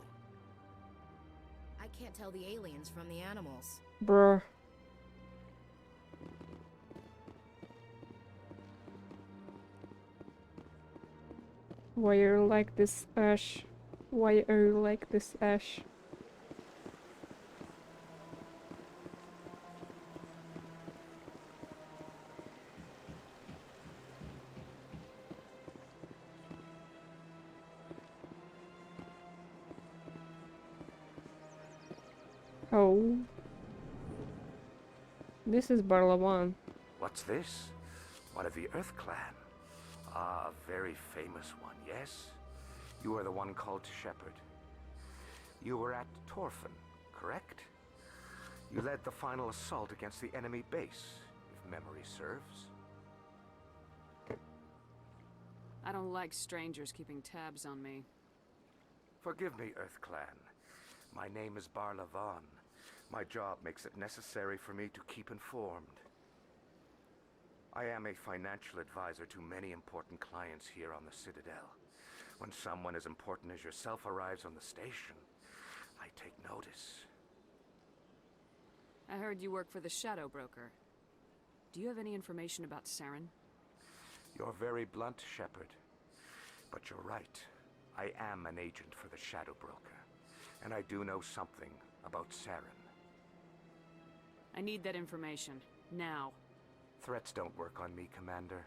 P: I can't tell the aliens from the animals.
A: Bruh. Why are you like this, Ash? Why are you like this, Ash? Oh. This is Barlawan.
F: What's this? One of the Earth Clan. Ah, a very famous one, yes? You are the one called Shepard. You were at Torfin, correct? You led the final assault against the enemy base, if memory serves.
J: I don't like strangers keeping tabs on me.
F: Forgive me, Earth Clan. My name is Barlawan. My job makes it necessary for me to keep informed. I am a financial advisor to many important clients here on the Citadel. When someone as important as yourself arrives on the station, I take notice.
J: I heard you work for the Shadow Broker. Do you have any information about Saren?
F: You're very blunt, Shepard. But you're right. I am an agent for the Shadow Broker. And I do know something about Saren.
J: I need that information. Now.
F: Threats don't work on me, Commander.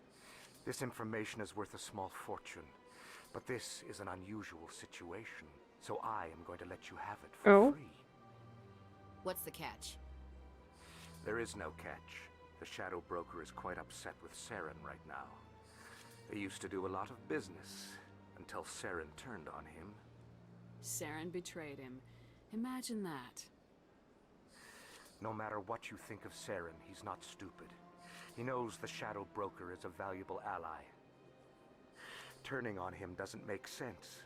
F: This information is worth a small fortune. But this is an unusual situation, so I am going to let you have it for free.
P: What's the catch?
F: There is no catch. The Shadow Broker is quite upset with Saren right now. They used to do a lot of business, until Saren turned on him.
J: Saren betrayed him. Imagine that.
F: No matter what you think of Saren, he's not stupid. He knows the Shadow Broker is a valuable ally. Turning on him doesn't make sense.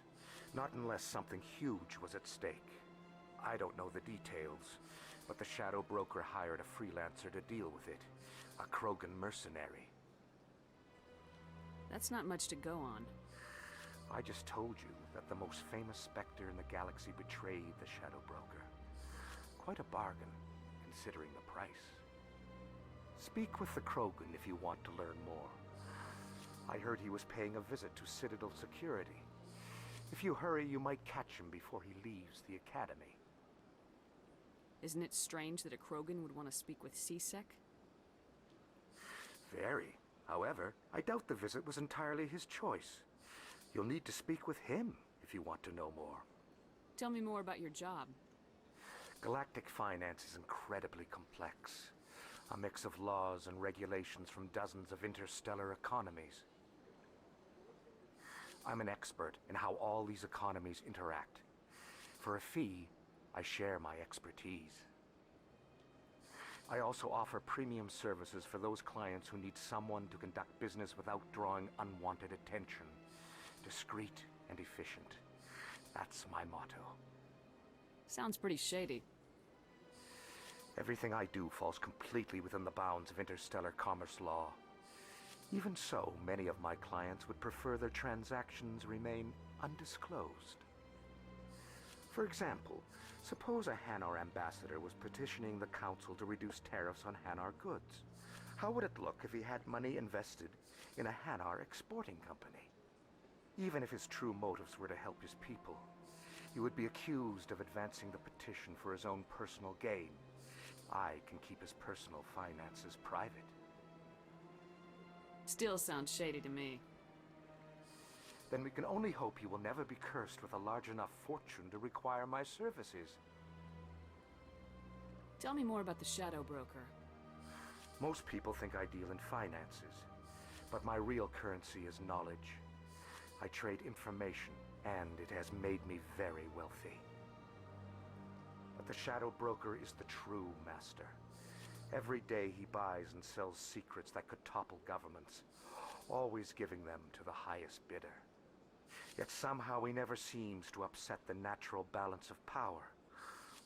F: Not unless something huge was at stake. I don't know the details, but the Shadow Broker hired a freelancer to deal with it. A Krogan mercenary.
J: That's not much to go on.
F: I just told you that the most famous Spectre in the galaxy betrayed the Shadow Broker. Quite a bargain, considering the price. Speak with the Krogan if you want to learn more. I heard he was paying a visit to Citadel security. If you hurry, you might catch him before he leaves the Academy.
J: Isn't it strange that a Krogan would want to speak with C-Sec?
F: Very. However, I doubt the visit was entirely his choice. You'll need to speak with him if you want to know more.
J: Tell me more about your job.
F: Galactic finance is incredibly complex. A mix of laws and regulations from dozens of interstellar economies. I'm an expert in how all these economies interact. For a fee, I share my expertise. I also offer premium services for those clients who need someone to conduct business without drawing unwanted attention. Discreet and efficient. That's my motto.
J: Sounds pretty shady.
F: Everything I do falls completely within the bounds of interstellar commerce law. Even so, many of my clients would prefer their transactions remain undisclosed. For example, suppose a Hanar ambassador was petitioning the council to reduce tariffs on Hanar goods. How would it look if he had money invested in a Hanar exporting company? Even if his true motives were to help his people, he would be accused of advancing the petition for his own personal gain. I can keep his personal finances private.
J: Still sounds shady to me.
F: Then we can only hope he will never be cursed with a large enough fortune to require my services.
J: Tell me more about the Shadow Broker.
F: Most people think I deal in finances, but my real currency is knowledge. I trade information, and it has made me very wealthy. But the Shadow Broker is the true master. Every day he buys and sells secrets that could topple governments, always giving them to the highest bidder. Yet somehow he never seems to upset the natural balance of power.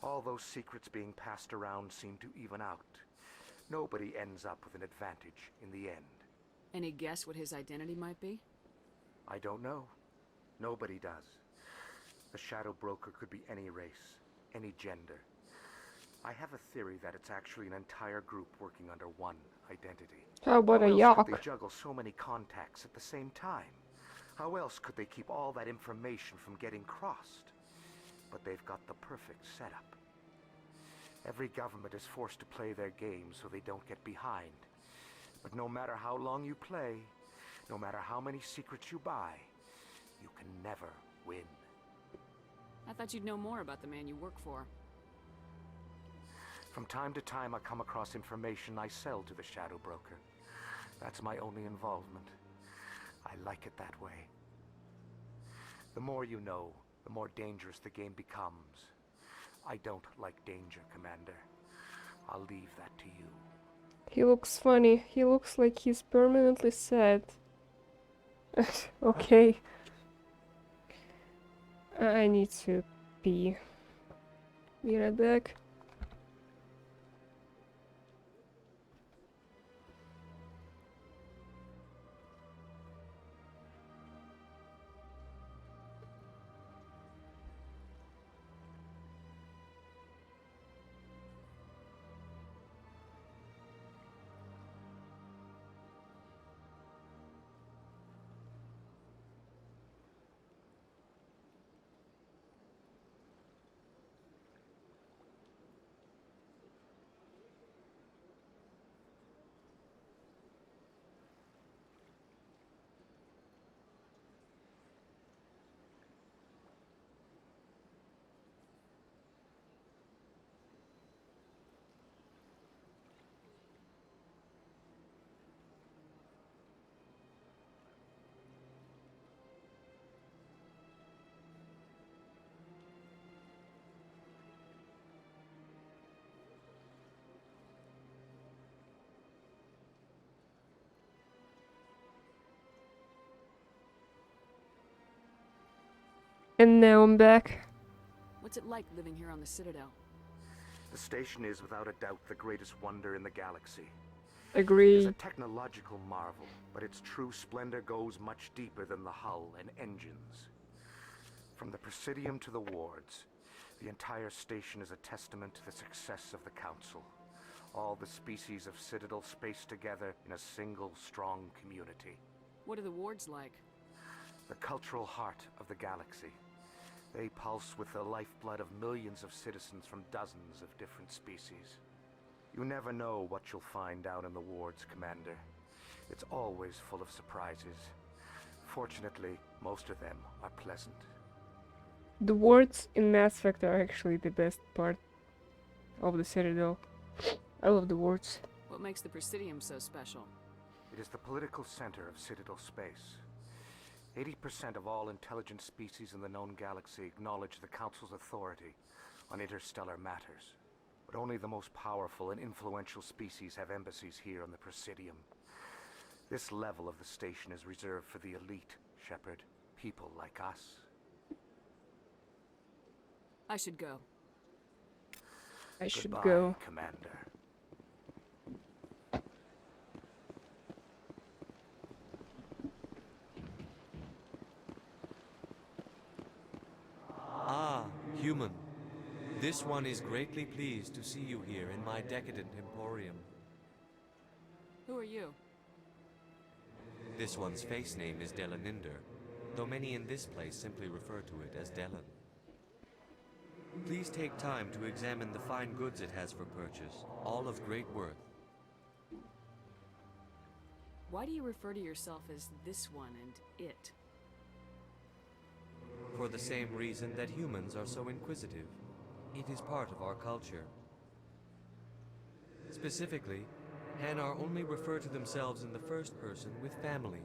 F: All those secrets being passed around seem to even out. Nobody ends up with an advantage in the end.
J: Any guess what his identity might be?
F: I don't know. Nobody does. The Shadow Broker could be any race, any gender. I have a theory that it's actually an entire group working under one identity.
A: How about a
F: How else
A: yak?
F: could they juggle so many contacts at the same time? How else could they keep all that information from getting crossed? But they've got the perfect setup. Every government is forced to play their game so they don't get behind. But no matter how long you play, no matter how many secrets you buy, you can never win.
J: I thought you'd know more about the man you work for.
F: From time to time, I come across information I sell to the Shadow Broker. That's my only involvement. I like it that way. The more you know, the more dangerous the game becomes. I don't like danger, Commander. I'll leave that to you.
A: He looks funny. He looks like he's permanently sad. Okay. I need to pee. Be right back. And now I'm back.
J: What's it like living here on the Citadel?
F: The station is without a doubt the greatest wonder in the galaxy.
A: Agree.
F: It's a technological marvel, but its true splendor goes much deeper than the hull and engines. From the Presidium to the wards, the entire station is a testament to the success of the Council. All the species of Citadel spaced together in a single strong community.
J: What are the wards like?
F: The cultural heart of the galaxy. They pulse with the lifeblood of millions of citizens from dozens of different species. You never know what you'll find out in the wards, Commander. It's always full of surprises. Fortunately, most of them are pleasant.
A: The wards in Mass Effect are actually the best part of the Citadel. I love the wards.
J: What makes the Presidium so special?
F: It is the political center of Citadel space. 80% of all intelligent species in the known galaxy acknowledge the Council's authority on interstellar matters. But only the most powerful and influential species have embassies here on the Presidium. This level of the station is reserved for the elite, Shepard. People like us.
J: I should go.
A: I should
F: Goodbye,
A: go.
F: Commander.
L: Ah, human. This one is greatly pleased to see you here in my decadent emporium.
J: Who are you?
L: This one's face name is Delaninder, though many in this place simply refer to it as Delan. Please take time to examine the fine goods it has for purchase, all of great worth.
J: Why do you refer to yourself as this one and it?
L: For the same reason that humans are so inquisitive. It is part of our culture. Specifically, Hanar only refer to themselves in the first person with family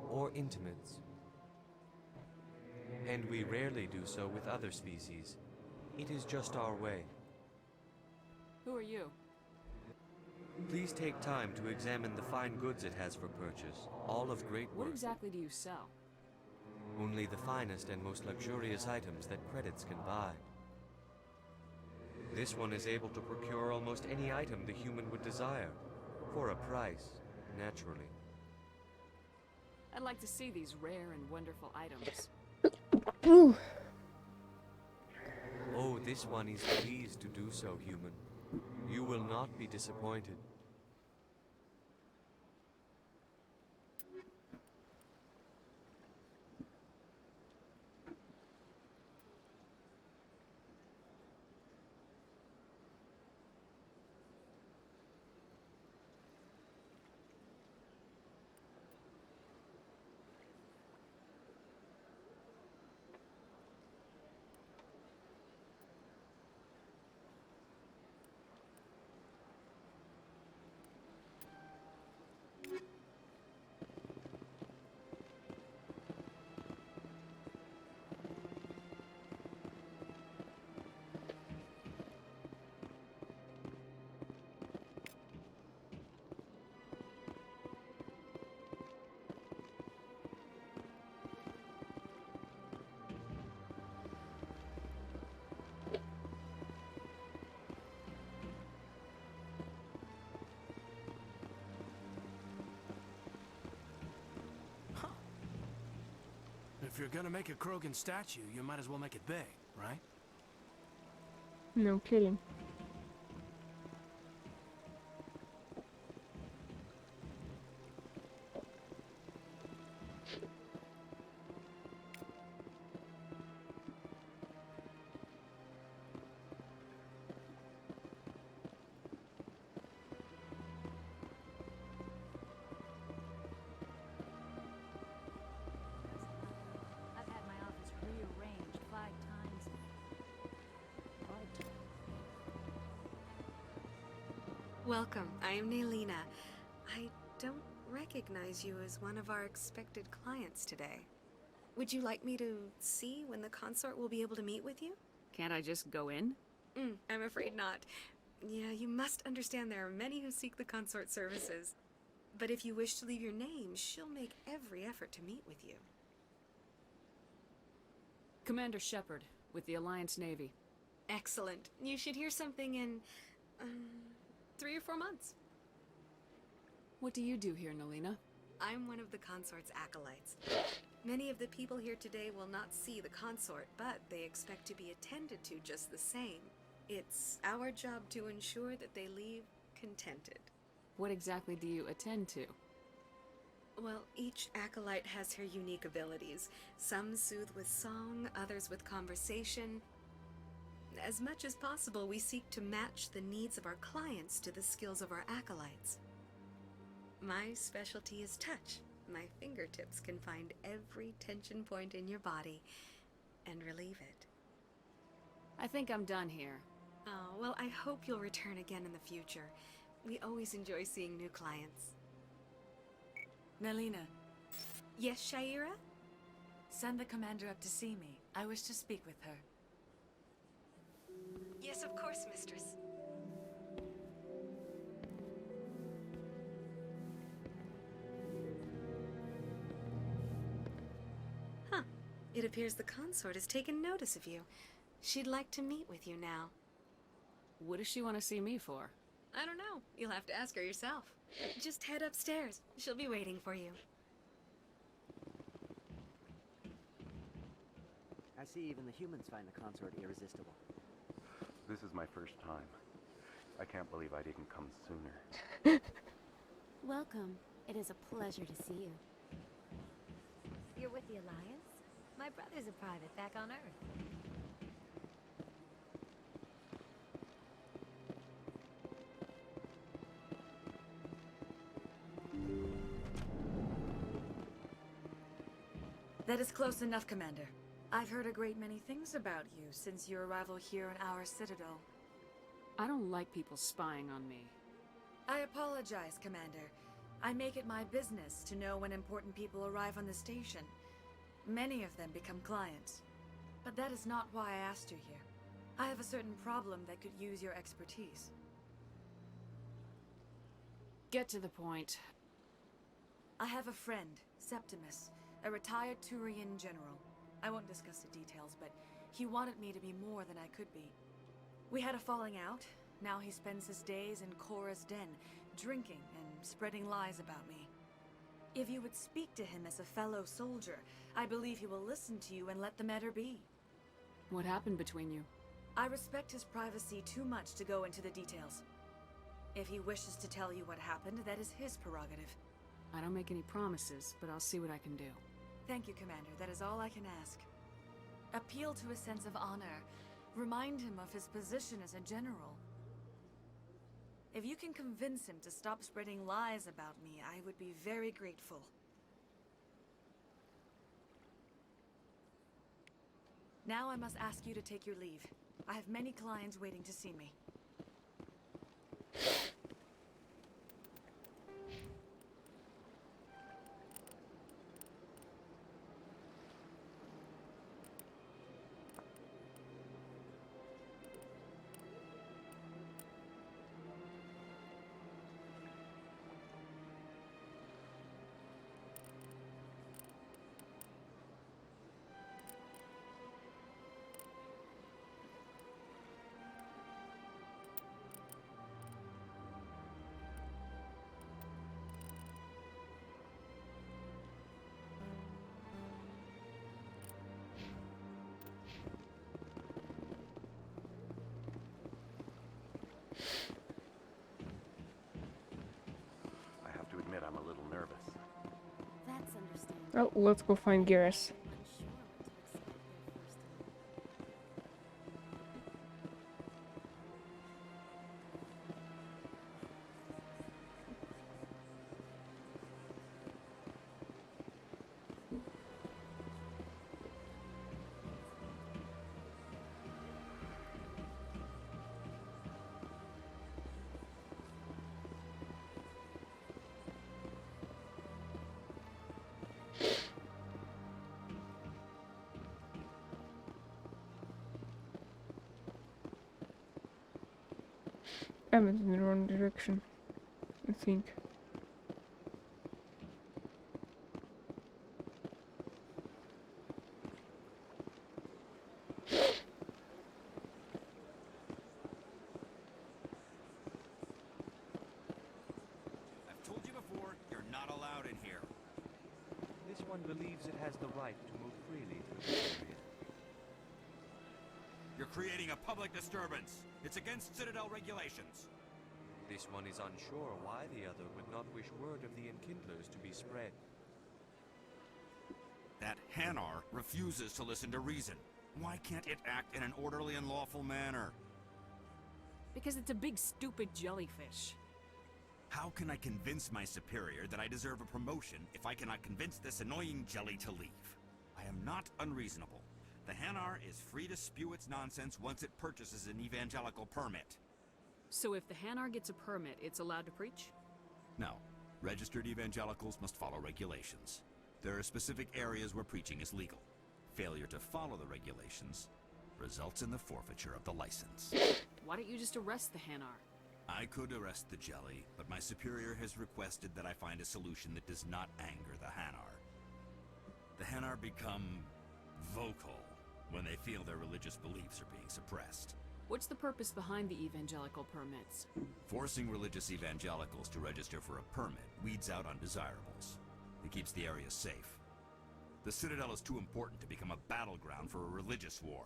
L: or intimates. And we rarely do so with other species. It is just our way.
J: Who are you?
L: Please take time to examine the fine goods it has for purchase, all of great
J: What
L: worth.
J: exactly do you sell?
L: Only the finest and most luxurious items that credits can buy. This one is able to procure almost any item the human would desire, for a price, naturally.
J: I'd like to see these rare and wonderful items.
A: Ooh.
L: Oh, this one is pleased to do so, human. You will not be disappointed.
I: If you're gonna make a Krogan statue, you might as well make it big, right?
A: No kidding.
B: I've had my office rearranged 5 times.
S: Welcome. I am Naylina. I don't recognize you as one of our expected clients today. Would you like me to see when the consort will be able to meet with you?
J: Can't I just go in?
S: I'm afraid not. Yeah, you must understand there are many who seek the consort services. But if you wish to leave your name, she'll make every effort to meet with you.
J: Commander Shepard, with the Alliance Navy.
S: Excellent. You should hear something in 3 or 4 months.
J: What do you do here, Naylina?
S: I'm one of the consort's acolytes. Many of the people here today will not see the consort, but they expect to be attended to just the same. It's our job to ensure that they leave contented.
J: What exactly do you attend to?
S: Well, each acolyte has her unique abilities. Some soothe with song, others with conversation. As much as possible, we seek to match the needs of our clients to the skills of our acolytes. My specialty is touch. My fingertips can find every tension point in your body and relieve it.
J: I think I'm done here.
S: Oh, well, I hope you'll return again in the future. We always enjoy seeing new clients.
B: Naylina,
S: Yes, Shaira?
B: send the commander up to see me. I wish to speak with her.
S: Yes, of course, mistress. Huh. It appears the consort has taken notice of you. She'd like to meet with you now.
J: What does she want to see me for?
S: I don't know. You'll have to ask her yourself. Just head upstairs. She'll be waiting for you.
T: I see even the humans find the consort irresistible.
F: This is my first time. I can't believe I didn't come sooner.
M: Welcome. It is a pleasure to see you. You're with the Alliance? My brother's a private back on Earth.
B: That is close enough, Commander. I've heard a great many things about you since your arrival here in our citadel.
J: I don't like people spying on me.
B: I apologize, Commander. I make it my business to know when important people arrive on the station. Many of them become clients. But that is not why I asked you here. I have a certain problem that could use your expertise.
J: Get to the point.
B: I have a friend, Septimus, a retired Turian general. I won't discuss the details, but he wanted me to be more than I could be. We had a falling out. Now he spends his days in Cora's den, drinking and spreading lies about me. If you would speak to him as a fellow soldier, I believe he will listen to you and let the matter be.
J: What happened between you?
B: I respect his privacy too much to go into the details. If he wishes to tell you what happened, that is his prerogative.
J: I don't make any promises, but I'll see what I can do.
B: Thank you, Commander. That is all I can ask. Appeal to his sense of honor. Remind him of his position as a general. If you can convince him to stop spreading lies about me, I would be very grateful. Now I must ask you to take your leave. I have many clients waiting to see me.
F: I have to admit I'm a little nervous.
M: That's understandable.
A: Oh, let's go find Garrus. I went in the wrong direction, I think.
H: I've told you before, you're not allowed in here.
L: This one believes it has the right to move freely through this area.
H: You're creating a public disturbance. It's against Citadel regulations.
L: This one is unsure why the other would not wish word of the Enkindlers to be spread.
H: That Hanar refuses to listen to reason. Why can't it act in an orderly and lawful manner?
J: Because it's a big stupid jellyfish.
H: How can I convince my superior that I deserve a promotion if I cannot convince this annoying jelly to leave? I am not unreasonable. The Hanar is free to spew its nonsense once it purchases an evangelical permit.
J: So if the Hanar gets a permit, it's allowed to preach?
H: No. Registered evangelicals must follow regulations. There are specific areas where preaching is legal. Failure to follow the regulations results in the forfeiture of the license.
J: Why don't you just arrest the Hanar?
H: I could arrest the jelly, but my superior has requested that I find a solution that does not anger the Hanar. The Hanar become vocal when they feel their religious beliefs are being suppressed.
J: What's the purpose behind the evangelical permits?
H: Forcing religious evangelicals to register for a permit weeds out undesirables. It keeps the area safe. The Citadel is too important to become a battleground for a religious war.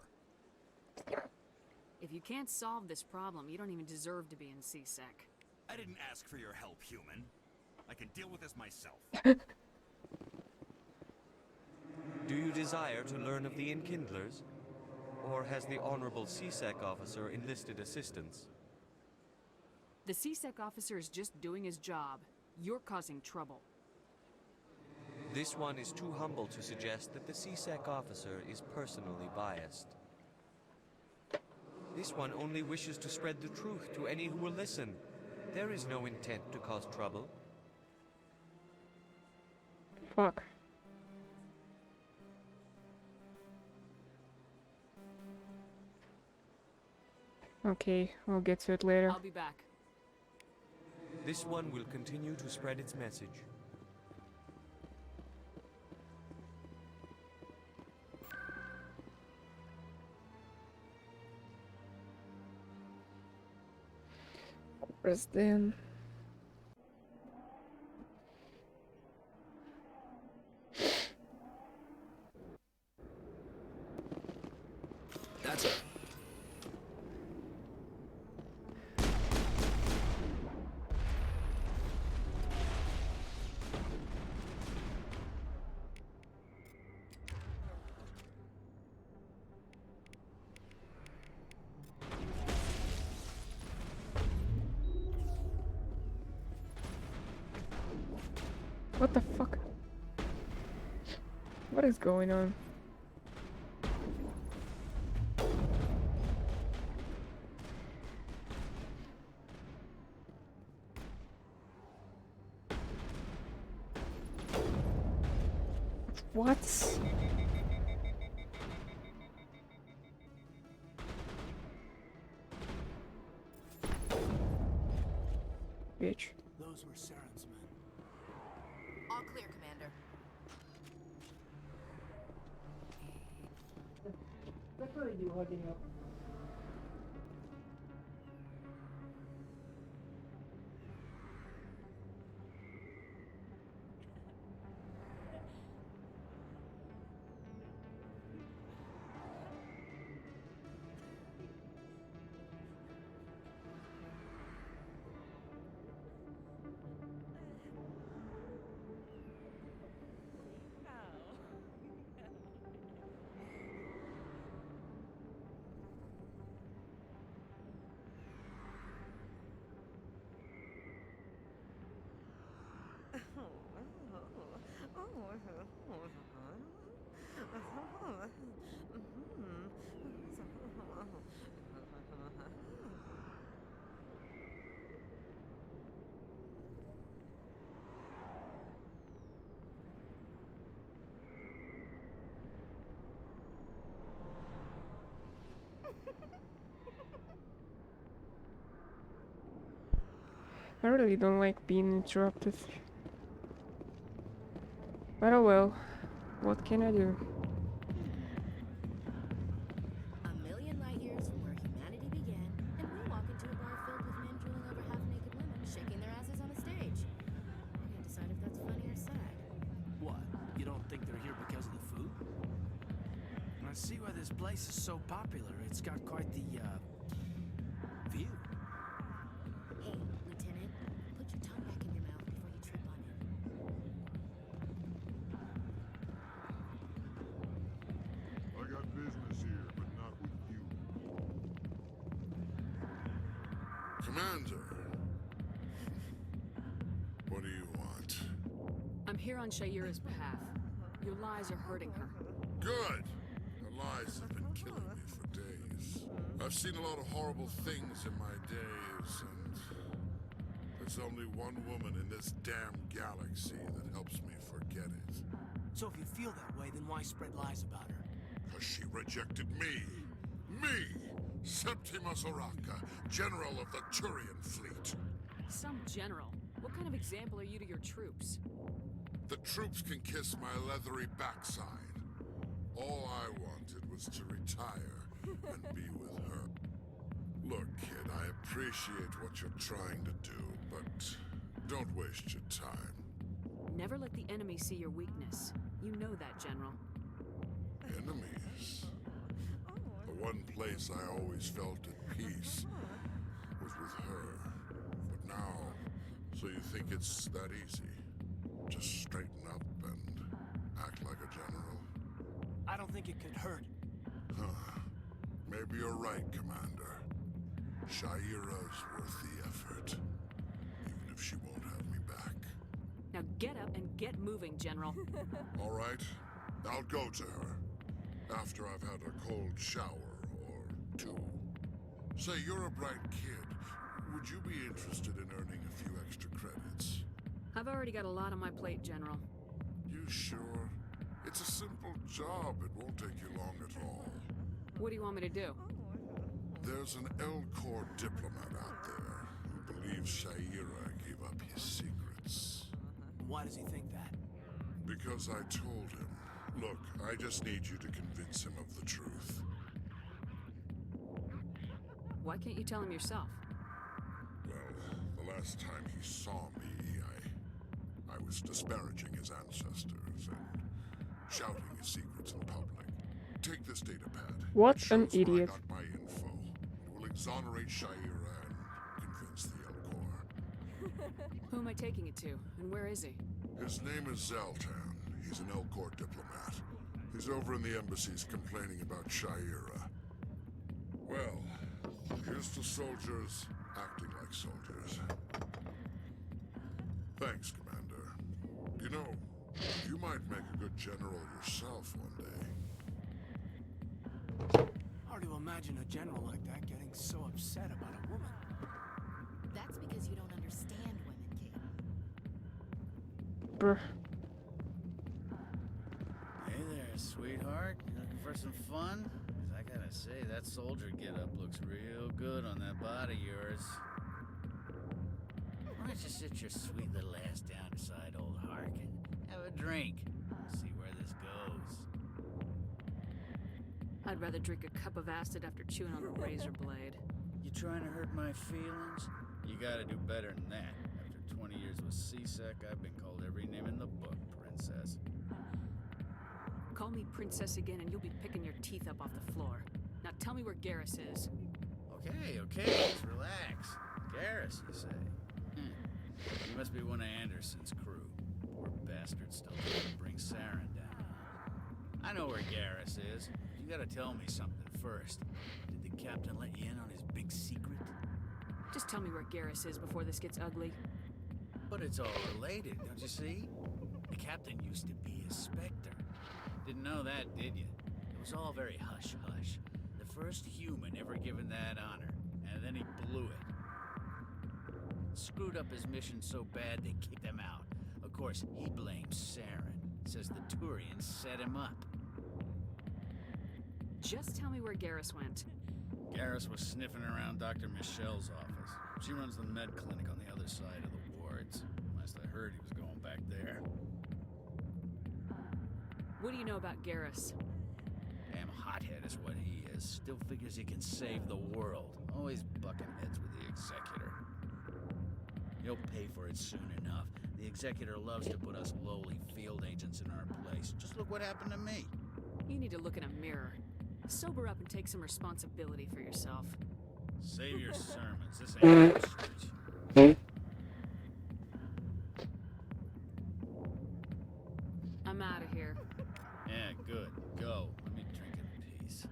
J: If you can't solve this problem, you don't even deserve to be in CSEC.
H: I didn't ask for your help, human. I can deal with this myself.
L: Do you desire to learn of the Enkindlers? Or has the Honorable CSEC officer enlisted assistance?
J: The CSEC officer is just doing his job. You're causing trouble.
L: This one is too humble to suggest that the CSEC officer is personally biased. This one only wishes to spread the truth to any who will listen. There is no intent to cause trouble.
A: Fuck. Okay, we'll get to it later.
J: I'll be back.
L: This one will continue to spread its message.
A: Press then.
I: That's it.
A: What the fuck? What is going on? What? Bitch.
I: Those were Saren's men.
P: All clear, Commander.
A: What are you holding up? I really don't like being interrupted. But oh well, what can I do?
P: A million light years from where humanity began, and we walk into a bar filled with men drooling over half-naked women, shaking their asses on a stage. I can't decide if that's funny or sad.
I: What? You don't think they're here because of the food? I see why this place is so popular. It's got quite the, view.
P: Hey, Lieutenant, put your tongue back in your mouth before you trip on it.
E: I got business here, but not with you. Commander! What do you want?
J: I'm here on Shayira's behalf. Your lies are hurting her.
E: Good! The lies have been killing me for days. I've seen a lot of horrible things in my days, and there's only one woman in this damn galaxy that helps me forget it.
I: So if you feel that way, then why spread lies about her?
E: Because she rejected me! Me! Septimus Oraka, General of the Turian Fleet.
J: Some general. What kind of example are you to your troops?
E: The troops can kiss my leathery backside. All I wanted was to retire and be with her. Look, kid, I appreciate what you're trying to do, but don't waste your time.
J: Never let the enemy see your weakness. You know that, General.
E: Enemies? The one place I always felt at peace was with her. But now, so you think it's that easy? Just straighten up and act like a general?
I: I don't think it could hurt.
E: Huh. Maybe you're right, Commander. Shayira's worth the effort. Even if she won't have me back.
J: Now get up and get moving, General.
E: All right. I'll go to her. After I've had a cold shower or two. Say, you're a bright kid. Would you be interested in earning a few extra credits?
J: I've already got a lot on my plate, General.
E: You sure? It's a simple job. It won't take you long at all.
J: What do you want me to do?
E: There's an L-Corps diplomat out there who believes Shaira gave up his secrets.
I: Why does he think that?
E: Because I told him. Look, I just need you to convince him of the truth.
J: Why can't you tell him yourself?
E: Well, the last time he saw me, I was disparaging his ancestors and shouting his secrets in public. Take this data pad.
A: What
E: It
A: an
E: shows where
A: idiot.
E: I got my info. It will exonerate Shaira and convince the Elcor.
J: Who am I taking it to, and where is he?
E: His name is Zaltan. He's an Elcor diplomat. He's over in the embassies complaining about Shaira. Well, here's to soldiers acting like soldiers. Thanks, Commander. You know, you might make a good general yourself one day.
I: Hard to imagine a general like that getting so upset about a woman.
P: That's because you don't understand women, kid.
A: Brr.
K: Hey there, sweetheart. You looking for some fun? 'Cause I gotta say, that soldier get-up looks real good on that body of yours. Why don't you sit your sweet little ass down beside old Hark and have a drink? We'll see where this goes.
J: I'd rather drink a cup of acid after chewing on a razor blade.
K: You trying to hurt my feelings? You gotta do better than that. After 20 years with C-Sec, I've been called every name in the book, princess.
J: Call me princess again and you'll be picking your teeth up off the floor. Now tell me where Garrus is.
K: Okay, just relax. Garrus, you say? He must be one of Anderson's crew. Poor bastard still trying to bring Saren down. I know where Garrus is. You gotta tell me something first. Did the captain let you in on his big secret?
J: Just tell me where Garrus is before this gets ugly.
K: But it's all related, don't you see? The captain used to be a Spectre. Didn't know that, did you? It was all very hush-hush. The first human ever given that honor, and then he blew it. Screwed up his mission so bad they kicked him out. Of course, he blames Saren. Says the Turians set him up.
J: Just tell me where Garrus went.
K: Garrus was sniffing around Dr. Michelle's office. She runs the med clinic on the other side of the wards. Last I heard, he was going back there.
J: What do you know about Garrus?
K: Damn hothead is what he is. Still figures he can save the world. Always bucking heads with the Executor. He'll pay for it soon enough. The Executor loves to put us lowly field agents in our place. Just look what happened to me.
J: You need to look in a mirror. Sober up and take some responsibility for yourself.
K: Save your sermons. This ain't Wall Street.
J: I'm out of here.
K: Yeah, good. Go. Let me drink in peace.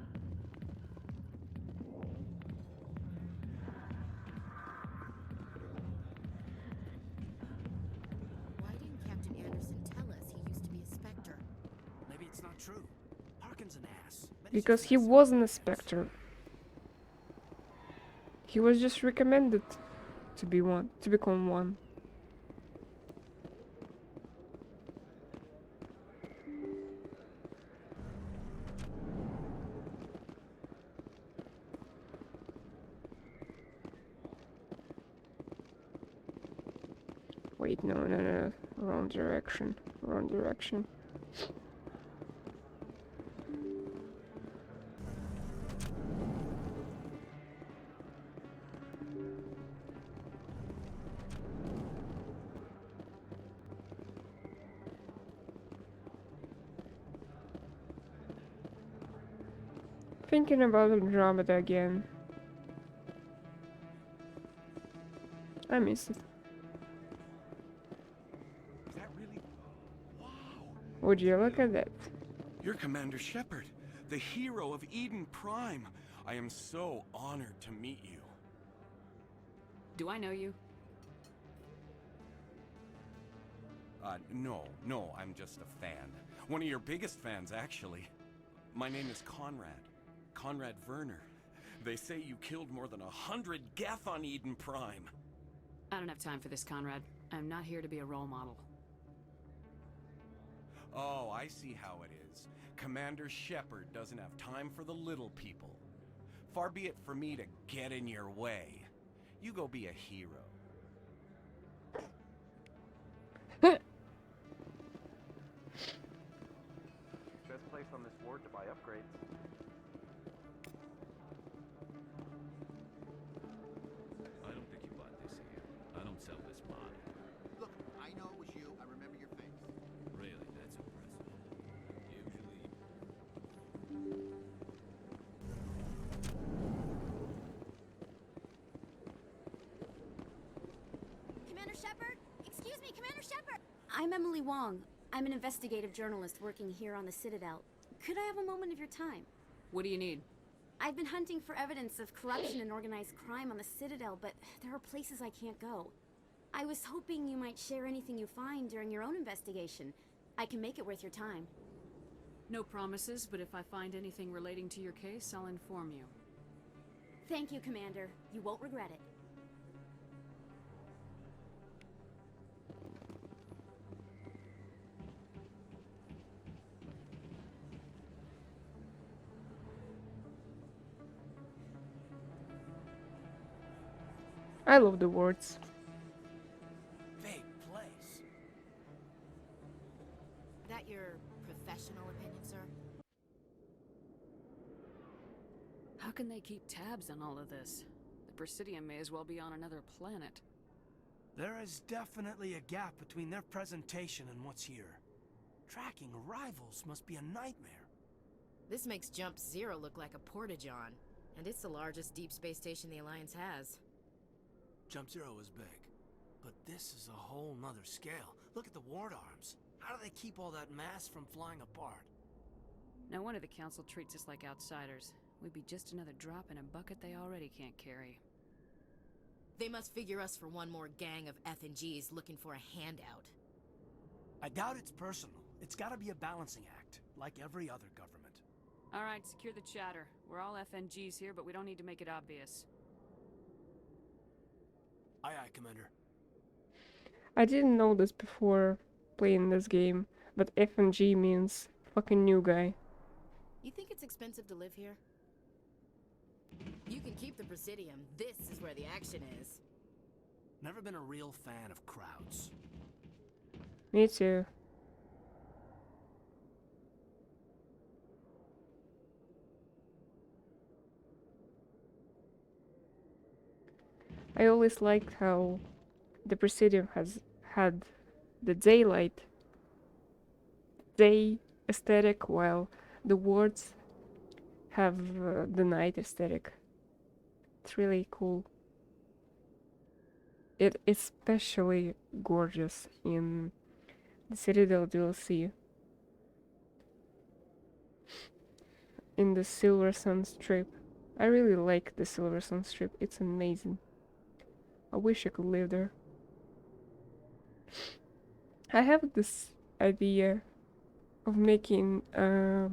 P: Why didn't Captain Anderson tell us he used to be a Spectre?
I: Maybe it's not true. Harkin's an ass.
A: Because he wasn't a Spectre. He was just recommended to be one, to become one. Wait, no. Wrong direction. Wrong direction. Thinking about Andromeda again. I miss it.
I: Is that really? Wow.
A: Would you look at that?
Q: You're Commander Shepard, the hero of Eden Prime. I am so honored to meet you.
J: Do I know you?
Q: No, I'm just a fan. One of your biggest fans, actually. My name is Conrad Werner. They say you killed more than 100 Geth on Eden Prime.
J: I don't have time for this, Conrad. I'm not here to be a role model.
Q: Oh, I see how it is. Commander Shepard doesn't have time for the little people. Far be it for me to get in your way. You go be a hero.
F: afford to buy upgrades.
R: I don't think you bought this here. I don't sell this model.
G: Look, I know it was you. I remember your face.
R: Really, that's impressive. Usually...
M: Commander Shepard? Excuse me, Commander Shepard! I'm Emily Wong. I'm an investigative journalist working here on the Citadel. Could I have a moment of your time?
J: What do you need?
M: I've been hunting for evidence of corruption and organized crime on the Citadel, but there are places I can't go. I was hoping you might share anything you find during your own investigation. I can make it worth your time.
J: No promises, but if I find anything relating to your case, I'll inform you.
M: Thank you, Commander. You won't regret it.
A: I love the words.
I: Big place.
P: That your professional opinion, sir?
J: How can they keep tabs on all of this? The Presidium may as well be on another planet.
I: There is definitely a gap between their presentation and what's here. Tracking rivals must be a nightmare.
P: This makes Jump Zero look like a porta-john, and it's the largest deep space station the Alliance has.
I: Jump Zero is big, but this is a whole nother scale. Look at the ward arms. How do they keep all that mass from flying apart?
J: No wonder the Council treats us like outsiders. We'd be just another drop in a bucket they already can't carry.
P: They must figure us for one more gang of F&Gs looking for a handout.
I: I doubt it's personal. It's gotta be a balancing act, like every other government.
J: Alright, secure the chatter. We're all FNGs here, but we don't need to make it obvious.
I: Aye, aye, Commander.
A: I didn't know this before playing this game, but FNG means fucking new guy.
P: You think it's expensive to live here? You can keep the Presidium. This is where the action is.
I: Never been a real fan of crowds.
A: Me too. I always liked how the Presidium has had the daylight, day aesthetic, while the wards have the night aesthetic. It's really cool. It's especially gorgeous in the Citadel DLC. In the Silver Sun Strip. I really like the Silver Sun Strip. It's amazing. I wish I could live there. I have this idea of making a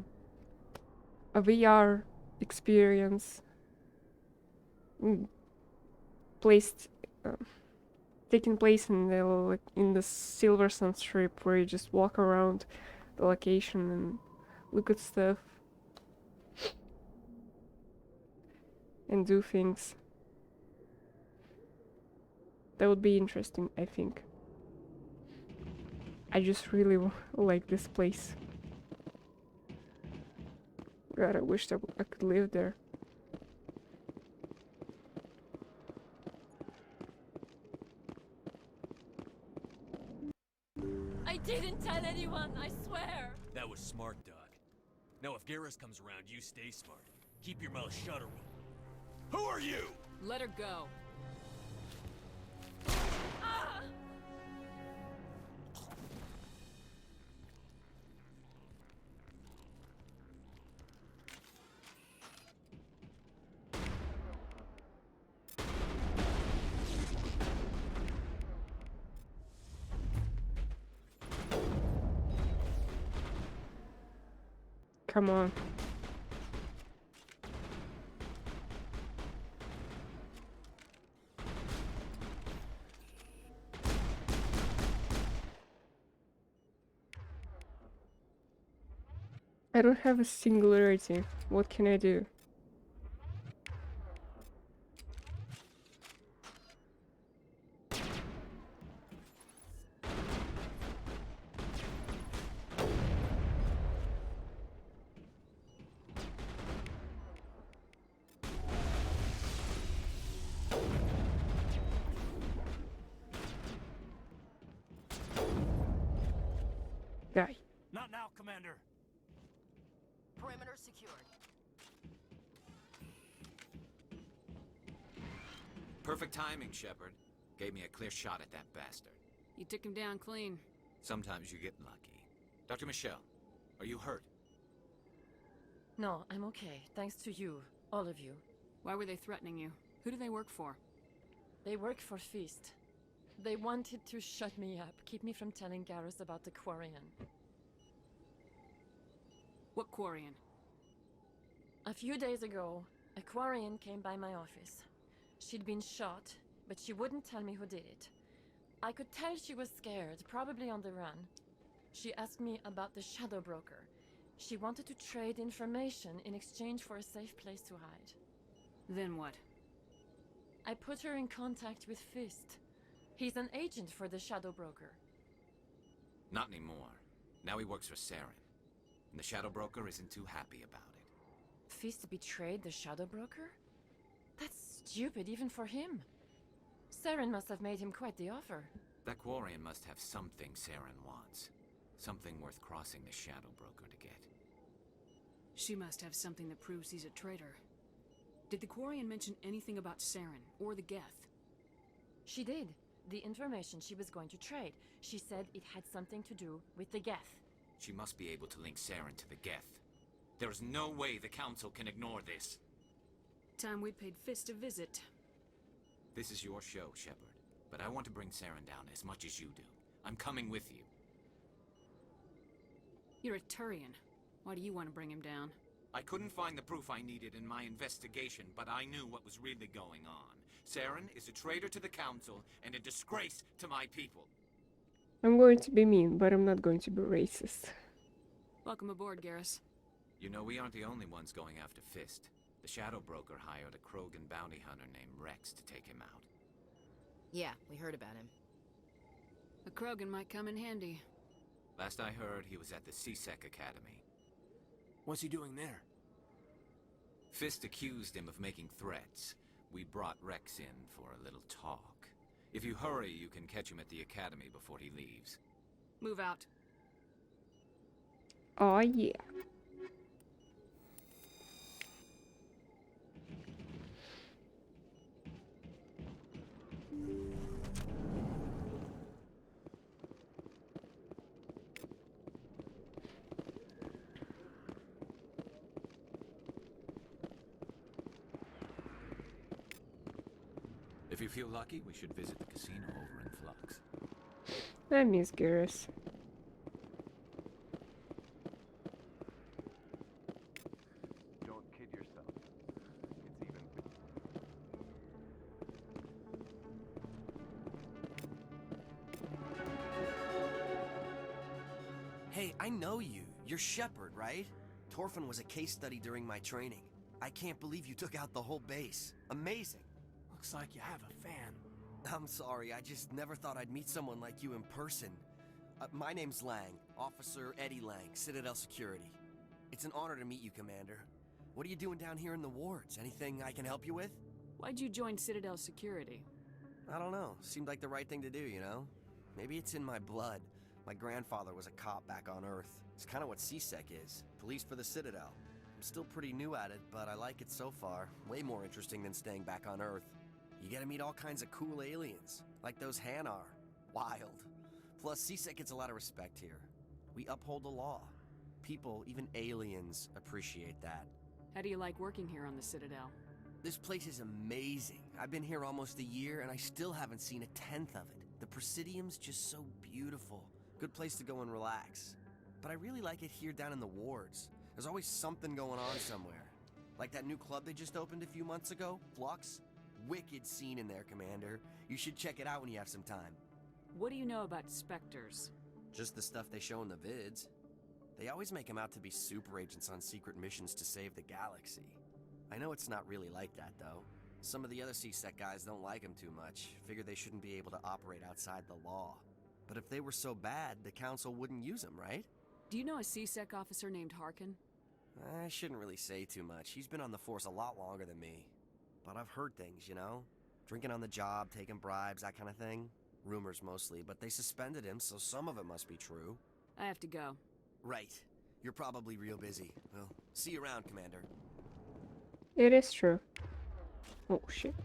A: VR experience placed taking place in the Silver Sun Strip, where you just walk around the location and look at stuff and do things. That would be interesting, I think. I just really like this place. God, I wish that I could live there.
U: I didn't tell anyone, I swear!
W: That was smart, Doc. Now if Garrus comes around, you stay smart. Keep your mouth shut or we'll... Who are you?
J: Let her go.
U: Ah!
A: Come on. I don't have a singularity. What can I do?
J: secured.
W: Perfect timing, Shepard. Gave me a clear shot at that bastard.
J: You took him down clean.
W: Sometimes you get lucky. Dr. Michelle, are you hurt?
C: No, I'm okay. Thanks to you. All of you.
J: Why were they threatening you? Who do they work for?
C: They work for Feast. They wanted to shut me up, keep me from telling Garrus about the Quarian.
J: What Quarian?
C: A few days ago, a Quarian came by my office. She'd been shot, but she wouldn't tell me who did it. I could tell she was scared, probably on the run. She asked me about the Shadow Broker. She wanted to trade information in exchange for a safe place to hide.
J: Then what?
C: I put her in contact with Fist. He's an agent for the Shadow Broker.
W: Not anymore. Now he works for Saren. And the Shadow Broker isn't too happy about it.
C: Fist betrayed the Shadow Broker? That's stupid even for him. Saren must have made him quite the offer.
W: That Quarian must have something Saren wants. Something worth crossing the Shadow Broker to get.
J: She must have something that proves he's a traitor. Did the Quarian mention anything about Saren or the Geth?
C: She did. The information she was going to trade. She said it had something to do with the Geth.
W: She must be able to link Saren to the Geth. There's no way the Council can ignore this.
J: Time we paid Fist a visit.
W: This is your show, Shepard. But I want to bring Saren down as much as you do. I'm coming with you.
J: You're a Turian. Why do you want to bring him down?
W: I couldn't find the proof I needed in my investigation, but I knew what was really going on. Saren is a traitor to the Council and a disgrace to my people.
A: I'm going to be mean, but I'm not going to be racist.
J: Welcome aboard, Garrus.
W: You know, we aren't the only ones going after Fist. The Shadow Broker hired a Krogan bounty hunter named Rex to take him out.
P: Yeah, we heard about him.
J: A Krogan might come in handy.
W: Last I heard, he was at the CSEC Academy.
I: What's he doing there?
W: Fist accused him of making threats. We brought Rex in for a little talk. If you hurry, you can catch him at the Academy before he leaves.
J: Move out.
A: Oh yeah.
W: If you feel lucky, we should visit the casino over in Flux.
A: I miss Garrus.
F: Don't kid yourself. It's even.
I: Hey, I know you. You're Shepard, right? Torfin was a case study during my training. I can't believe you took out the whole base. Amazing.
N: Looks like you have a fan.
I: I'm sorry, I just never thought I'd meet someone like you in person. My name's Lang, Officer Eddie Lang, Citadel Security. It's an honor to meet you, Commander. What are you doing down here in the wards? Anything I can help you with?
J: Why'd you join Citadel Security?
I: I don't know. Seemed like the right thing to do, you know? Maybe it's in my blood. My grandfather was a cop back on Earth. It's kind of what CSEC is. Police for the Citadel. I'm still pretty new at it, but I like it so far. Way more interesting than staying back on Earth. You get to meet all kinds of cool aliens, like those Hanar. Wild. Plus, CSEC gets a lot of respect here. We uphold the law. People, even aliens, appreciate that.
J: How do you like working here on the Citadel?
I: This place is amazing. I've been here almost a year, and I still haven't seen a tenth of it. The Presidium's just so beautiful. Good place to go and relax. But I really like it here down in the wards. There's always something going on somewhere. Like that new club they just opened a few months ago, Flux. Wicked scene in there, Commander. You should check it out when you have some time.
J: What do you know about Spectres?
I: Just the stuff they show in the vids. They always make them out to be super agents on secret missions to save the galaxy. I know it's not really like that, though. Some of the other CSEC guys don't like them too much. Figure they shouldn't be able to operate outside the law. But if they were so bad, the Council wouldn't use them, right?
J: Do you know a CSEC officer named Harkin?
I: I shouldn't really say too much. He's been on the force a lot longer than me. But I've heard things, you know? Drinking on the job, taking bribes, that kind of thing. Rumors mostly, but they suspended him, so some of it must be true.
J: I have to go.
I: Right. You're probably real busy. Well,
D: See you around, Commander.
A: It is true. Oh shit.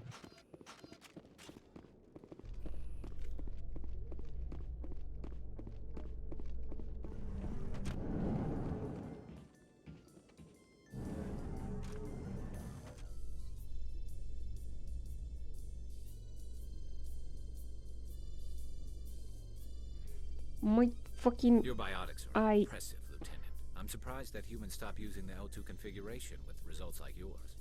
A: My fucking
W: Your biotics are impressive, Lieutenant. I'm surprised that humans stopped using the L2 configuration with results like yours.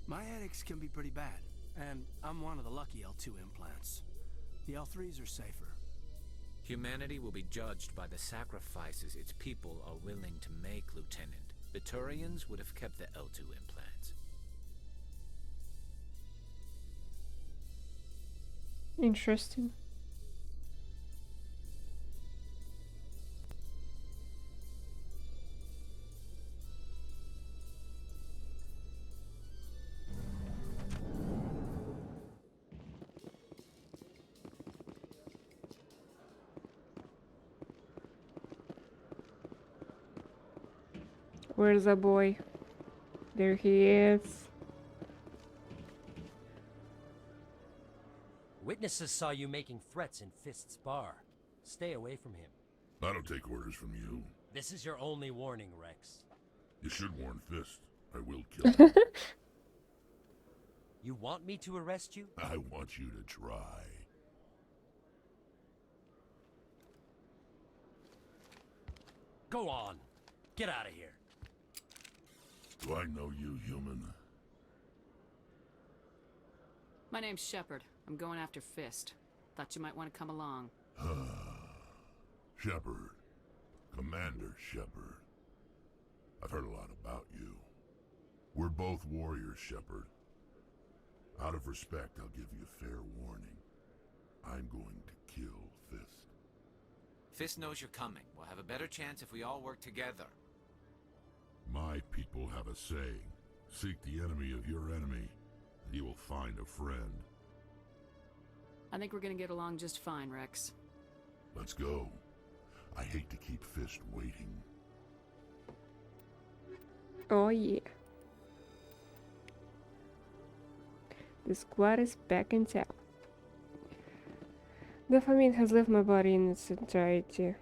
N: My headaches can be pretty bad, and I'm one of the lucky L2 implants. The L3s are safer.
W: Humanity will be judged by the sacrifices its people are willing to make, Lieutenant. The Turians would have kept the L2 implants.
A: Interesting. Where's the boy? There he is.
O: Witnesses saw you making threats in Fist's bar. Stay away from him.
E: I don't take orders from you.
O: This is your only warning, Rex.
E: You should warn Fist. I will kill him.
O: You want me to arrest you?
E: I want you to try.
O: Go on. Get out of here.
E: Do I know you, human?
J: My name's Shepard. I'm going after Fist. Thought you might want to come along.
E: Shepard. Commander Shepard. I've heard a lot about you. We're both warriors, Shepard. Out of respect, I'll give you fair warning. I'm going to kill Fist.
W: Fist knows you're coming. We'll have a better chance if we all work together.
E: My people have a saying. Seek the enemy of your enemy, and you will find a friend.
J: I think we're gonna get along just fine, Rex.
E: Let's go. I hate to keep Fist waiting.
A: Oh yeah. The squad is back in town. The famine has left my body in its entirety.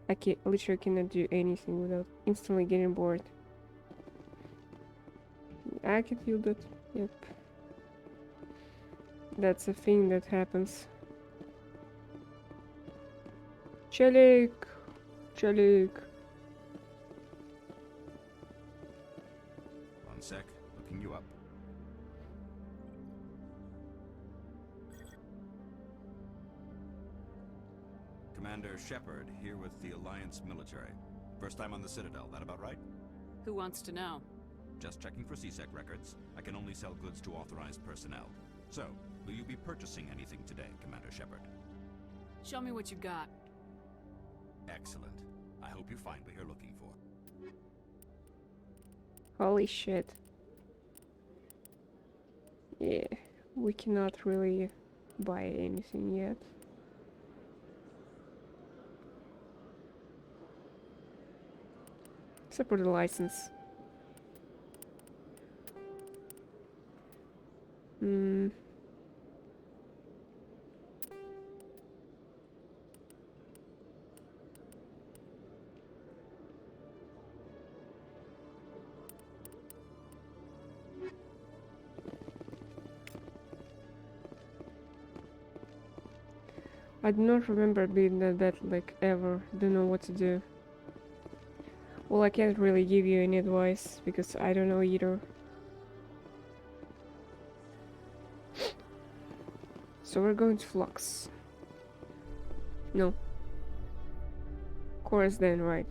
A: I literally cannot do anything without instantly getting bored. I can feel that. Yep. That's a thing that happens. Chelik! Chelik!
H: One sec, looking you up. Commander Shepard, here with the Alliance military. First time on the Citadel, that about right?
J: Who wants to know?
H: Just checking for CSEC records. I can only sell goods to authorized personnel. So, will you be purchasing anything today, Commander Shepard?
J: Show me what you got.
H: Excellent. I hope you find what you're looking for.
A: Holy shit. Yeah, we cannot really buy anything yet. Except for the license. I do not remember being that like ever. Don't know what to do. Well, I can't really give you any advice because I don't know either. So we're going to Flux. No. Course then, right.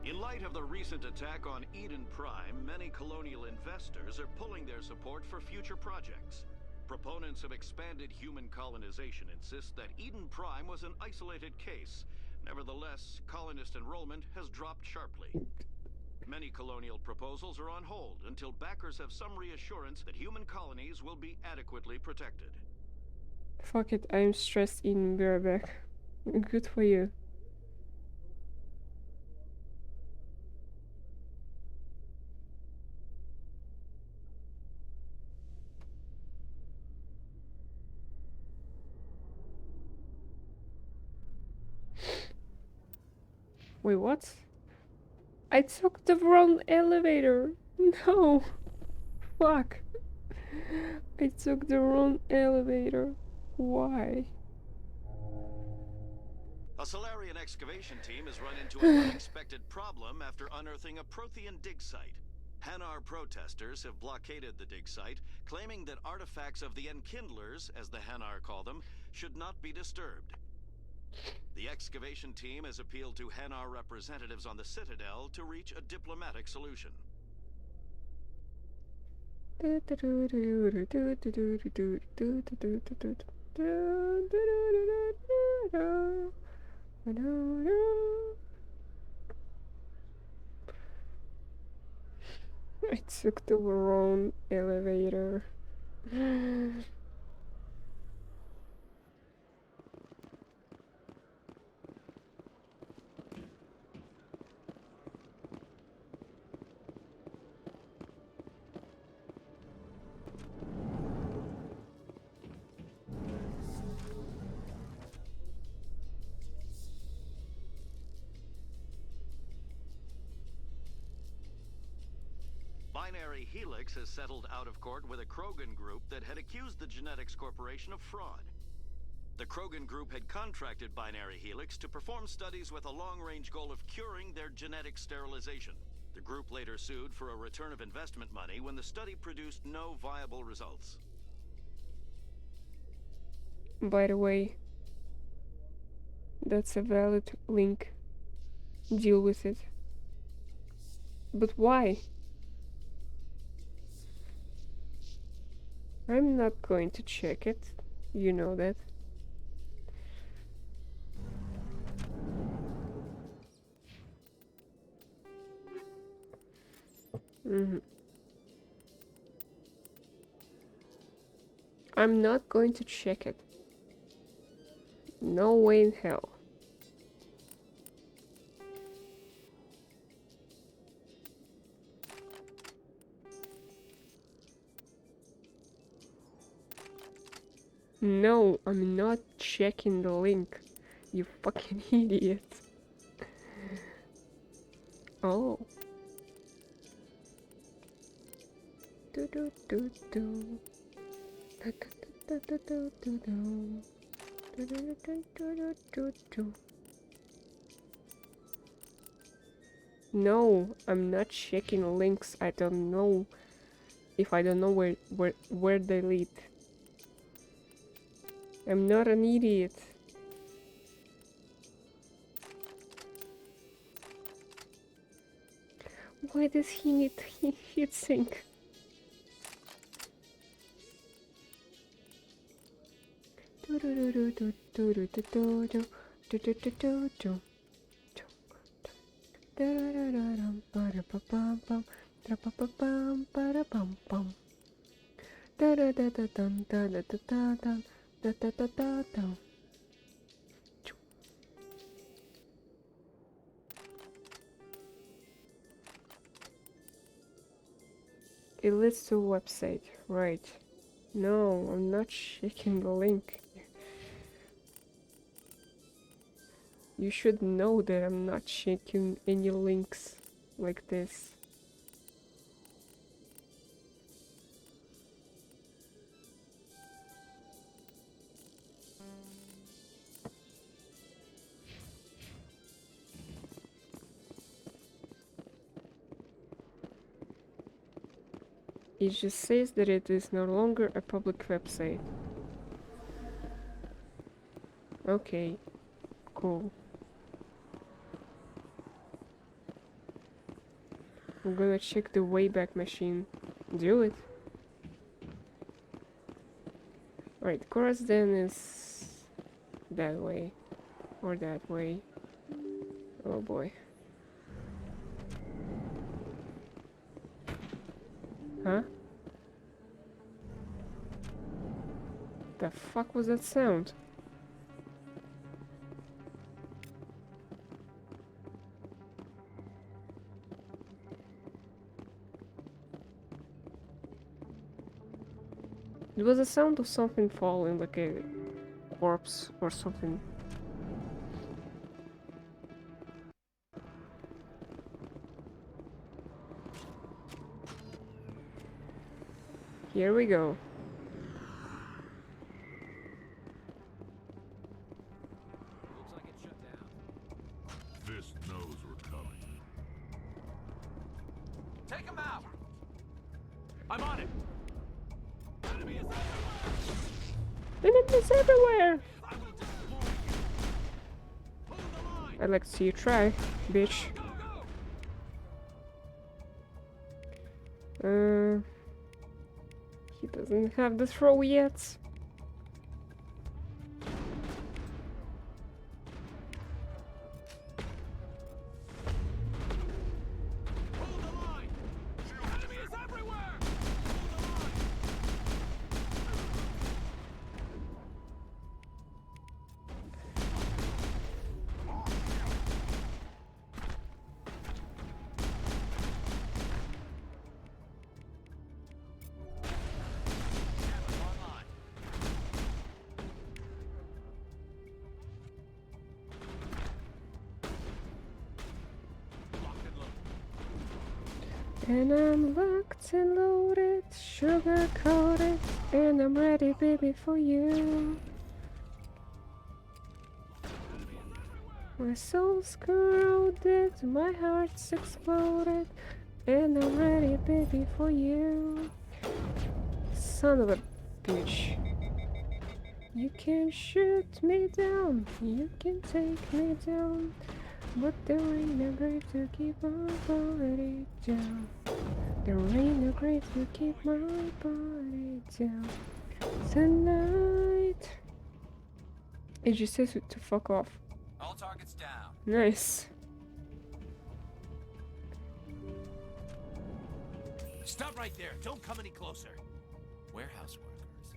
V: In light of the recent attack on Eden Prime, many colonial investors are pulling their support for future projects. Proponents of expanded human colonization insist that Eden Prime was an isolated case. Nevertheless, colonist enrollment has dropped sharply. Many colonial proposals are on hold until backers have some reassurance that human colonies will be adequately protected.
A: Fuck it, I'm stressed in bareback. Good for you. Wait, what? I took the wrong elevator. No. Fuck. I took the wrong elevator. Why?
V: A Solarian excavation team has run into an unexpected problem after unearthing a Prothean dig site. Hanar protesters have blockaded the dig site, claiming that artifacts of the Enkindlers, as the Hanar call them, should not be disturbed. The excavation team has appealed to Hanar representatives on the Citadel to reach a diplomatic solution.
A: I took the wrong elevator.
V: Binary Helix has settled out of court with a Krogan group that had accused the Genetics Corporation of fraud. The Krogan group had contracted Binary Helix to perform studies with a long-range goal of curing their genetic sterilization. The group later sued for a return of investment money when the study produced no viable results.
A: By the way, that's a valid link. Deal with it. But why? I'm not going to check it. You know that. I'm not going to check it. No way in hell. No, I'm not checking the link. You fucking idiot. Oh. Do do do do. Da da da da da da do. Da da da da da da do. No, I'm not checking links. I don't know if I don't know where they lead. I'm not an idiot. Why does he need heat sink? It leads to a website, right? No, I'm not checking the link. You should know that I'm not checking any links like this. It just says that it is no longer a public website. Okay, cool. I'm gonna check the Wayback Machine. Do it. Right, course then is that way. Or that way. Oh boy. Huh? The fuck was that sound? It was a sound of something falling, like a corpse or something. Here we go.
I: Looks like it's shut down.
E: Fist knows we're coming.
I: Take him out! I'm on it!
A: Enemies everywhere! I'd like to see you try, bitch. He doesn't have the throw yet. And I'm locked and loaded, sugar coated, and I'm ready, baby, for you. My soul's corroded, my heart's exploded, and I'm ready, baby, for you. Son of a bitch. You can shoot me down, you can take me down, but there ain't no grave to keep my body down. There ain't no grave to keep my body down. Tonight. It just says to fuck off.
H: All targets down.
A: Nice.
I: Stop right there. Don't come any closer.
W: Warehouse workers.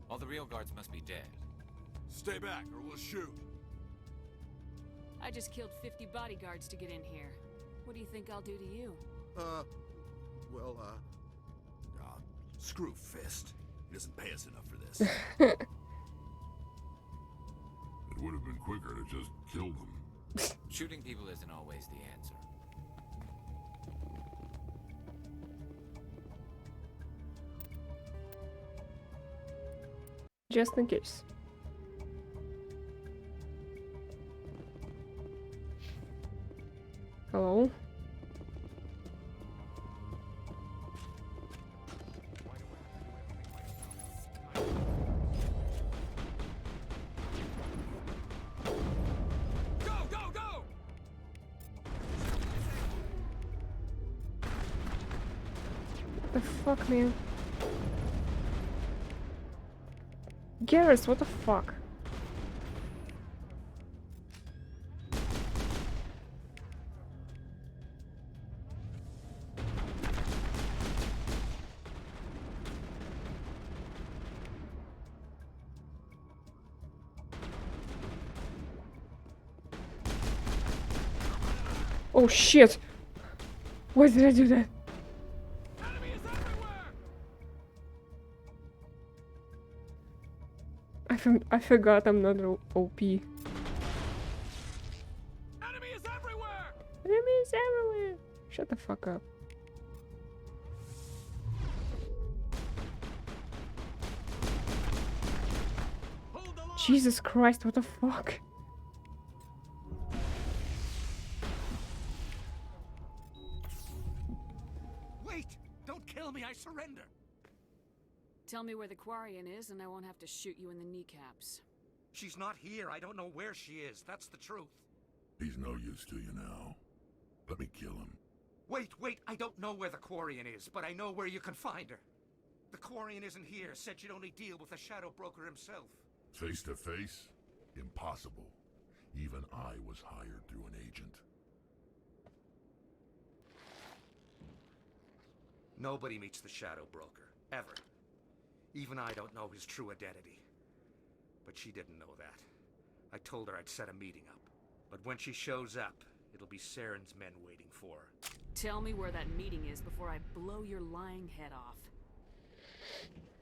W: All the real guards must be dead.
E: Stay back or we'll shoot.
J: I just killed 50 bodyguards to get in here. What do you think I'll do to you?
R: Screw Fist. He doesn't pay us enough for this.
E: It would have been quicker to just kill them.
W: Shooting people isn't always the answer.
A: Just in case. Hello? What the fuck, man? Garrus, what the fuck? Oh shit! Why did I do that? I forgot I'm not OP. Enemy is everywhere! Enemy is everywhere! Shut the fuck up. Jesus Christ, what the fuck?
I: Wait! Don't kill me, I surrender!
J: Tell me where the Quarian is and I won't have to shoot you in the kneecaps.
F: She's not here. I don't know where she is. That's the truth.
E: He's no use to you now. Let me kill him.
F: Wait. I don't know where the Quarian is, but I know where you can find her. The Quarian isn't here. Said you'd only deal with the Shadow Broker himself.
E: Face to face? Impossible. Even I was hired through an agent.
F: Nobody meets the Shadow Broker. Ever. Even I don't know his true identity. But she didn't know that. I told her I'd set a meeting up. But when she shows up, it'll be Saren's men waiting for her.
J: Tell me where that meeting is before I blow your lying head off.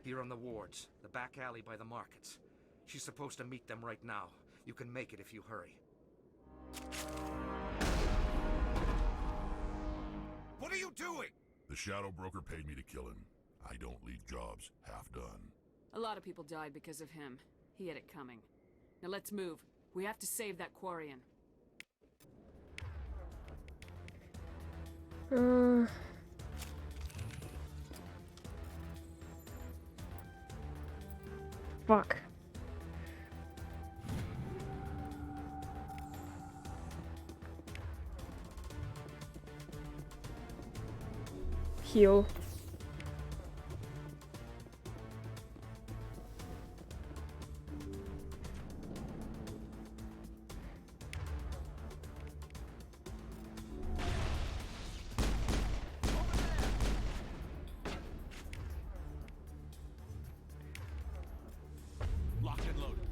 F: Here on the wards, the back alley by the markets. She's supposed to meet them right now. You can make it if you hurry.
H: What are you doing?
E: The Shadow Broker paid me to kill him. I don't leave jobs half done.
J: A lot of people died because of him. He had it coming. Now let's move. We have to save that Quarian.
A: Fuck. Heal.
Q: Locked and loaded.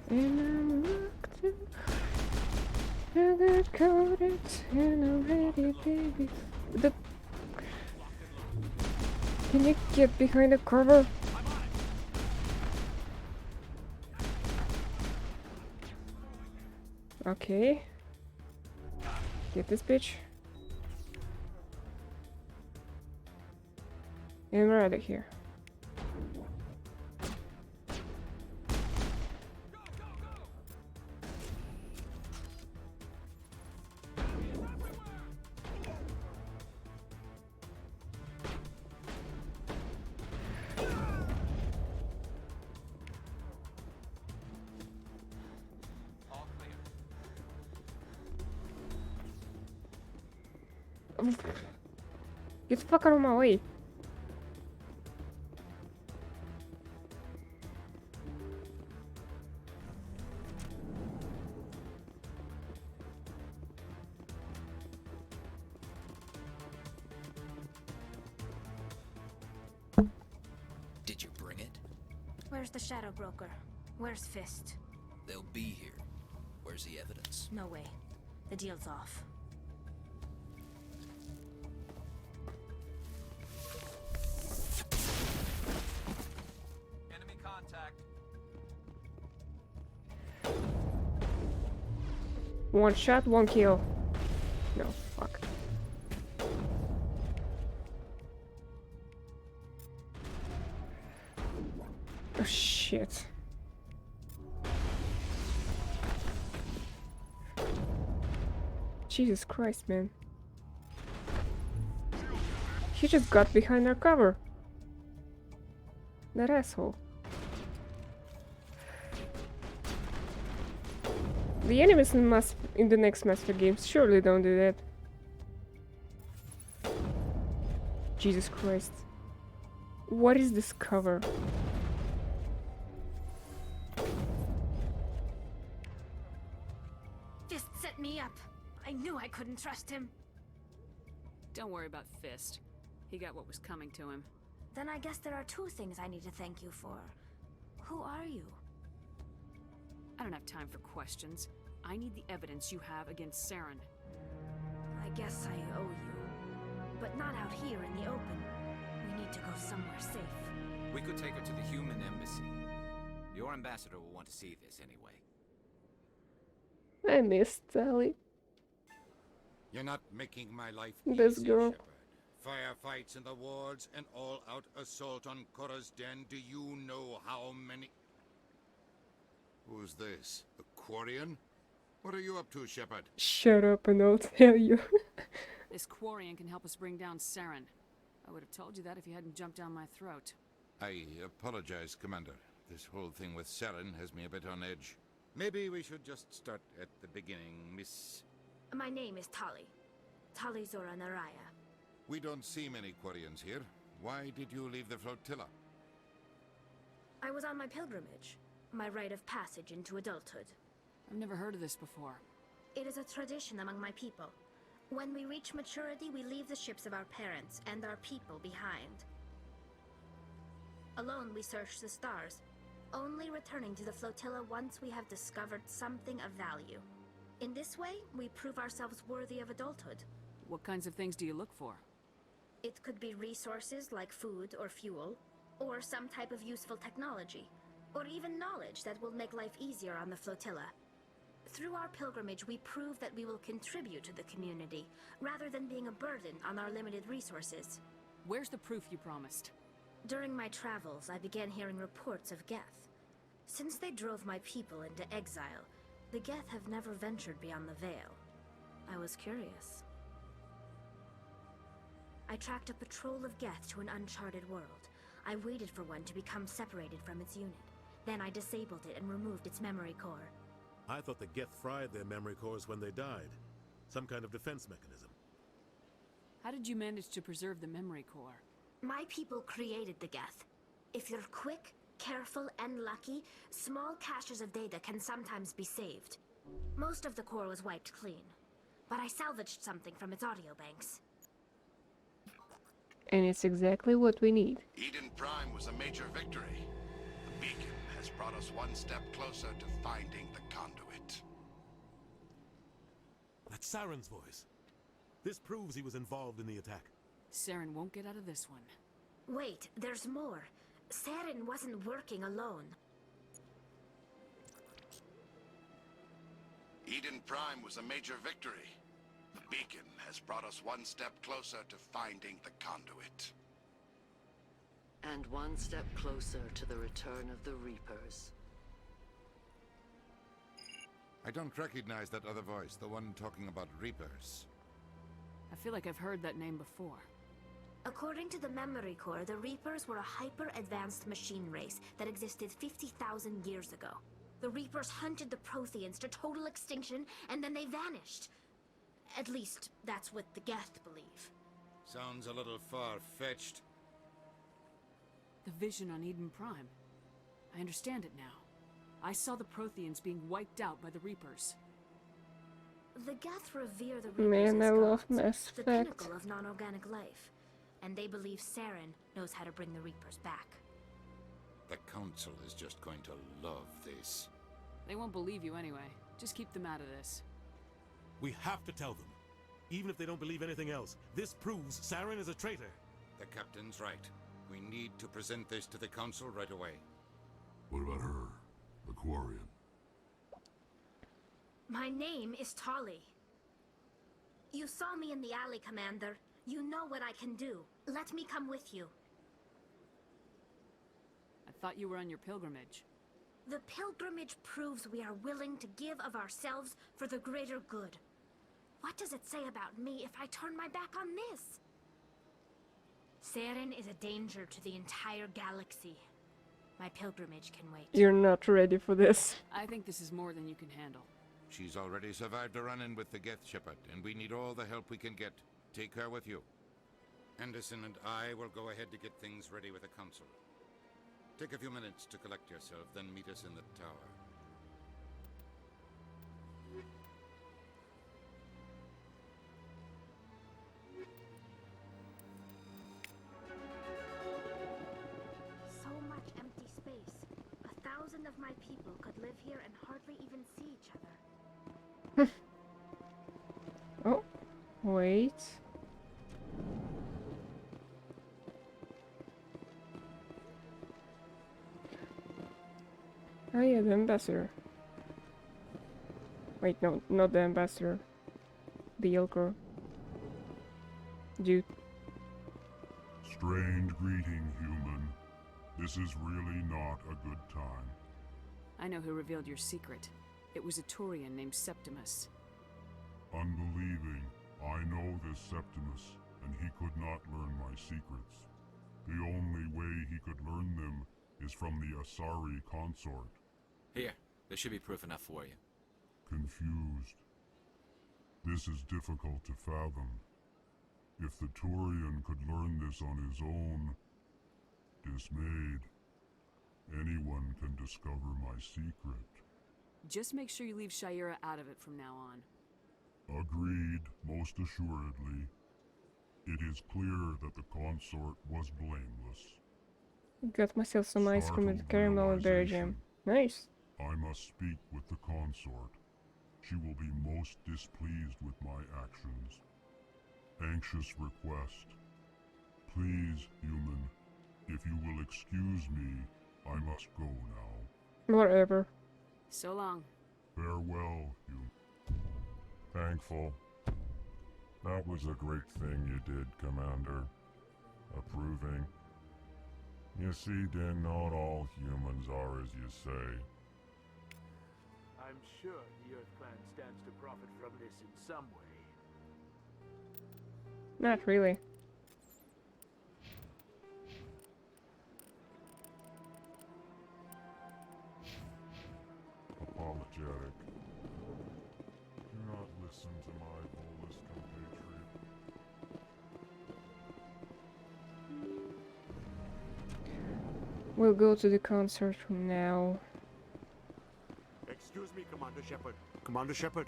A: And I'm locked in. I got coded and I'm ready, baby. The... Can you get behind the cover? Okay. Get this bitch. And we're out of here. Get the fuck out of my way.
W: Did you bring it?
M: Where's the Shadow Broker? Where's Fist?
W: They'll be here. Where's the evidence?
M: No way. The deal's off.
W: Enemy contact.
A: One shot, one kill. No, fuck. Oh shit. Jesus Christ, man. He just got behind our cover. That asshole. The enemies in the next Master games surely don't do that. Jesus Christ. What is this cover?
M: Fist set me up. I knew I couldn't trust him.
J: Don't worry about Fist. He got what was coming to him.
M: Then I guess there are two things I need to thank you for. Who are you?
J: I don't have time for questions. I need the evidence you have against Saren.
M: I guess I owe you. But not out here in the open. We need to go somewhere safe.
W: We could take her to the human embassy. Your ambassador will want to see this anyway.
A: I miss Sally.
D: You're not making my life
A: This
D: easy,
A: girl.
D: Shepard. Firefights in the wards, an all-out assault on Korra's den. Do you know how many... Who's this? The Quarian? What are you up to, Shepard?
A: Shut up and I'll tell you.
J: This Quarian can help us bring down Saren. I would have told you that if you hadn't jumped down my throat.
D: I apologize, Commander. This whole thing with Saren has me a bit on edge. Maybe we should just start at the beginning, Miss...
M: My name is Tali. Tali Zora Naraya.
D: We don't see many Quarians here. Why did you leave the flotilla?
M: I was on my pilgrimage. My rite of passage into adulthood.
J: I've never heard of this before.
M: It is a tradition among my people. When we reach maturity, we leave the ships of our parents and our people behind. Alone, we search the stars, only returning to the flotilla once we have discovered something of value. In this way, we prove ourselves worthy of adulthood.
J: What kinds of things do you look for?
M: It could be resources like food or fuel, or some type of useful technology, or even knowledge that will make life easier on the flotilla.
B: Through our pilgrimage, we prove that we will contribute to the community, rather than being a burden on our limited resources.
J: Where's the proof you promised?
B: During my travels, I began hearing reports of Geth. Since they drove my people into exile, the Geth have never ventured beyond the Veil. I was curious. I tracked a patrol of Geth to an uncharted world. I waited for one to become separated from its unit. Then I disabled it and removed its memory core.
S: I thought the Geth fried their memory cores when they died. Some kind of defense mechanism.
J: How did you manage to preserve the memory core?
B: My people created the Geth. If you're quick, careful, and lucky, small caches of data can sometimes be saved. Most of the core was wiped clean, but I salvaged something from its audio banks.
A: And it's exactly what we need.
T: Eden Prime was a major victory. The beacon has brought us one step closer to finding the conduit.
S: That's Saren's voice. This proves he was involved in the attack.
J: Saren won't get out of this one.
B: Wait, there's more. Saren wasn't working alone.
T: Eden Prime was a major victory. The beacon has brought us one step closer to finding the conduit.
X: And one step closer to the return of the Reapers.
D: I don't recognize that other voice, the one talking about Reapers.
J: I feel like I've heard that name before.
B: According to the memory core, the Reapers were a hyper-advanced machine race that existed 50,000 years ago. The Reapers hunted the Protheans to total extinction, and then they vanished. At least, that's what the Geth believe.
D: Sounds a little far-fetched.
J: The vision on Eden Prime. I understand it now. I saw the Protheans being wiped out by the Reapers.
B: The Geth revere the Reapers
A: Man, I
B: as
A: love
B: gods,
A: Mass
B: the
A: Effect.
B: pinnacle of non-organic life. And they believe Saren knows how to bring the Reapers back.
D: The Council is just going to love this.
J: They won't believe you anyway. Just keep them out of this.
S: We have to tell them. Even if they don't believe anything else, this proves Saren is a traitor.
D: The Captain's right. We need to present this to the Council right away.
E: What about her? The Quarian?
B: My name is Tali. You saw me in the alley, Commander. You know what I can do. Let me come with you.
J: I thought you were on your pilgrimage.
B: The pilgrimage proves we are willing to give of ourselves for the greater good. What does it say about me if I turn my back on this? Saren is a danger to the entire galaxy. My pilgrimage can wait.
A: You're not ready for this.
J: I think this is more than you can handle.
D: She's already survived a run-in with the Geth Shepherd, and we need all the help we can get. Take her with you. Anderson and I will go ahead to get things ready with the Council. Take a few minutes to collect yourself, then meet us in the tower.
B: So much empty space. 1,000 of my people could live here and hardly even see each other.
A: Oh, wait. Oh yeah, the ambassador. Wait, no, not the ambassador. The Yelker. Dude.
E: Strange greeting, human. This is really not a good time.
J: I know who revealed your secret. It was a Turian named Septimus.
E: Unbelieving, I know this Septimus, and he could not learn my secrets. The only way he could learn them is from the Asari consort.
W: Here, there should be proof enough for you.
E: Confused. This is difficult to fathom. If the Turian could learn this on his own, dismayed, anyone can discover my secret.
J: Just make sure you leave Shayera out of it from now on.
E: Agreed, most assuredly. It is clear that the consort was blameless.
A: Got myself some ice cream with caramel and berry jam. Nice.
E: I must speak with the consort. She will be most displeased with my actions. Anxious request. Please, human, if you will excuse me, I must go now.
A: Whatever.
J: So long.
G: Farewell, you. Thankful. That was a great thing you did, Commander. Approving. You see, Din, not all humans are as you say.
N: I'm sure the Earth Clan stands to profit from this in some way.
A: Not really.
G: Apologetic. Do not listen to my Volus compatriot.
A: We'll go to the concert now.
K: Excuse me, Commander Shepard. Commander Shepard.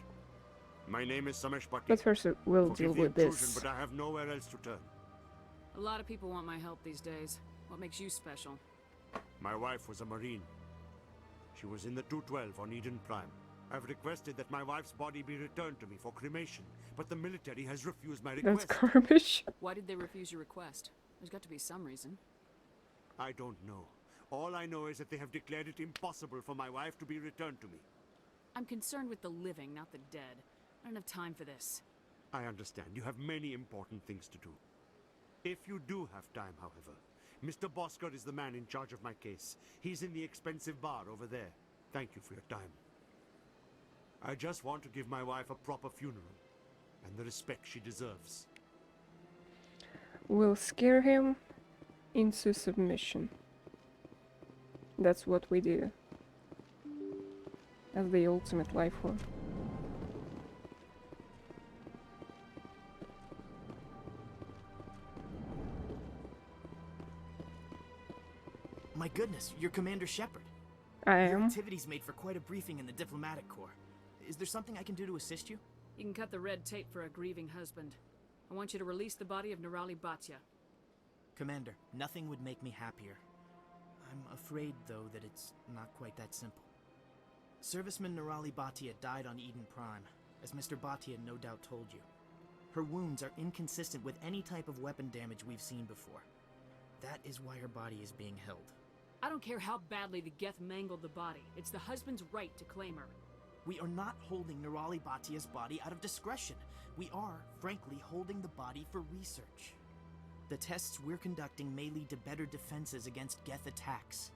K: My name is Samesh Bhatti.
A: But first we'll
K: Forgive
A: deal
K: the
A: with
K: intrusion,
A: this.
K: But I have nowhere else to turn.
J: A lot of people want my help these days. What makes you special?
K: My wife was a Marine. She was in the 212 on Eden Prime. I've requested that my wife's body be returned to me for cremation, but the military has refused my request.
A: That's garbage.
J: Why did they refuse your request? There's got to be some reason.
K: I don't know. All I know is that they have declared it impossible for my wife to be returned to me.
J: I'm concerned with the living, not the dead. I don't have time for this.
K: I understand. You have many important things to do. If you do have time, however, Mr. Bosker is the man in charge of my case. He's in the expensive bar over there. Thank you for your time. I just want to give my wife a proper funeral and the respect she deserves.
A: We'll scare him into submission. That's what we do. As the ultimate life form.
L: My goodness, you're Commander Shepard.
A: I
L: Your
A: am.
L: activities made for quite a briefing in the diplomatic corps. Is there something I can do to assist you?
J: You can cut the red tape for a grieving husband. I want you to release the body of Nirali Bhatia.
L: Commander, nothing would make me happier. I'm afraid, though, that it's not quite that simple. Serviceman Nirali Bhatia died on Eden Prime, as Mr. Bhatia no doubt told you. Her wounds are inconsistent with any type of weapon damage we've seen before. That is why her body is being held.
J: I don't care how badly the Geth mangled the body. It's the husband's right to claim her.
L: We are not holding Nirali Bhatia's body out of discretion. We are, frankly, holding the body for research. The tests we're conducting may lead to better defenses against Geth attacks.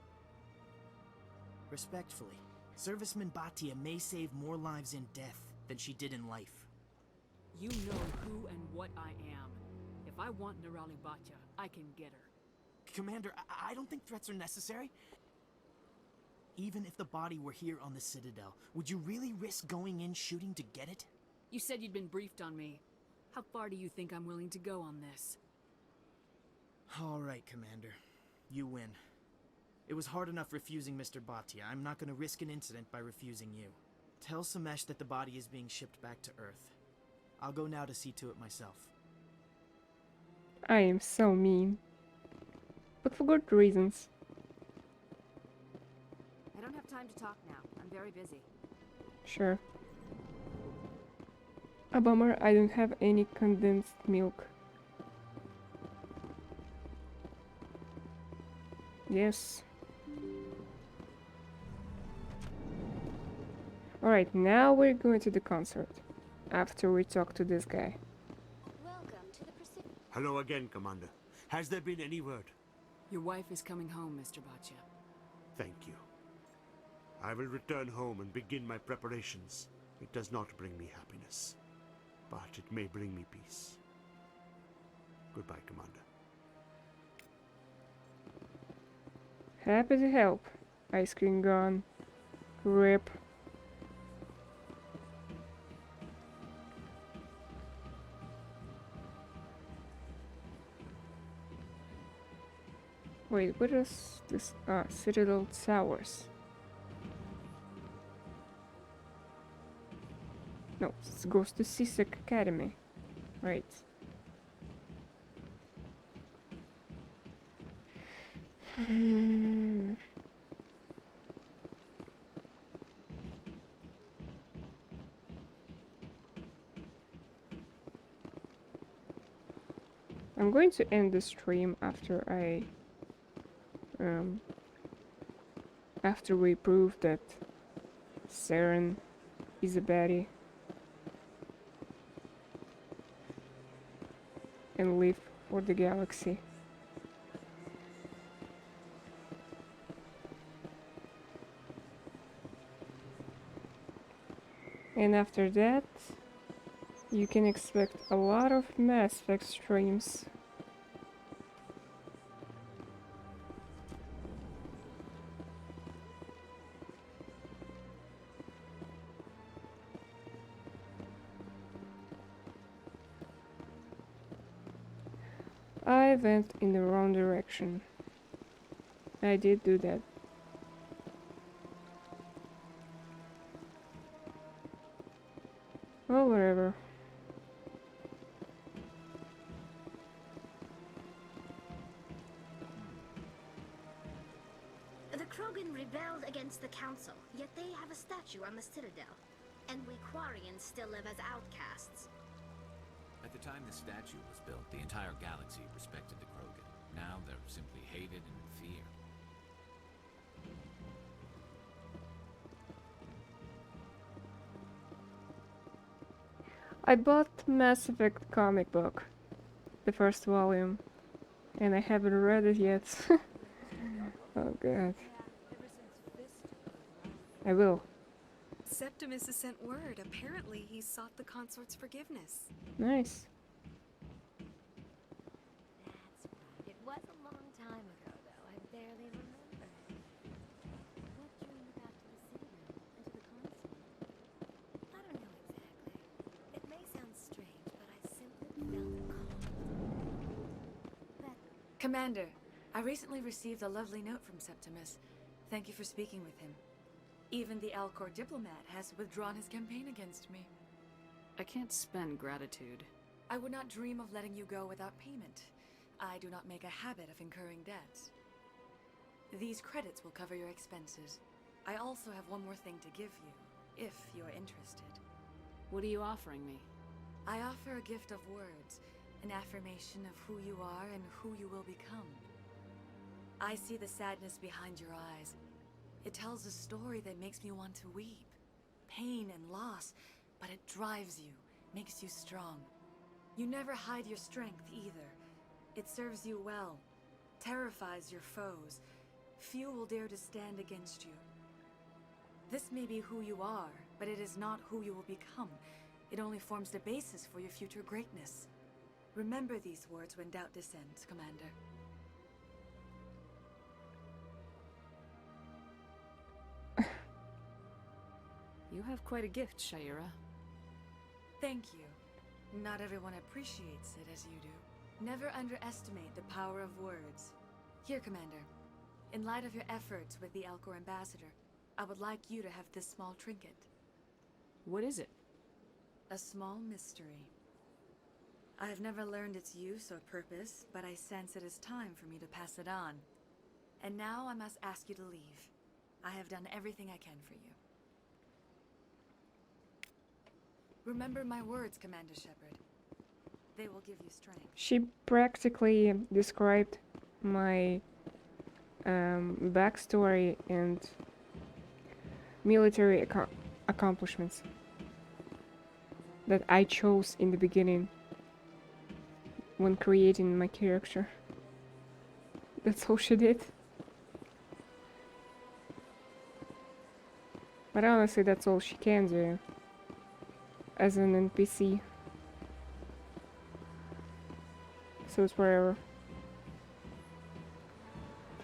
L: Respectfully, Serviceman Bhatia may save more lives in death than she did in life.
J: You know who and what I am. If I want Nirali Bhatia, I can get her.
L: Commander, I don't think threats are necessary. Even if the body were here on the Citadel, would you really risk going in shooting to get it?
J: You said you'd been briefed on me. How far do you think I'm willing to go on this?
L: All right, Commander. You win. It was hard enough refusing Mr. Bhatia. I'm not going to risk an incident by refusing you. Tell Samesh that the body is being shipped back to Earth. I'll go now to see to it myself.
A: I am so mean. But for good reasons.
M: I don't have time to talk now. I'm very busy.
A: Sure. A bummer, I don't have any condensed milk. Yes. Alright, now we're going to the concert. After we talk to this guy.
M: Welcome to the Pacific.
K: Hello again, Commander. Has there been any word?
J: Your wife is coming home, Mr. Bhatia.
K: Thank you. I will return home and begin my preparations. It does not bring me happiness, but it may bring me peace. Goodbye, Commander.
A: Happy to help. Ice cream gone. Rip. Wait, what is this? Citadel Towers. No, this goes to CSEC Academy. Right. I'm going to end the stream after after we prove that Saren is a baddie. And live for the galaxy. And after that, you can expect a lot of Mass Effect streams. I went in the wrong direction. I did do that. Well, whatever.
B: The Krogan rebelled against the Council, yet they have a statue on the Citadel. And we Quarians still live as outcasts.
W: At the time the statue was built, the entire galaxy respected the Krogan. Now they're simply hated and feared.
A: I bought Mass Effect comic book, the first volume, and I haven't read it yet. Oh god. I will.
C: Septimus has sent word. Apparently, he sought the consort's forgiveness.
A: Nice.
O: It was a long time ago, though. I barely remember. What drew you back to the Citadel and to the console? I don't know exactly. It may sound strange, but I simply felt called.
C: Commander, I recently received a lovely note from Septimus. Thank you for speaking with him. Even the Alcor diplomat has withdrawn his campaign against me.
J: I can't spend gratitude.
C: I would not dream of letting you go without payment. I do not make a habit of incurring debts. These credits will cover your expenses. I also have one more thing to give you, if you are interested.
J: What are you offering me?
C: I offer a gift of words, an affirmation of who you are and who you will become. I see the sadness behind your eyes. It tells a story that makes me want to weep. Pain and loss, but it drives you, makes you strong. You never hide your strength either. It serves you well, terrifies your foes. Few will dare to stand against you. This may be who you are, but it is not who you will become. It only forms the basis for your future greatness. Remember these words when doubt descends, Commander.
J: You have quite a gift, Shaira.
C: Thank you. Not everyone appreciates it as you do. Never underestimate the power of words. Here, Commander. In light of your efforts with the Alcor ambassador, I would like you to have this small trinket.
J: What is it?
C: A small mystery. I have never learned its use or purpose, but I sense it is time for me to pass it on. And now I must ask you to leave. I have done everything I can for you. Remember my words, Commander Shepard. They will give you strength.
A: She practically described my backstory and military accomplishments that I chose in the beginning when creating my character. That's all she did. But honestly, that's all she can do as an NPC. So it's wherever.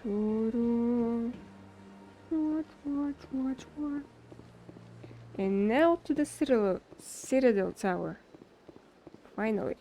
A: What? And now to the Citadel Tower. Finally.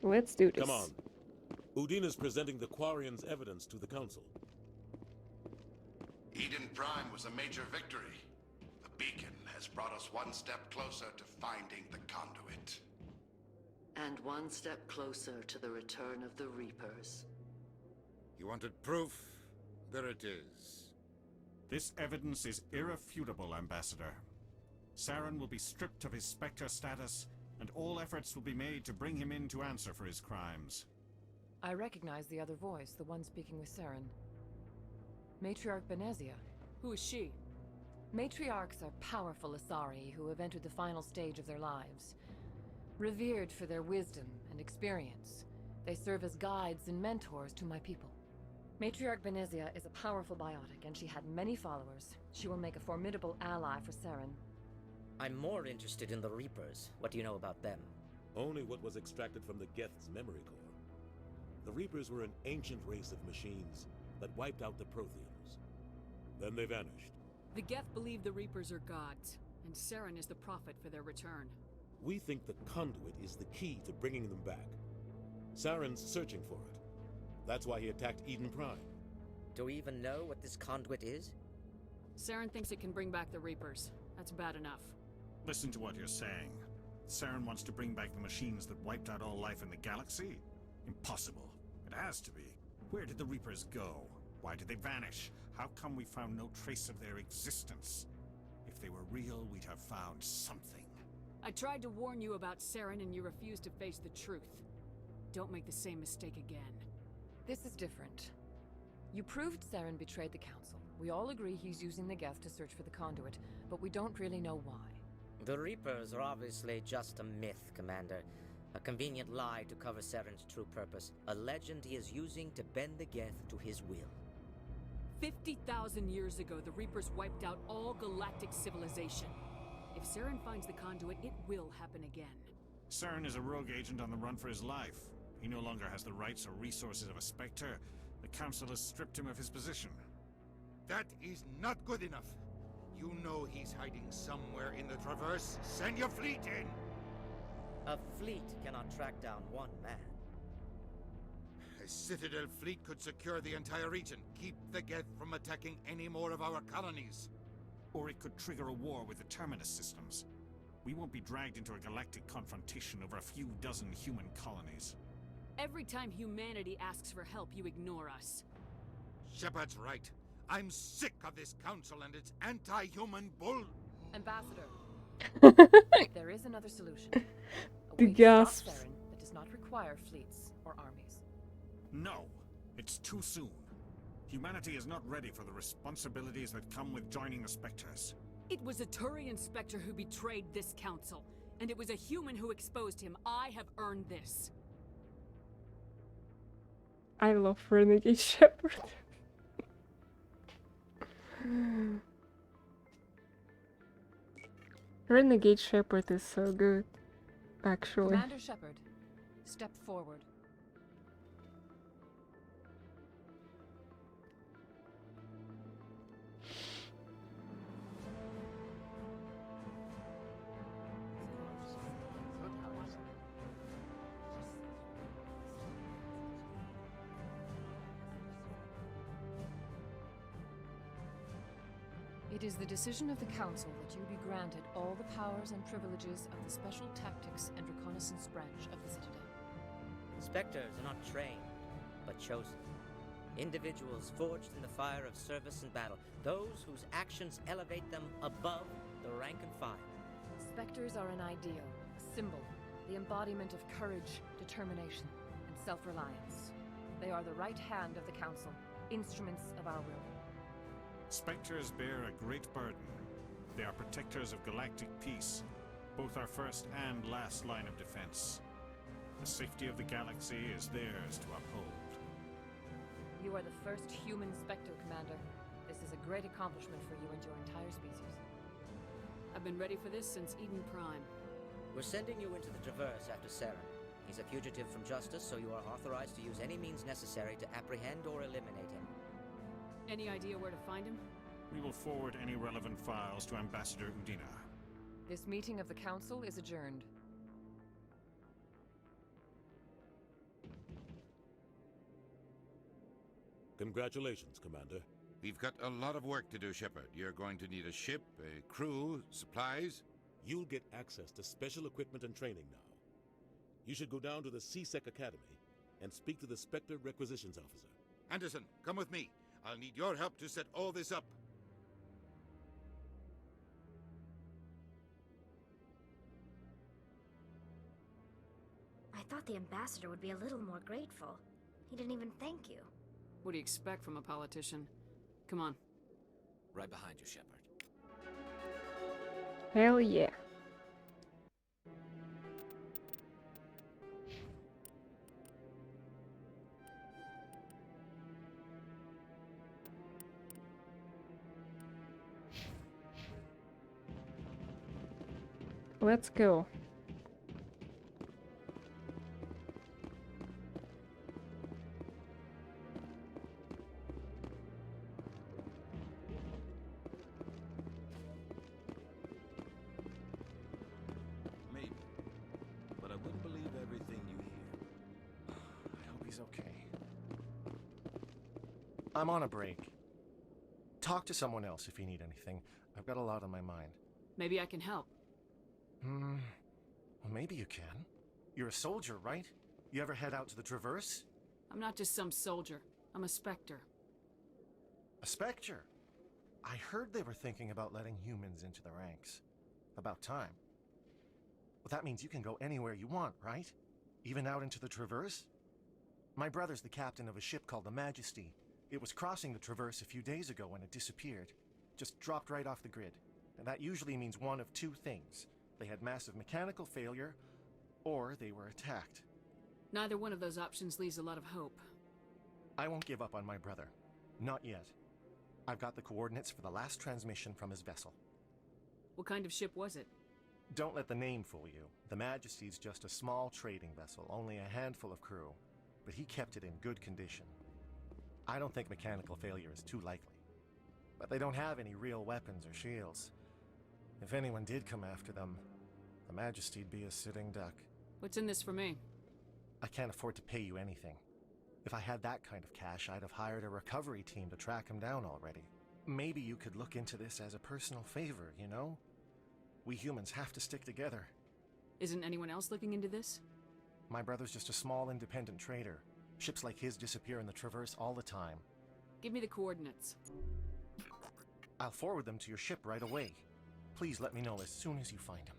A: Let's do this.
S: Come on. Udina's presenting the Quarians' evidence to the Council.
T: Eden Prime was a major victory. The beacon has brought us one step closer to finding the conduit.
X: And one step closer to the return of the Reapers.
D: You wanted proof? There it is.
P: This evidence is irrefutable, Ambassador. Saren will be stripped of his Spectre status, and all efforts will be made to bring him in to answer for his crimes.
R: I recognize the other voice, the one speaking with Saren. Matriarch Benezia.
J: Who is she?
R: Matriarchs are powerful Asari who have entered the final stage of their lives. Revered for their wisdom and experience, they serve as guides and mentors to my people. Matriarch Benezia is a powerful biotic, and she had many followers. She will make a formidable ally for Saren.
U: I'm more interested in the Reapers. What do you know about them?
S: Only what was extracted from the Geth's memory core. The Reapers were an ancient race of machines that wiped out the Protheans. Then they vanished.
J: The Geth believe the Reapers are gods, and Saren is the prophet for their return.
S: We think the conduit is the key to bringing them back. Saren's searching for it. That's why he attacked Eden Prime.
U: Do we even know what this conduit is?
J: Saren thinks it can bring back the Reapers. That's bad enough.
P: Listen to what you're saying. Saren wants to bring back the machines that wiped out all life in the galaxy? Impossible. It has to be. Where did the Reapers go? Why did they vanish? How come we found no trace of their existence? If they were real, we'd have found something.
J: I tried to warn you about Saren and you refused to face the truth. Don't make the same mistake again.
R: This is different. You proved Saren betrayed the Council. We all agree he's using the Geth to search for the conduit, but we don't really know why.
U: The Reapers are obviously just a myth, Commander. A convenient lie to cover Saren's true purpose. A legend he is using to bend the Geth to his will.
J: 50,000 years ago, the Reapers wiped out all galactic civilization. If Saren finds the conduit, it will happen again.
P: Saren is a rogue agent on the run for his life. He no longer has the rights or resources of a Spectre. The Council has stripped him of his position.
D: That is not good enough. You know he's hiding somewhere in the Traverse. Send your fleet in!
U: A fleet cannot track down one man.
D: A Citadel fleet could secure the entire region. Keep the Geth from attacking any more of our colonies.
P: Or it could trigger a war with the Terminus systems. We won't be dragged into a galactic confrontation over a few dozen human colonies.
J: Every time humanity asks for help, you ignore us.
D: Shepard's right. I'm sick of this council and its anti-human bull.
R: Ambassador, there is another solution. A
A: The
R: way to stop
A: gasps.
R: Saren that does not require fleets or armies.
P: No, it's too soon. Humanity is not ready for the responsibilities that come with joining the Spectres.
J: It was a Turian Spectre who betrayed this council, and it was a human who exposed him. I have earned this.
A: I love Renegade Shepard. Renegade Shepard is so good, actually.
R: Commander Shepard, step forward. It is the decision of the Council that you be granted all the powers and privileges of the Special Tactics and Reconnaissance Branch of the Citadel.
U: Spectres are not trained, but chosen. Individuals forged in the fire of service and battle. Those whose actions elevate them above the rank and file.
R: Spectres are an ideal, a symbol, the embodiment of courage, determination, and self-reliance. They are the right hand of the Council, instruments of our will.
P: Spectres bear a great burden. They are protectors of galactic peace, both our first and last line of defense. The safety of the galaxy is theirs to uphold.
R: You are the first human Spectre, Commander. This is a great accomplishment for you and your entire species.
J: I've been ready for this since Eden Prime.
U: We're sending you into the Traverse after Saren. He's a fugitive from justice, so you are authorized to use any means necessary to apprehend or eliminate him.
J: Any idea where to find him?
P: We will forward any relevant files to Ambassador Udina.
R: This meeting of the Council is adjourned.
S: Congratulations, Commander.
D: We've got a lot of work to do, Shepard. You're going to need a ship, a crew, supplies.
S: You'll get access to special equipment and training now. You should go down to the CSEC Academy and speak to the Spectre Requisitions Officer.
D: Anderson, come with me. I'll need your help to set all this up.
B: I thought the ambassador would be a little more grateful. He didn't even thank you.
J: What do you expect from a politician? Come on.
W: Right behind you, Shepard.
A: Hell yeah. Let's go.
F: Maybe. But I wouldn't believe everything you hear.
H: I hope he's okay. I'm on a break. Talk to someone else if you need anything. I've got a lot on my mind.
J: Maybe I can help.
H: Well, maybe you can. You're a soldier, right? You ever head out to the Traverse?
J: I'm not just some soldier. I'm a Spectre.
H: A Spectre? I heard they were thinking about letting humans into the ranks. About time. Well, that means you can go anywhere you want, right? Even out into the Traverse? My brother's the captain of a ship called the Majesty. It was crossing the Traverse a few days ago when it disappeared. Just dropped right off the grid. And that usually means one of two things. They had massive mechanical failure, or they were attacked.
J: Neither one of those options leaves a lot of hope.
H: I won't give up on my brother. Not yet. I've got the coordinates for the last transmission from his vessel.
J: What kind of ship was it?
H: Don't let the name fool you. The Majesty's just a small trading vessel, only a handful of crew. But he kept it in good condition. I don't think mechanical failure is too likely. But they don't have any real weapons or shields. If anyone did come after them, the Majesty'd be a sitting duck.
J: What's in this for me?
H: I can't afford to pay you anything. If I had that kind of cash, I'd have hired a recovery team to track him down already. Maybe you could look into this as a personal favor, you know? We humans have to stick together.
J: Isn't anyone else looking into this?
H: My brother's just a small independent trader. Ships like his disappear in the Traverse all the time.
J: Give me the coordinates.
H: I'll forward them to your ship right away. Please let me know as soon as you find him.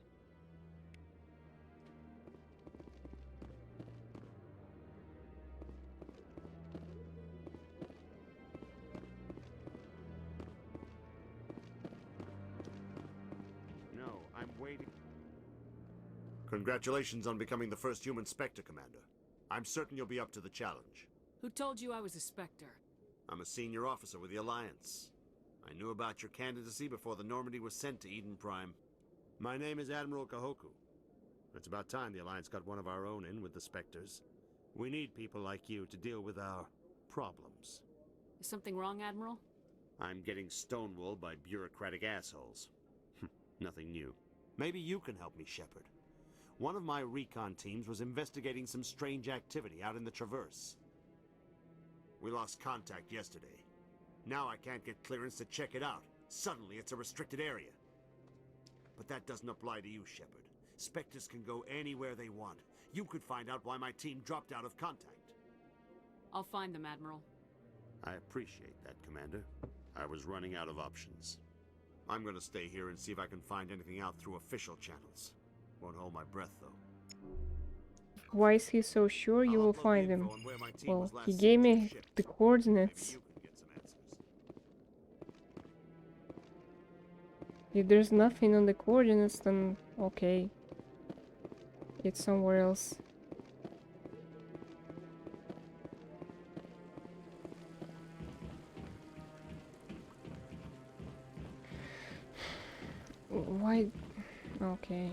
K: No, I'm waiting. Congratulations on becoming the first human Spectre, Commander. I'm certain you'll be up to the challenge.
J: Who told you I was a Spectre?
K: I'm a senior officer with the Alliance. I knew about your candidacy before the Normandy was sent to Eden Prime. My name is Admiral Kahoku. It's about time the Alliance got one of our own in with the Spectres. We need people like you to deal with our problems.
J: Is something wrong, Admiral?
K: I'm getting stonewalled by bureaucratic assholes. Nothing new. Maybe you can help me, Shepard. One of my recon teams was investigating some strange activity out in the Traverse. We lost contact yesterday. Now I can't get clearance to check it out. Suddenly it's a restricted area. But that doesn't apply to you, Shepard. Spectres can go anywhere they want. You could find out why my team dropped out of contact.
J: I'll find them, Admiral.
K: I appreciate that, Commander. I was running out of options. I'm gonna stay here and see if I can find anything out through official channels. Won't hold my breath, though.
A: Why is he so sure you will find him? Well, he gave me the coordinates. If there's nothing on the coordinates, then okay. It's somewhere else. Why? Okay.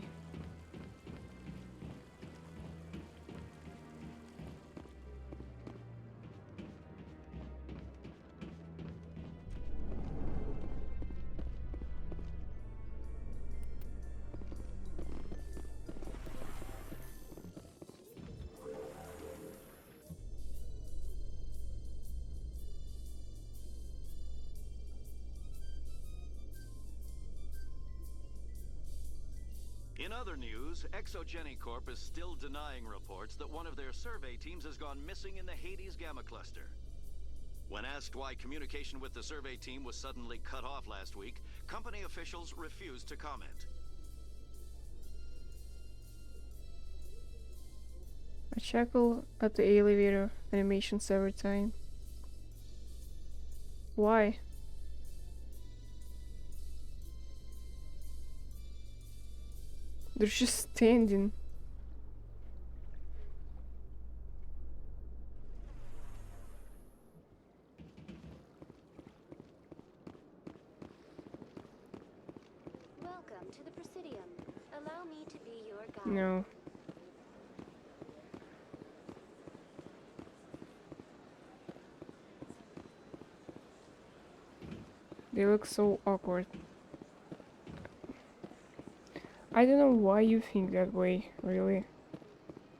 E: In other news, Exogeny Corp is still denying reports that one of their survey teams has gone missing in the Hades Gamma Cluster. When asked why communication with the survey team was suddenly cut off last week, company officials refused to comment.
A: I chuckle at the elevator animations every time. Why? They're just standing.
O: Welcome to the Presidium. Allow me to be your guide.
A: No. They look so awkward. I don't know why you think that way, really.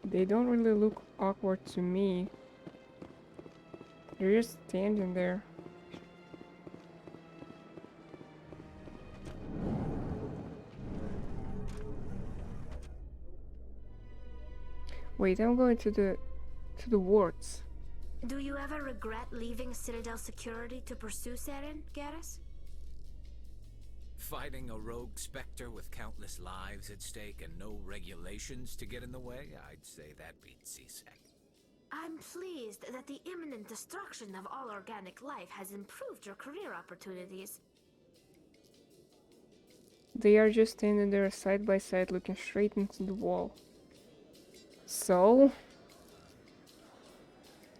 A: They don't really look awkward to me. They're just standing there. Wait, I'm going to the wards.
B: Do you ever regret leaving Citadel security to pursue Seren, Garrus?
W: Fighting a rogue specter with countless lives at stake and no regulations to get in the way? I'd say that beats C-Sec.
B: I'm pleased that the imminent destruction of all organic life has improved your career opportunities.
A: They are just standing there side by side looking straight into the wall. So?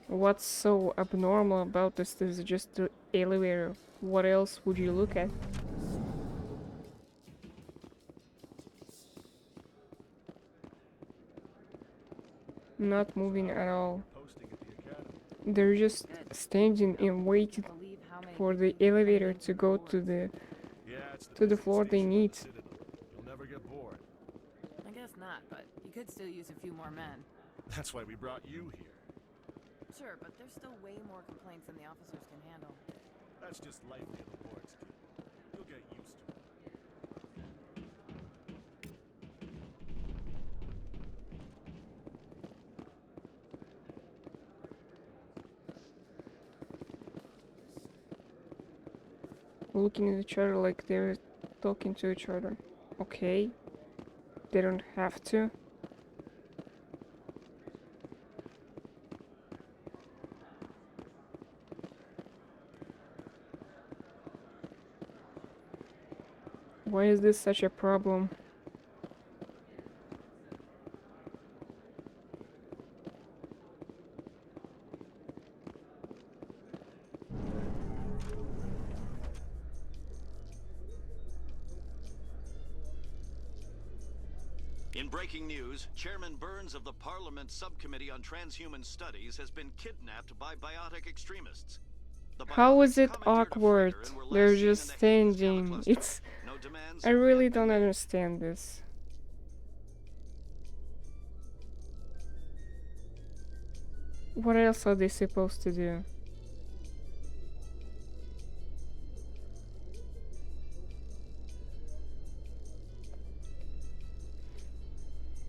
A: What's so abnormal about this? This is just the elevator. What else would you look at? Not moving at all. They're just standing and waiting for the elevator to go to the floor they need.
H: You'll never get bored.
J: I guess not, but you could still use a few more men.
H: That's why we brought you here.
J: Sure, but there's still way more complaints than the officers can handle.
H: That's just life near the boards, kid. You'll get used to it.
A: Looking at each other like they're talking to each other. Okay. They don't have to. Why is this such a problem?
E: In breaking news, Chairman Burns of the Parliament Subcommittee on Transhuman Studies has been kidnapped by biotic extremists.
A: How is it awkward? They're just standing. It's... I really don't understand this. What else are they supposed to do?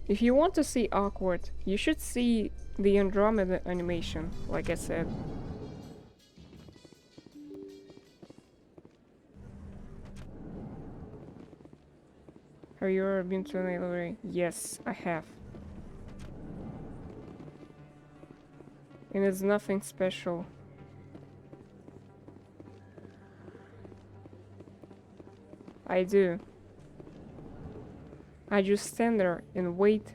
A: If you want to see awkward, you should see the Andromeda animation, like I said. Have you ever been to an elevator? Yes, I have. And it's nothing special. I do. I just stand there and wait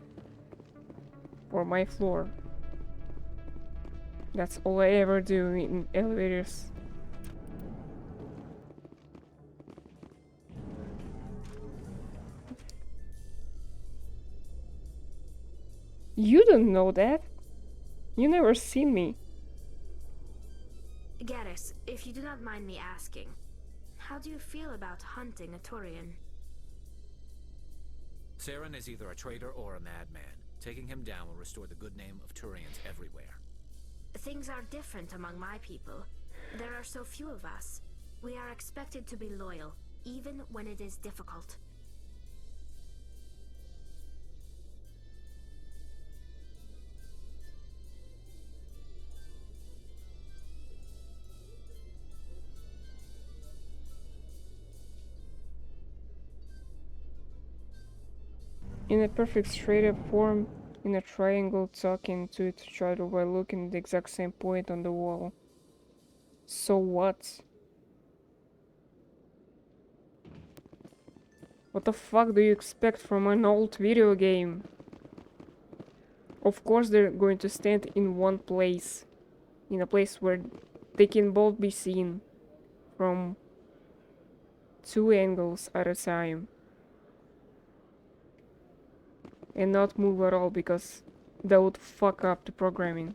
A: for my floor. That's all I ever do in elevators. You don't know that. You never seen me.
B: Garrus, if you do not mind me asking, how do you feel about hunting a Turian?
W: Saren is either a traitor or a madman. Taking him down will restore the good name of Turians everywhere.
B: Things are different among my people. There are so few of us. We are expected to be loyal, even when it is difficult.
A: in a perfect straight-up form, in a triangle talking to each other while looking at the exact same point on the wall. So what? What the fuck do you expect from an old video game? Of course they're going to stand in one place. In a place where they can both be seen from two angles at a time. And not move at all because that would fuck up the programming.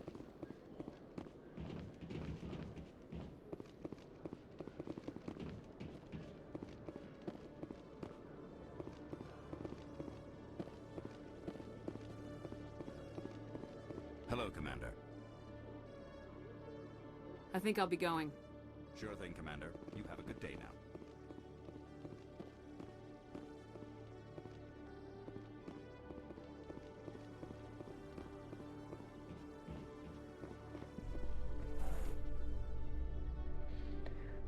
I: Hello, Commander.
J: I think I'll be going.
I: Sure thing, Commander. You have a good day now.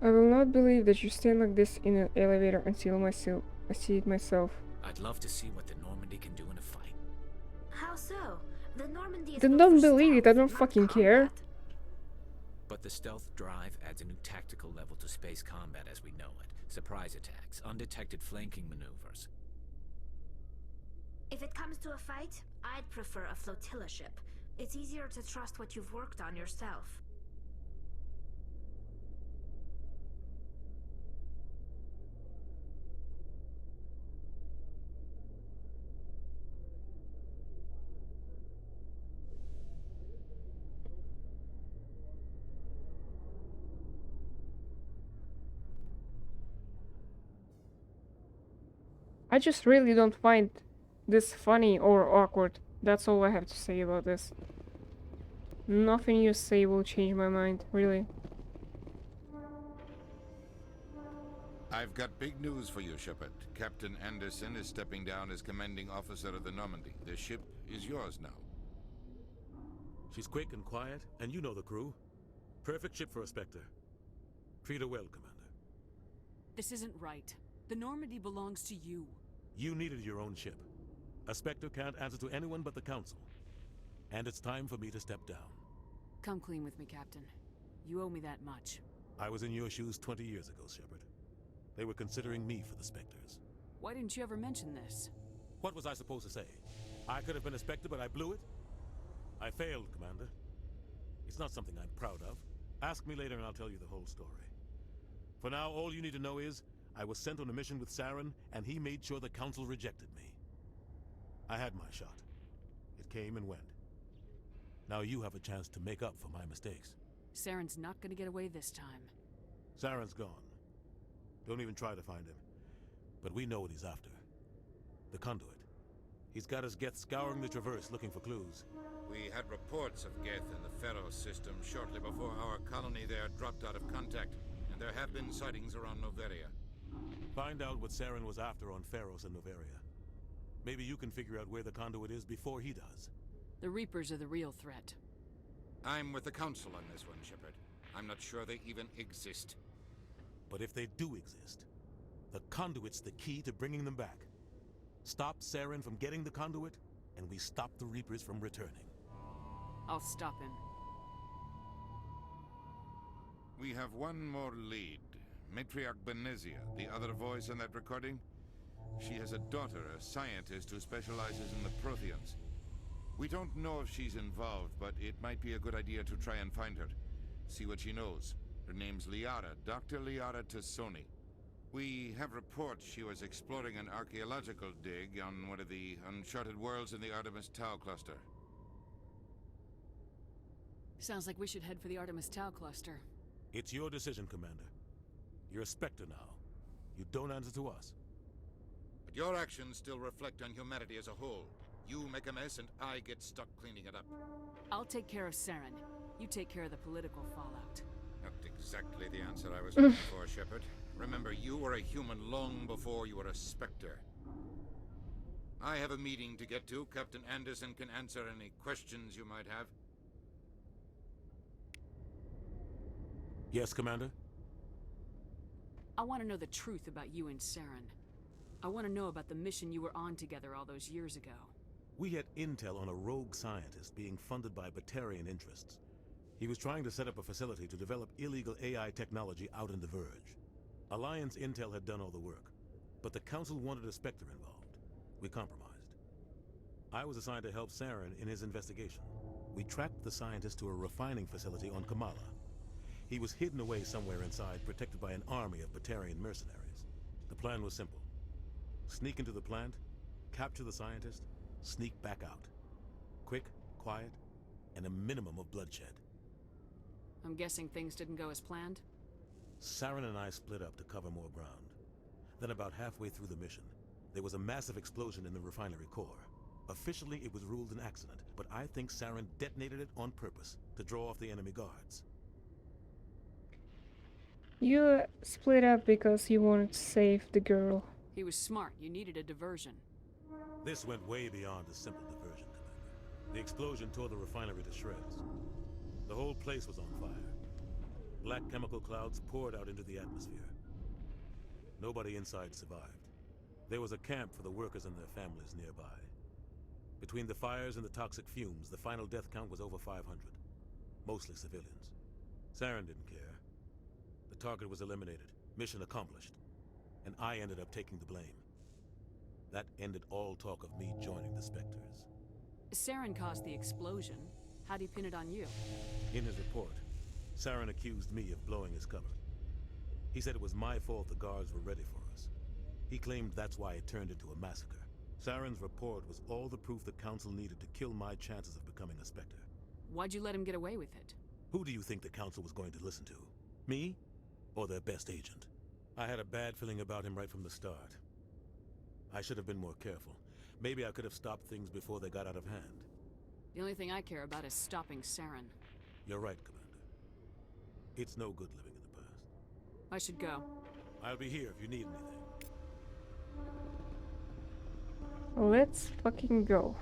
A: I will not believe that you stand like this in an elevator until I see it myself.
N: I'd love to see what the Normandy can do in a fight.
B: How so? The Normandy is
A: Then
B: built
A: don't
B: for
A: believe it,
B: stealth,
A: I don't
B: not
A: fucking
B: combat.
A: care.
N: But the stealth drive adds a new tactical level to space combat as we know it. Surprise attacks, undetected flanking maneuvers.
B: If it comes to a fight, I'd prefer a flotilla ship. It's easier to trust what you've worked on yourself.
A: I just really don't find this funny or awkward. That's all I have to say about this. Nothing you say will change my mind, really.
D: I've got big news for you, Shepard. Captain Anderson is stepping down as commanding officer of the Normandy. The ship is yours now.
S: She's quick and quiet, and you know the crew. Perfect ship for a Spectre. Treat her well, Commander.
J: This isn't right. The Normandy belongs to you.
S: You needed your own ship. A Spectre can't answer to anyone but the Council. And it's time for me to step down.
J: Come clean with me, Captain. You owe me that much.
S: I was in your shoes 20 years ago, Shepard. They were considering me for the Spectres.
J: Why didn't you ever mention this?
S: What was I supposed to say? I could have been a Spectre, but I blew it? I failed, Commander. It's not something I'm proud of. Ask me later and I'll tell you the whole story. For now, all you need to know is, I was sent on a mission with Saren, and he made sure the Council rejected me. I had my shot. It came and went. Now you have a chance to make up for my mistakes.
J: Saren's not gonna get away this time.
S: Saren's gone. Don't even try to find him. But we know what he's after. The conduit. He's got his Geth scouring the Traverse looking for clues.
D: We had reports of Geth in the Pharos system shortly before our colony there dropped out of contact, and there have been sightings around Noveria.
S: Find out what Saren was after on Pharos and Noveria. Maybe you can figure out where the conduit is before he does.
J: The Reapers are the real threat.
D: I'm with the Council on this one, Shepard. I'm not sure they even exist.
S: But if they do exist, the conduit's the key to bringing them back. Stop Saren from getting the conduit, and we stop the Reapers from returning.
J: I'll stop him.
D: We have one more lead. Matriarch Benezia, the other voice in that recording. She has a daughter, a scientist who specializes in the Protheans. We don't know if she's involved, but it might be a good idea to try and find her. See what she knows. Her name's Liara, Dr. Liara Tassoni. We have reports she was exploring an archaeological dig on one of the uncharted worlds in the Artemis Tau cluster.
J: Sounds like we should head for the Artemis Tau cluster.
S: It's your decision, Commander. You're a Spectre now. You don't answer to us.
D: But your actions still reflect on humanity as a whole. You make a mess and I get stuck cleaning it up.
J: I'll take care of Saren. You take care of the political fallout.
D: Not exactly the answer I was looking for, Shepard. Remember, you were a human long before you were a Spectre. I have a meeting to get to. Captain Anderson can answer any questions you might have.
S: Yes, Commander?
J: I want to know the truth about you and Saren. I want to know about the mission you were on together all those years ago.
S: We had intel on a rogue scientist being funded by Batarian interests. He was trying to set up a facility to develop illegal AI technology out in the Verge. Alliance intel had done all the work, but the Council wanted a Spectre involved. We compromised. I was assigned to help Saren in his investigation. We tracked the scientist to a refining facility on Kamala. He was hidden away somewhere inside, protected by an army of Batarian mercenaries. The plan was simple. Sneak into the plant, capture the scientist, sneak back out. Quick, quiet, and a minimum of bloodshed.
J: I'm guessing things didn't go as planned?
S: Saren and I split up to cover more ground. Then about halfway through the mission, there was a massive explosion in the refinery core. Officially, it was ruled an accident, but I think Saren detonated it on purpose to draw off the enemy guards.
A: You split up because you wanted to save the girl.
J: He was smart. You needed a diversion.
S: This went way beyond a simple diversion, Commander. The explosion tore the refinery to shreds. The whole place was on fire. Black chemical clouds poured out into the atmosphere. Nobody inside survived. There was a camp for the workers and their families nearby. Between the fires and the toxic fumes, the final death count was over 500. Mostly civilians. Saren didn't care. The target was eliminated, mission accomplished, and I ended up taking the blame. That ended all talk of me joining the Spectres.
J: Saren caused the explosion. How'd he pin it on you?
S: In his report, Saren accused me of blowing his cover. He said it was my fault the guards were ready for us. He claimed that's why it turned into a massacre. Saren's report was all the proof the Council needed to kill my chances of becoming a Spectre.
J: Why'd you let him get away with it?
S: Who do you think the Council was going to listen to? Me? Or their best agent? I had a bad feeling about him right from the start. I should have been more careful. Maybe I could have stopped things before they got out of hand.
J: The only thing I care about is stopping Saren.
S: You're right, Commander. It's no good living in the past.
J: I should go.
S: I'll be here if you need anything.
A: Let's fucking go.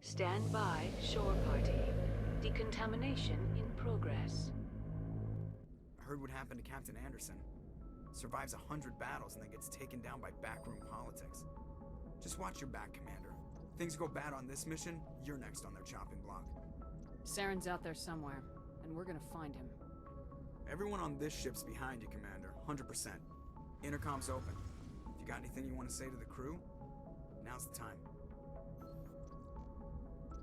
J: Stand by, shore party. Decontamination in progress.
G: I heard what happened to Captain Anderson. Survives 100 battles and then gets taken down by backroom politics. Just watch your back, Commander. Things go bad on this mission, you're next on their chopping block.
J: Saren's out there somewhere, and we're gonna find him.
G: Everyone on this ship's behind you, Commander. 100%. Intercom's open. If you got anything you want to say to the crew, now's the time.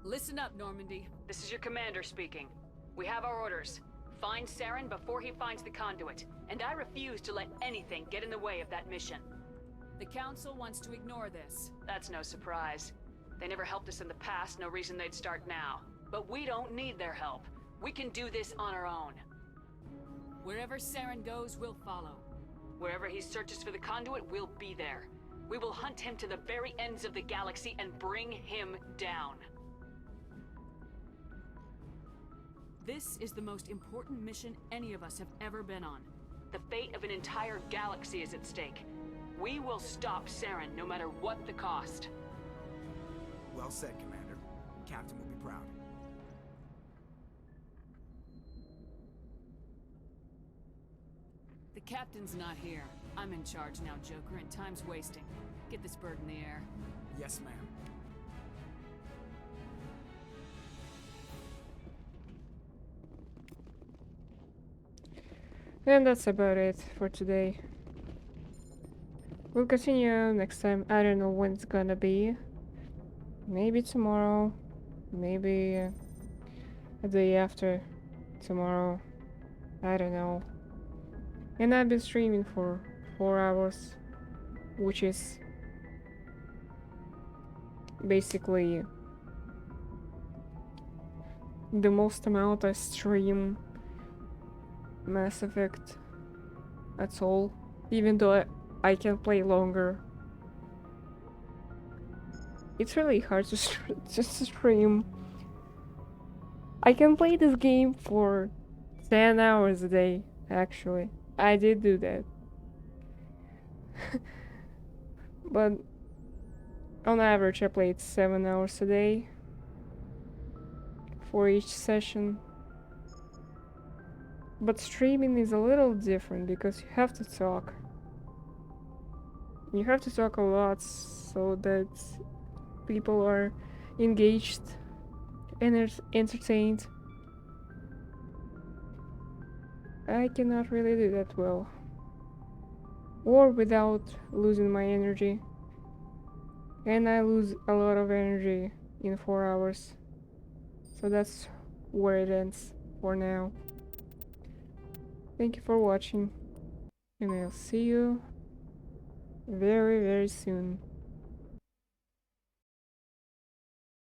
J: Listen up, Normandy. This is your commander speaking. We have our orders. Find Saren before he finds the conduit, and I refuse to let anything get in the way of that mission. The Council wants to ignore this. That's no surprise. They never helped us in the past, no reason they'd start now. But we don't need their help. We can do this on our own. Wherever Saren goes, we'll follow. Wherever he searches for the conduit, we'll be there. We will hunt him to the very ends of the galaxy and bring him down. This is the most important mission any of us have ever been on. The fate of an entire galaxy is at stake. We will stop Saren, no matter what the cost.
G: Well said, Commander. Captain will be proud.
J: The captain's not here. I'm in charge now, Joker, and time's wasting. Get this bird in the air.
G: Yes, ma'am.
A: And that's about it for today. We'll continue next time. I don't know when it's gonna be. Maybe tomorrow. Maybe a day after tomorrow. I don't know. And I've been streaming for 4 hours, which is basically the most amount I stream Mass Effect at all, even though I can play longer. It's really hard to just stream. I can play this game for 10 hours a day, actually. I did do that. But on average I played 7 hours a day for each session. But streaming is a little different because you have to talk. You have to talk a lot so that people are engaged and entertained. I cannot really do that well. Or without losing my energy. And I lose a lot of energy in 4 hours. So that's where it ends for now. Thank you for watching. And I'll see you very, very soon.